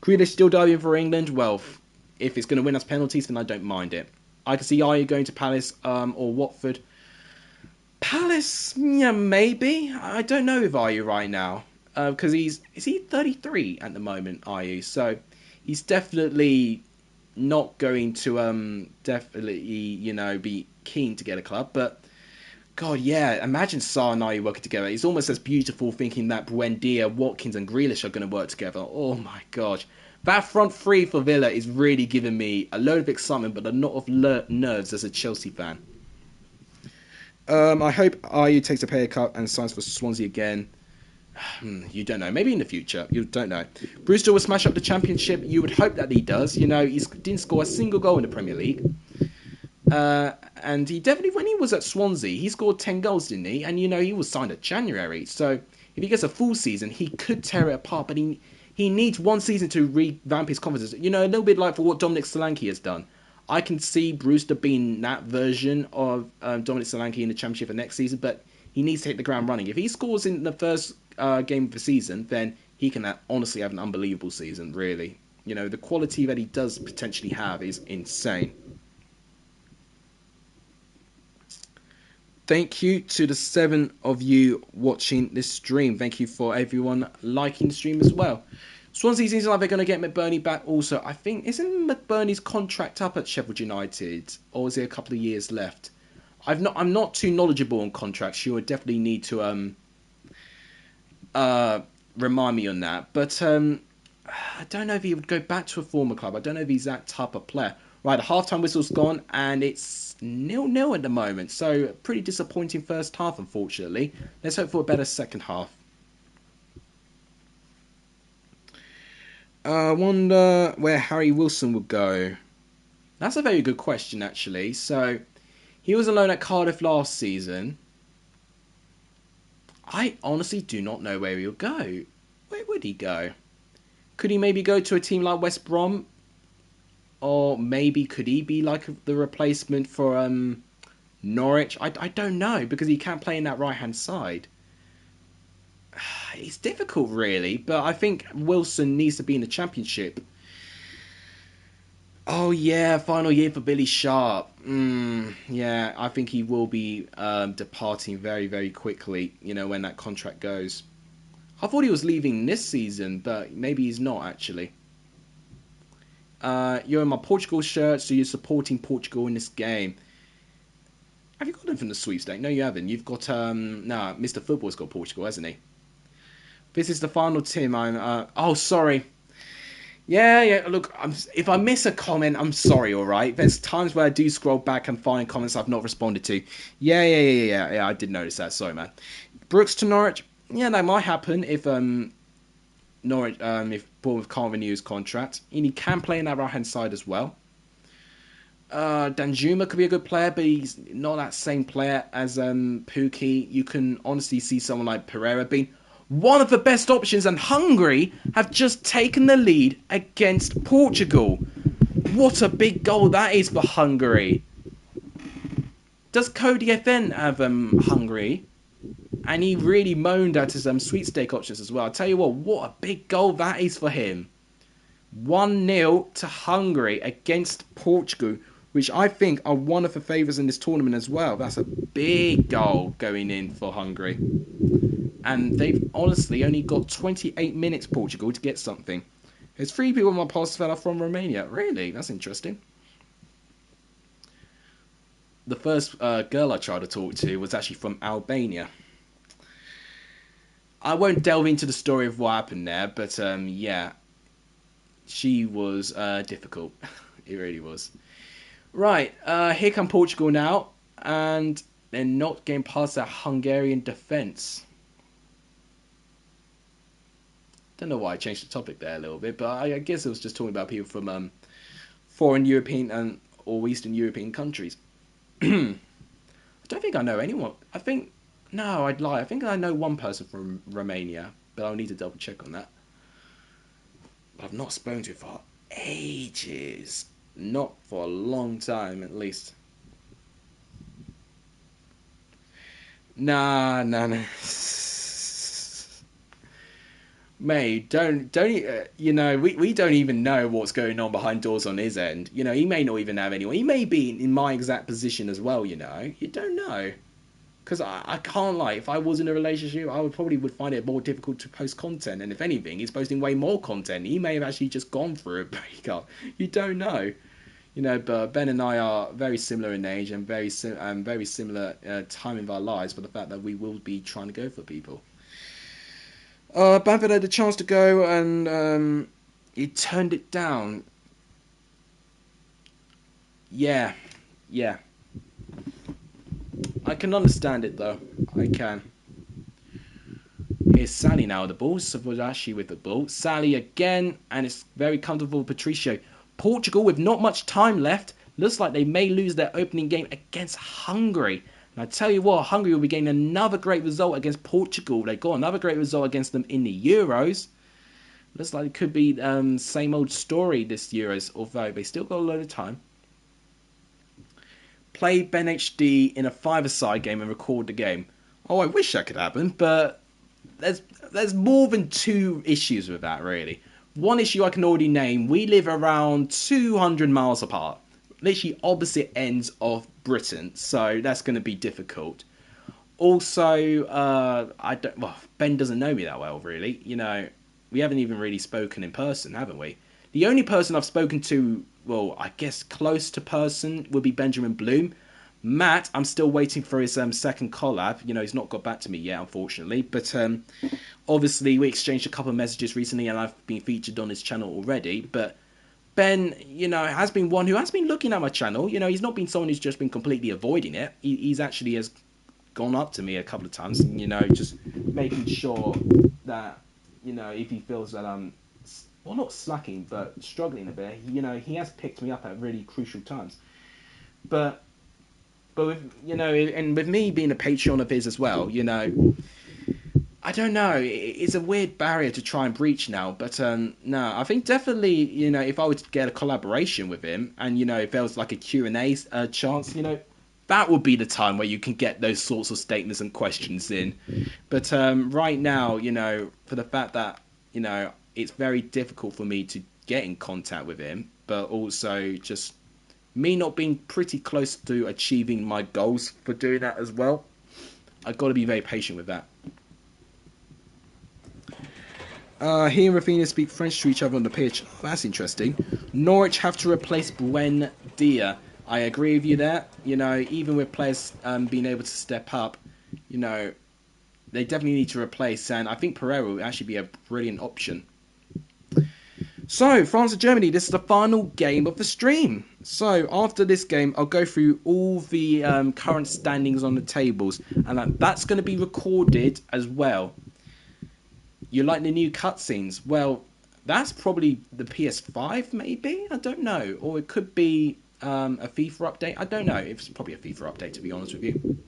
Grealish still diving for England. Well, if it's going to win us penalties, then I don't mind it. I can see Ayew going to Palace or Watford. Palace, yeah, maybe. I don't know with Ayew right now because is he 33 at the moment, Ayew? So he's definitely not going to be keen to get a club. But God, yeah, imagine Sarr and Ayew working together. It's almost as beautiful thinking that Buendia, Watkins, and Grealish are going to work together. Oh my gosh. That front three for Villa is really giving me a load of excitement, but a lot of nerves as a Chelsea fan. I hope Ayew takes a pay cut and signs for Swansea again. You don't know. Maybe in the future. You don't know. Brewster will smash up the Championship. You would hope that he does. You know, he didn't score a single goal in the Premier League. And he definitely, when he was at Swansea, he scored 10 goals, didn't he? And, you know, he was signed in January. So if he gets a full season, he could tear it apart. But he needs one season to revamp his confidence. You know, a little bit like for what Dominic Solanke has done. I can see Brewster being that version of Dominic Solanke in the Championship for next season, but he needs to hit the ground running. If he scores in the first game of the season, then he can honestly have an unbelievable season, really. You know, the quality that he does potentially have is insane. Thank you to the 7 of you watching this stream. Thank you for everyone liking the stream as well. Swansea seems like they're going to get McBurney back also. I think, isn't McBurney's contract up at Sheffield United? Or is there a couple of years left? I'm not too knowledgeable on contracts. You would definitely need to remind me on that. But I don't know if he would go back to a former club. I don't know if he's that type of player. Right, the halftime whistle's gone, and it's 0-0 at the moment. So, pretty disappointing first half, unfortunately. Let's hope for a better second half. I wonder where Harry Wilson would go. That's a very good question, actually. So, he was alone at Cardiff last season. I honestly do not know where he'll go. Where would he go? Could he maybe go to a team like West Brom? Or maybe could he be like the replacement for Norwich? I don't know, because he can't play in that right-hand side. It's difficult, really, but I think Wilson needs to be in the Championship. Oh, yeah, final year for Billy Sharp. Yeah, I think he will be departing very, very quickly, you know, when that contract goes. I thought he was leaving this season, but maybe he's not, actually. You're in my Portugal shirt, so you're supporting Portugal in this game. Have you got him from the sweepstake? No, you haven't. You've got, Mr. Football's got Portugal, hasn't he? This is the final, Tim. Oh, sorry. Yeah, look, if I miss a comment, I'm sorry, alright? There's times where I do scroll back and find comments I've not responded to. Yeah, I did notice that. Sorry, man. Brooks to Norwich? Yeah, that might happen if, Norwich, if Bournemouth can't renew his contract. And he can play in that right-hand side as well. Danjuma could be a good player, but he's not that same player as Pukki. You can honestly see someone like Pereira being one of the best options, and Hungary have just taken the lead against Portugal. What a big goal that is for Hungary. Does Cody FN have Hungary? And he really moaned at his sweepstake options as well. I'll tell you what a big goal that is for him. 1-0 to Hungary against Portugal, which I think are one of the favourites in this tournament as well. That's a big goal going in for Hungary. And they've honestly only got 28 minutes, Portugal, to get something. There's 3 people on my past fella from Romania. Really? That's interesting. The first girl I tried to talk to was actually from Albania. I won't delve into the story of what happened there, but yeah. She was difficult. It really was. Right, here come Portugal now. And they're not getting past that Hungarian defence. Don't know why I changed the topic there a little bit, but I guess it was just talking about people from foreign European or Eastern European countries. I don't think I know anyone. No, I'd lie. I think I know one person from Romania, but I'll need to double check on that. But I've not spoken to her for ages. Not for a long time, at least. Nah, nah, nah. Mate, don't. We don't even know what's going on behind doors on his end. He may not even have anyone. He may be in my exact position as well. You don't know. Because I can't lie, if I was in a relationship, I would find it more difficult to post content. And if anything, he's posting way more content. He may have actually just gone through a breakup. You don't know. But Ben and I are very similar in age and very similar time in our lives. For the fact that we will be trying to go for people. Bamford had the chance to go and he turned it down. Yeah. I can understand it though. I can. Here's Sally now with the ball. Savodashi with the ball. Sally again, and it's very comfortable with Patricio. Portugal with not much time left. Looks like they may lose their opening game against Hungary. And I tell you what, Hungary will be getting another great result against Portugal. They got another great result against them in the Euros. Looks like it could be same old story this Euros, although they still got a load of time. Play BENHD in a five-a-side game and record the game. Oh, I wish that could happen, but there's more than two issues with that, really. One issue I can already name, we live around 200 miles apart. Literally opposite ends of Britain, so that's going to be difficult. Also, Ben doesn't know me that well, really. We haven't even really spoken in person, haven't we? The only person I've spoken to, well, I guess close to person, would be Benjamin Bloom. Matt, I'm still waiting for his second collab. He's not got back to me yet, unfortunately. But obviously, we exchanged a couple of messages recently, and I've been featured on his channel already. But Ben, has been one who has been looking at my channel. He's not been someone who's just been completely avoiding it. He's actually has gone up to me a couple of times, and, just making sure that, if he feels that I'm, well, not slacking, but struggling a bit, he has picked me up at really crucial times. But with, and with me being a Patreon of his as well, I don't know, it's a weird barrier to try and breach now, but no, I think definitely, if I were to get a collaboration with him, and, if there was like a Q&A chance, that would be the time where you can get those sorts of statements and questions in. But right now, for the fact that, it's very difficult for me to get in contact with him, but also just me not being pretty close to achieving my goals for doing that as well, I've got to be very patient with that. He and Rafinha speak French to each other on the pitch. That's interesting. Norwich have to replace BENHD. I agree with you there. Even with players being able to step up, they definitely need to replace. And I think Pereira will actually be a brilliant option. So, France and Germany, this is the final game of the stream. So, after this game, I'll go through all the current standings on the tables. And that's going to be recorded as well. You like the new cutscenes? Well, that's probably the PS5, maybe? I don't know. Or it could be a FIFA update. I don't know. It's probably a FIFA update, to be honest with you.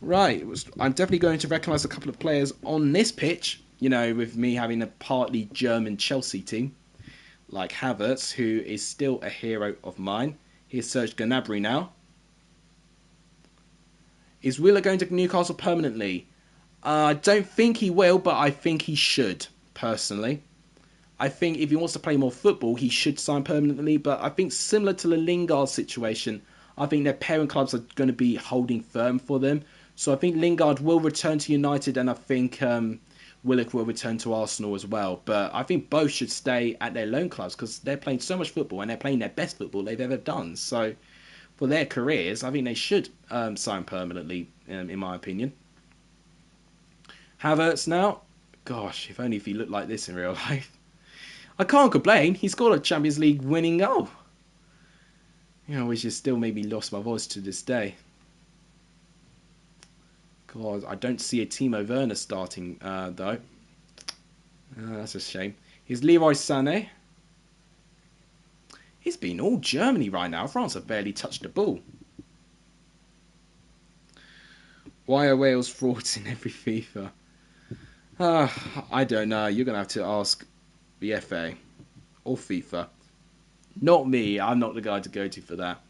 Right. I'm definitely going to recognise a couple of players on this pitch. With me having a partly German Chelsea team. Like Havertz, who is still a hero of mine. Here's Serge Gnabry now. Is Wheeler going to Newcastle permanently? I don't think he will, but I think he should, personally. I think if he wants to play more football, he should sign permanently, but I think similar to the Lingard situation, I think their parent clubs are going to be holding firm for them. So I think Lingard will return to United, and I think Willock will return to Arsenal as well. But I think both should stay at their loan clubs because they're playing so much football and they're playing their best football they've ever done. So for their careers, I think they should sign permanently, in my opinion. Havertz now. Gosh, if only if he looked like this in real life. I can't complain. He scored a Champions League winning goal. Which has still made me lost my voice to this day. God, I don't see a Timo Werner starting, though. That's a shame. Here's Leroy Sané. He's been all Germany right now. France have barely touched the ball. Why are Wales frauds in every FIFA? I don't know. You're going to have to ask the FA or FIFA. Not me. I'm not the guy to go to for that.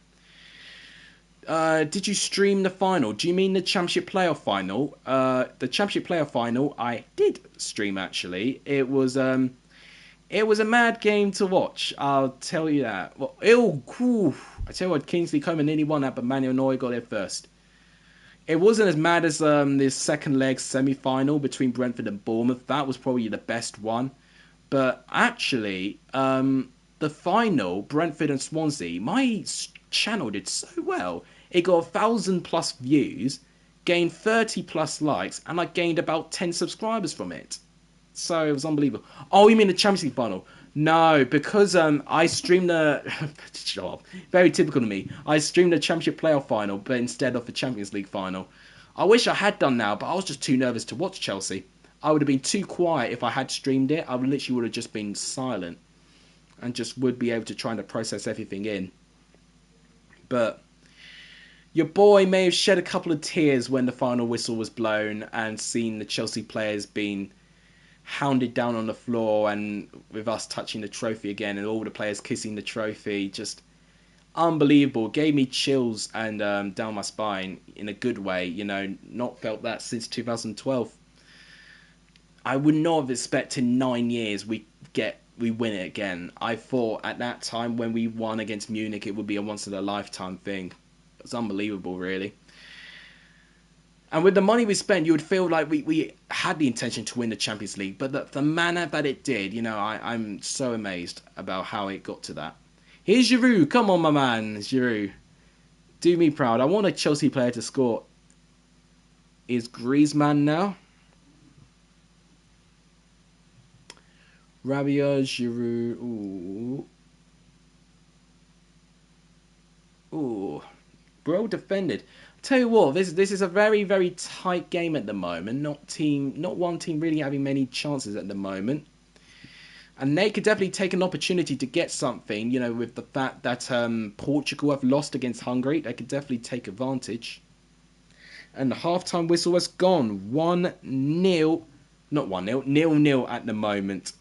Did you stream the final? Do you mean the Championship Playoff final? The Championship Playoff final, I did stream actually. It was a mad game to watch. I'll tell you that. Well, I tell you what, Kingsley Coman nearly won that, but Manuel Neuer got there first. It wasn't as mad as the second leg semi-final between Brentford and Bournemouth. That was probably the best one. But actually, the final, Brentford and Swansea, my channel did so well. It got 1,000+ views, gained 30+ likes, and I gained about 10 subscribers from it. So it was unbelievable. Oh, you mean the Champions League final? No, because I streamed the... Shut up. Very typical of me. I streamed the Championship Playoff final, but instead of the Champions League final. I wish I had done now, but I was just too nervous to watch Chelsea. I would have been too quiet if I had streamed it. I literally would have just been silent. And just would be able to try and process everything in. But your boy may have shed a couple of tears when the final whistle was blown and seen the Chelsea players being hounded down on the floor, and with us touching the trophy again and all the players kissing the trophy. Just unbelievable. Gave me chills and down my spine in a good way. You know, not felt that since 2012. I would not have expected 9 years we win it again. I thought at that time when we won against Munich, it would be a once-in-a-lifetime thing. It's unbelievable, really. And with the money we spent, you would feel like we had the intention to win the Champions League. But the manner that it did, you know, I'm so amazed about how it got to that. Here's Giroud. Come on, my man. Giroud. Do me proud. I want a Chelsea player to score. Is Griezmann now? Rabiot, Giroud. Ooh. Ooh. Well defended. Tell you what, this is a very, very tight game at the moment. Not one team really having many chances at the moment. And they could definitely take an opportunity to get something, you know, with the fact that Portugal have lost against Hungary. They could definitely take advantage. And the half-time whistle has gone. 1-0. Not 1-0. 0-0 at the moment.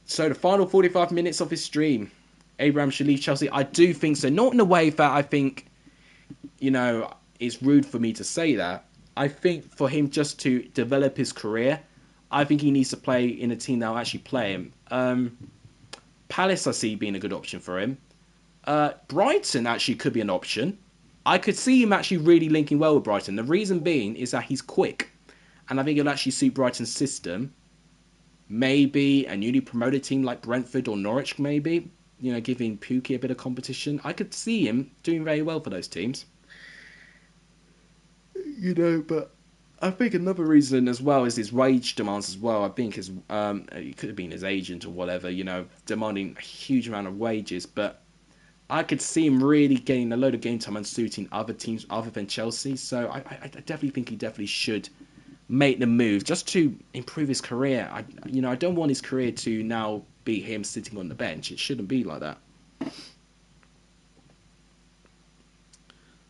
So the final 45 minutes of his stream. Abraham should leave Chelsea. I do think so. Not in a way that I think, you know, it's rude for me to say that. I think for him just to develop his career, I think he needs to play in a team that will actually play him. Palace I see being a good option for him. Brighton actually could be an option. I could see him actually really linking well with Brighton. The reason being is that he's quick. And I think it'll actually suit Brighton's system. Maybe a newly promoted team like Brentford or Norwich, maybe. You know, giving Pukki a bit of competition. I could see him doing very well for those teams. You know, but I think another reason as well is his wage demands as well. I think his it could have been his agent or whatever, you know, demanding a huge amount of wages. But I could see him really getting a load of game time and suiting other teams other than Chelsea. So I definitely think he definitely should make the move just to improve his career. I don't want his career to now be him sitting on the bench. It shouldn't be like that.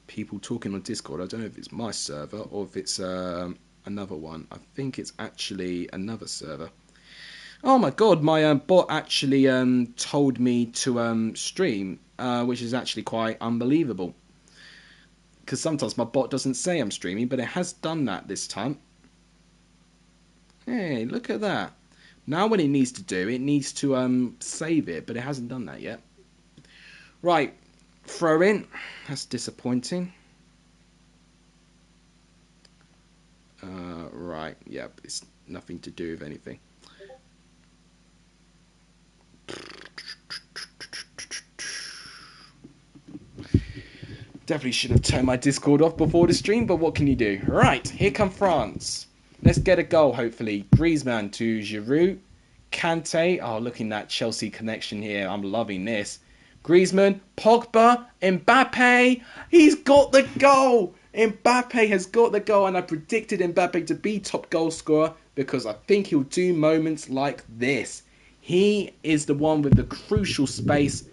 People talking on Discord. I don't know if it's my server or if it's another one. I think it's actually another server. Oh my god, my bot actually told me to stream, which is actually quite unbelievable. Because sometimes my bot doesn't say I'm streaming, but it has done that this time. Hey, look at that. Now what it needs to do, it needs to save it, but it hasn't done that yet. Right, throw in. That's disappointing. Right, yep, it's nothing to do with anything. Definitely should have turned my Discord off before the stream, but what can you do? Right, here come France. Let's get a goal, hopefully. Griezmann to Giroud. Kante. Oh, looking at that Chelsea connection here. I'm loving this. Griezmann. Pogba. Mbappe. He's got the goal. Mbappe has got the goal. And I predicted Mbappe to be top goal scorer because I think he'll do moments like this. He is the one with the crucial space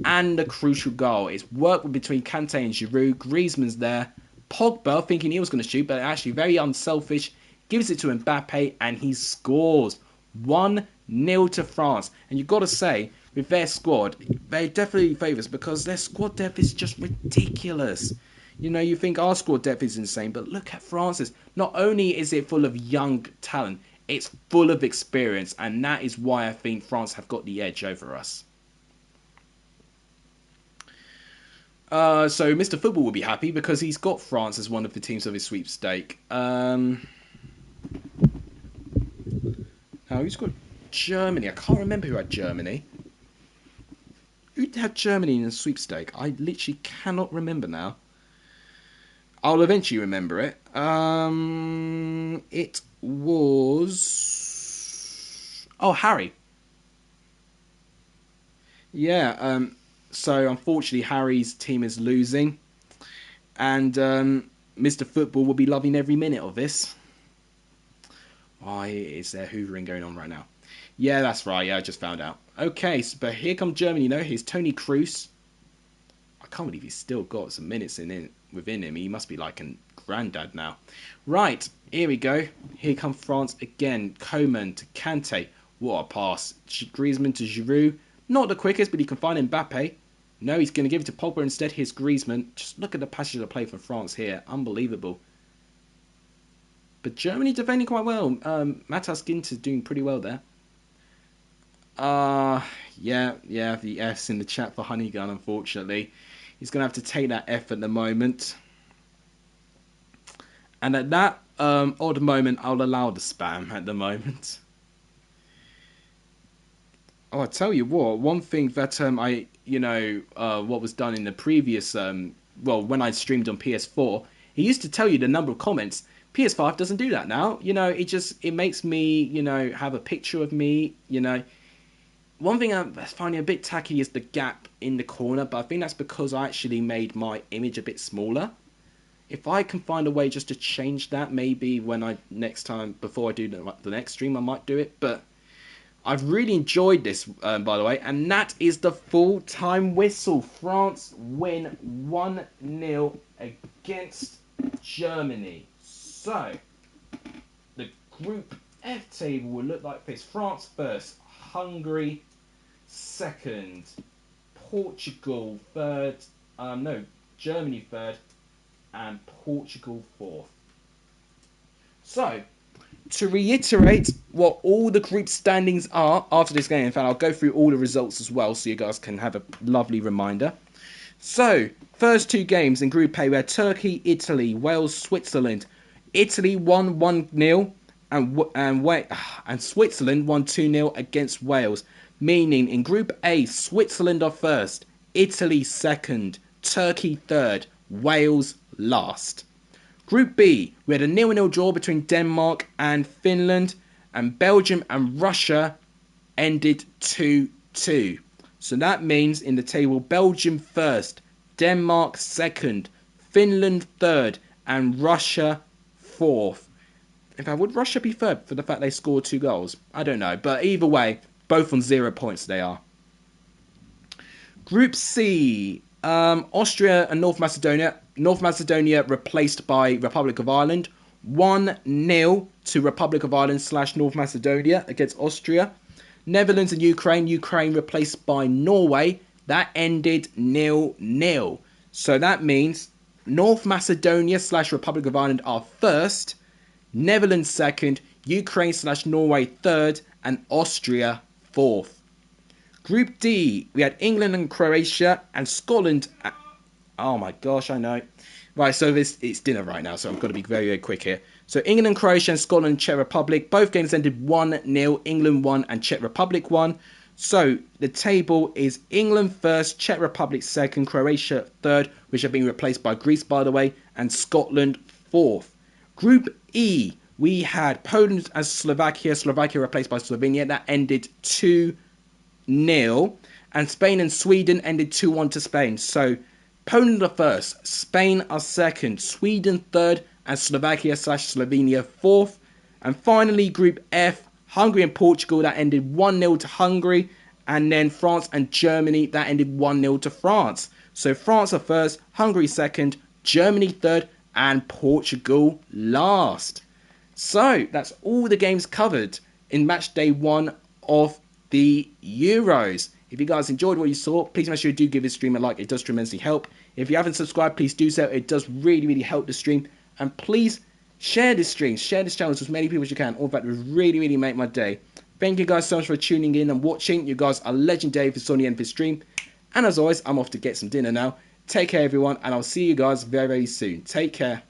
and the crucial goal. It's work between Kante and Giroud. Griezmann's there. Pogba, thinking he was going to shoot, but actually very unselfish. Gives it to Mbappe and he scores. 1-0 2-0 to France. And you've got to say, with their squad, they definitely favour us because their squad depth is just ridiculous. You know, you think our squad depth is insane, but look at France's. Not only is it full of young talent, it's full of experience, and that is why I think France have got the edge over us. So Mr. Football will be happy because he's got France as one of the teams of his sweepstake. Now, who's got Germany? I can't remember who had Germany. Who had Germany in the sweepstake? I literally cannot remember now. I'll eventually remember it. It was... Oh, Harry. Yeah, so unfortunately Harry's team is losing. And Mr. Football will be loving every minute of this. Why is there hoovering going on right now? Yeah, that's right. Yeah, I just found out. Okay, so, but here comes Germany, you know. Here's Tony Kroos. I can't believe he's still got some minutes within him. He must be like a granddad now. Right, here we go. Here comes France again. Coman to Kante. What a pass. Griezmann to Giroud. Not the quickest, but he can find Mbappe. No, he's going to give it to Pogba instead. Here's Griezmann. Just look at the passage of play for France here. Unbelievable. But Germany defending quite well. Matas Ginter's doing pretty well there. Yeah, the S in the chat for Honeygun, unfortunately. He's going to have to take that F at the moment. And at that odd moment, I'll allow the spam at the moment. Oh, I tell you what, one thing that what was done in the previous, when I streamed on PS4, he used to tell you the number of comments. PS5 doesn't do that now. You know, it makes me, have a picture of me, One thing I'm finding a bit tacky is the gap in the corner, but I think that's because I actually made my image a bit smaller. If I can find a way just to change that, maybe before I do the next stream, I might do it, but I've really enjoyed this, by the way, and that is the full-time whistle. France win 1-0 against Germany. So, the Group F table will look like this. France first, Hungary second, Portugal third, Germany third, and Portugal fourth. So, to reiterate what all the group standings are after this game, in fact, I'll go through all the results as well so you guys can have a lovely reminder. So, first two games in Group A were Turkey, Italy, Wales, Switzerland. Italy won 1-0 and Switzerland won 2-0 against Wales. Meaning, in Group A, Switzerland are first, Italy second, Turkey third, Wales last. Group B, we had a 0-0 draw between Denmark and Finland, and Belgium and Russia ended 2-2. So that means in the table, Belgium first, Denmark second, Finland third, and Russia fourth. In fact, would Russia be third for the fact they scored 2 goals? I don't know, but either way, both on 0 points they are. Group C, Austria and North Macedonia. North Macedonia replaced by Republic of Ireland. 1-0 to Republic of Ireland / North Macedonia against Austria. Netherlands and Ukraine. Ukraine replaced by Norway. That ended 0-0. So that means North Macedonia / Republic of Ireland are first. Netherlands second. Ukraine / Norway third. And Austria fourth. Group D, we had England and Croatia and Scotland. Oh my gosh, I know. Right, so it's dinner right now, so I've got to be very, very quick here. So England and Croatia and Scotland and Czech Republic. Both games ended 1-0. England won and Czech Republic won. So the table is England first, Czech Republic second, Croatia third, which have been replaced by Greece, by the way, and Scotland fourth. Group E, we had Poland and Slovakia. Slovakia replaced by Slovenia. That ended 2-0. And Spain and Sweden ended 2-1 to Spain. So Poland are first, Spain are second, Sweden third, and Slovakia / Slovenia fourth. And finally, Group F, Hungary and Portugal, that ended 1-0 to Hungary. And then France and Germany, that ended 1-0 to France. So France are first, Hungary second, Germany third, and Portugal last. So that's all the games covered in match day 1 of the Euros. If you guys enjoyed what you saw, please make sure you do give this stream a like. It does tremendously help. If you haven't subscribed, please do so. It does really, really help the stream. And please share this stream, share this channel to as many people as you can. All that would really, really make my day. Thank you guys so much for tuning in and watching. You guys are legendary if you saw the end of this stream. And as always, I'm off to get some dinner now. Take care, everyone, and I'll see you guys very, very soon. Take care.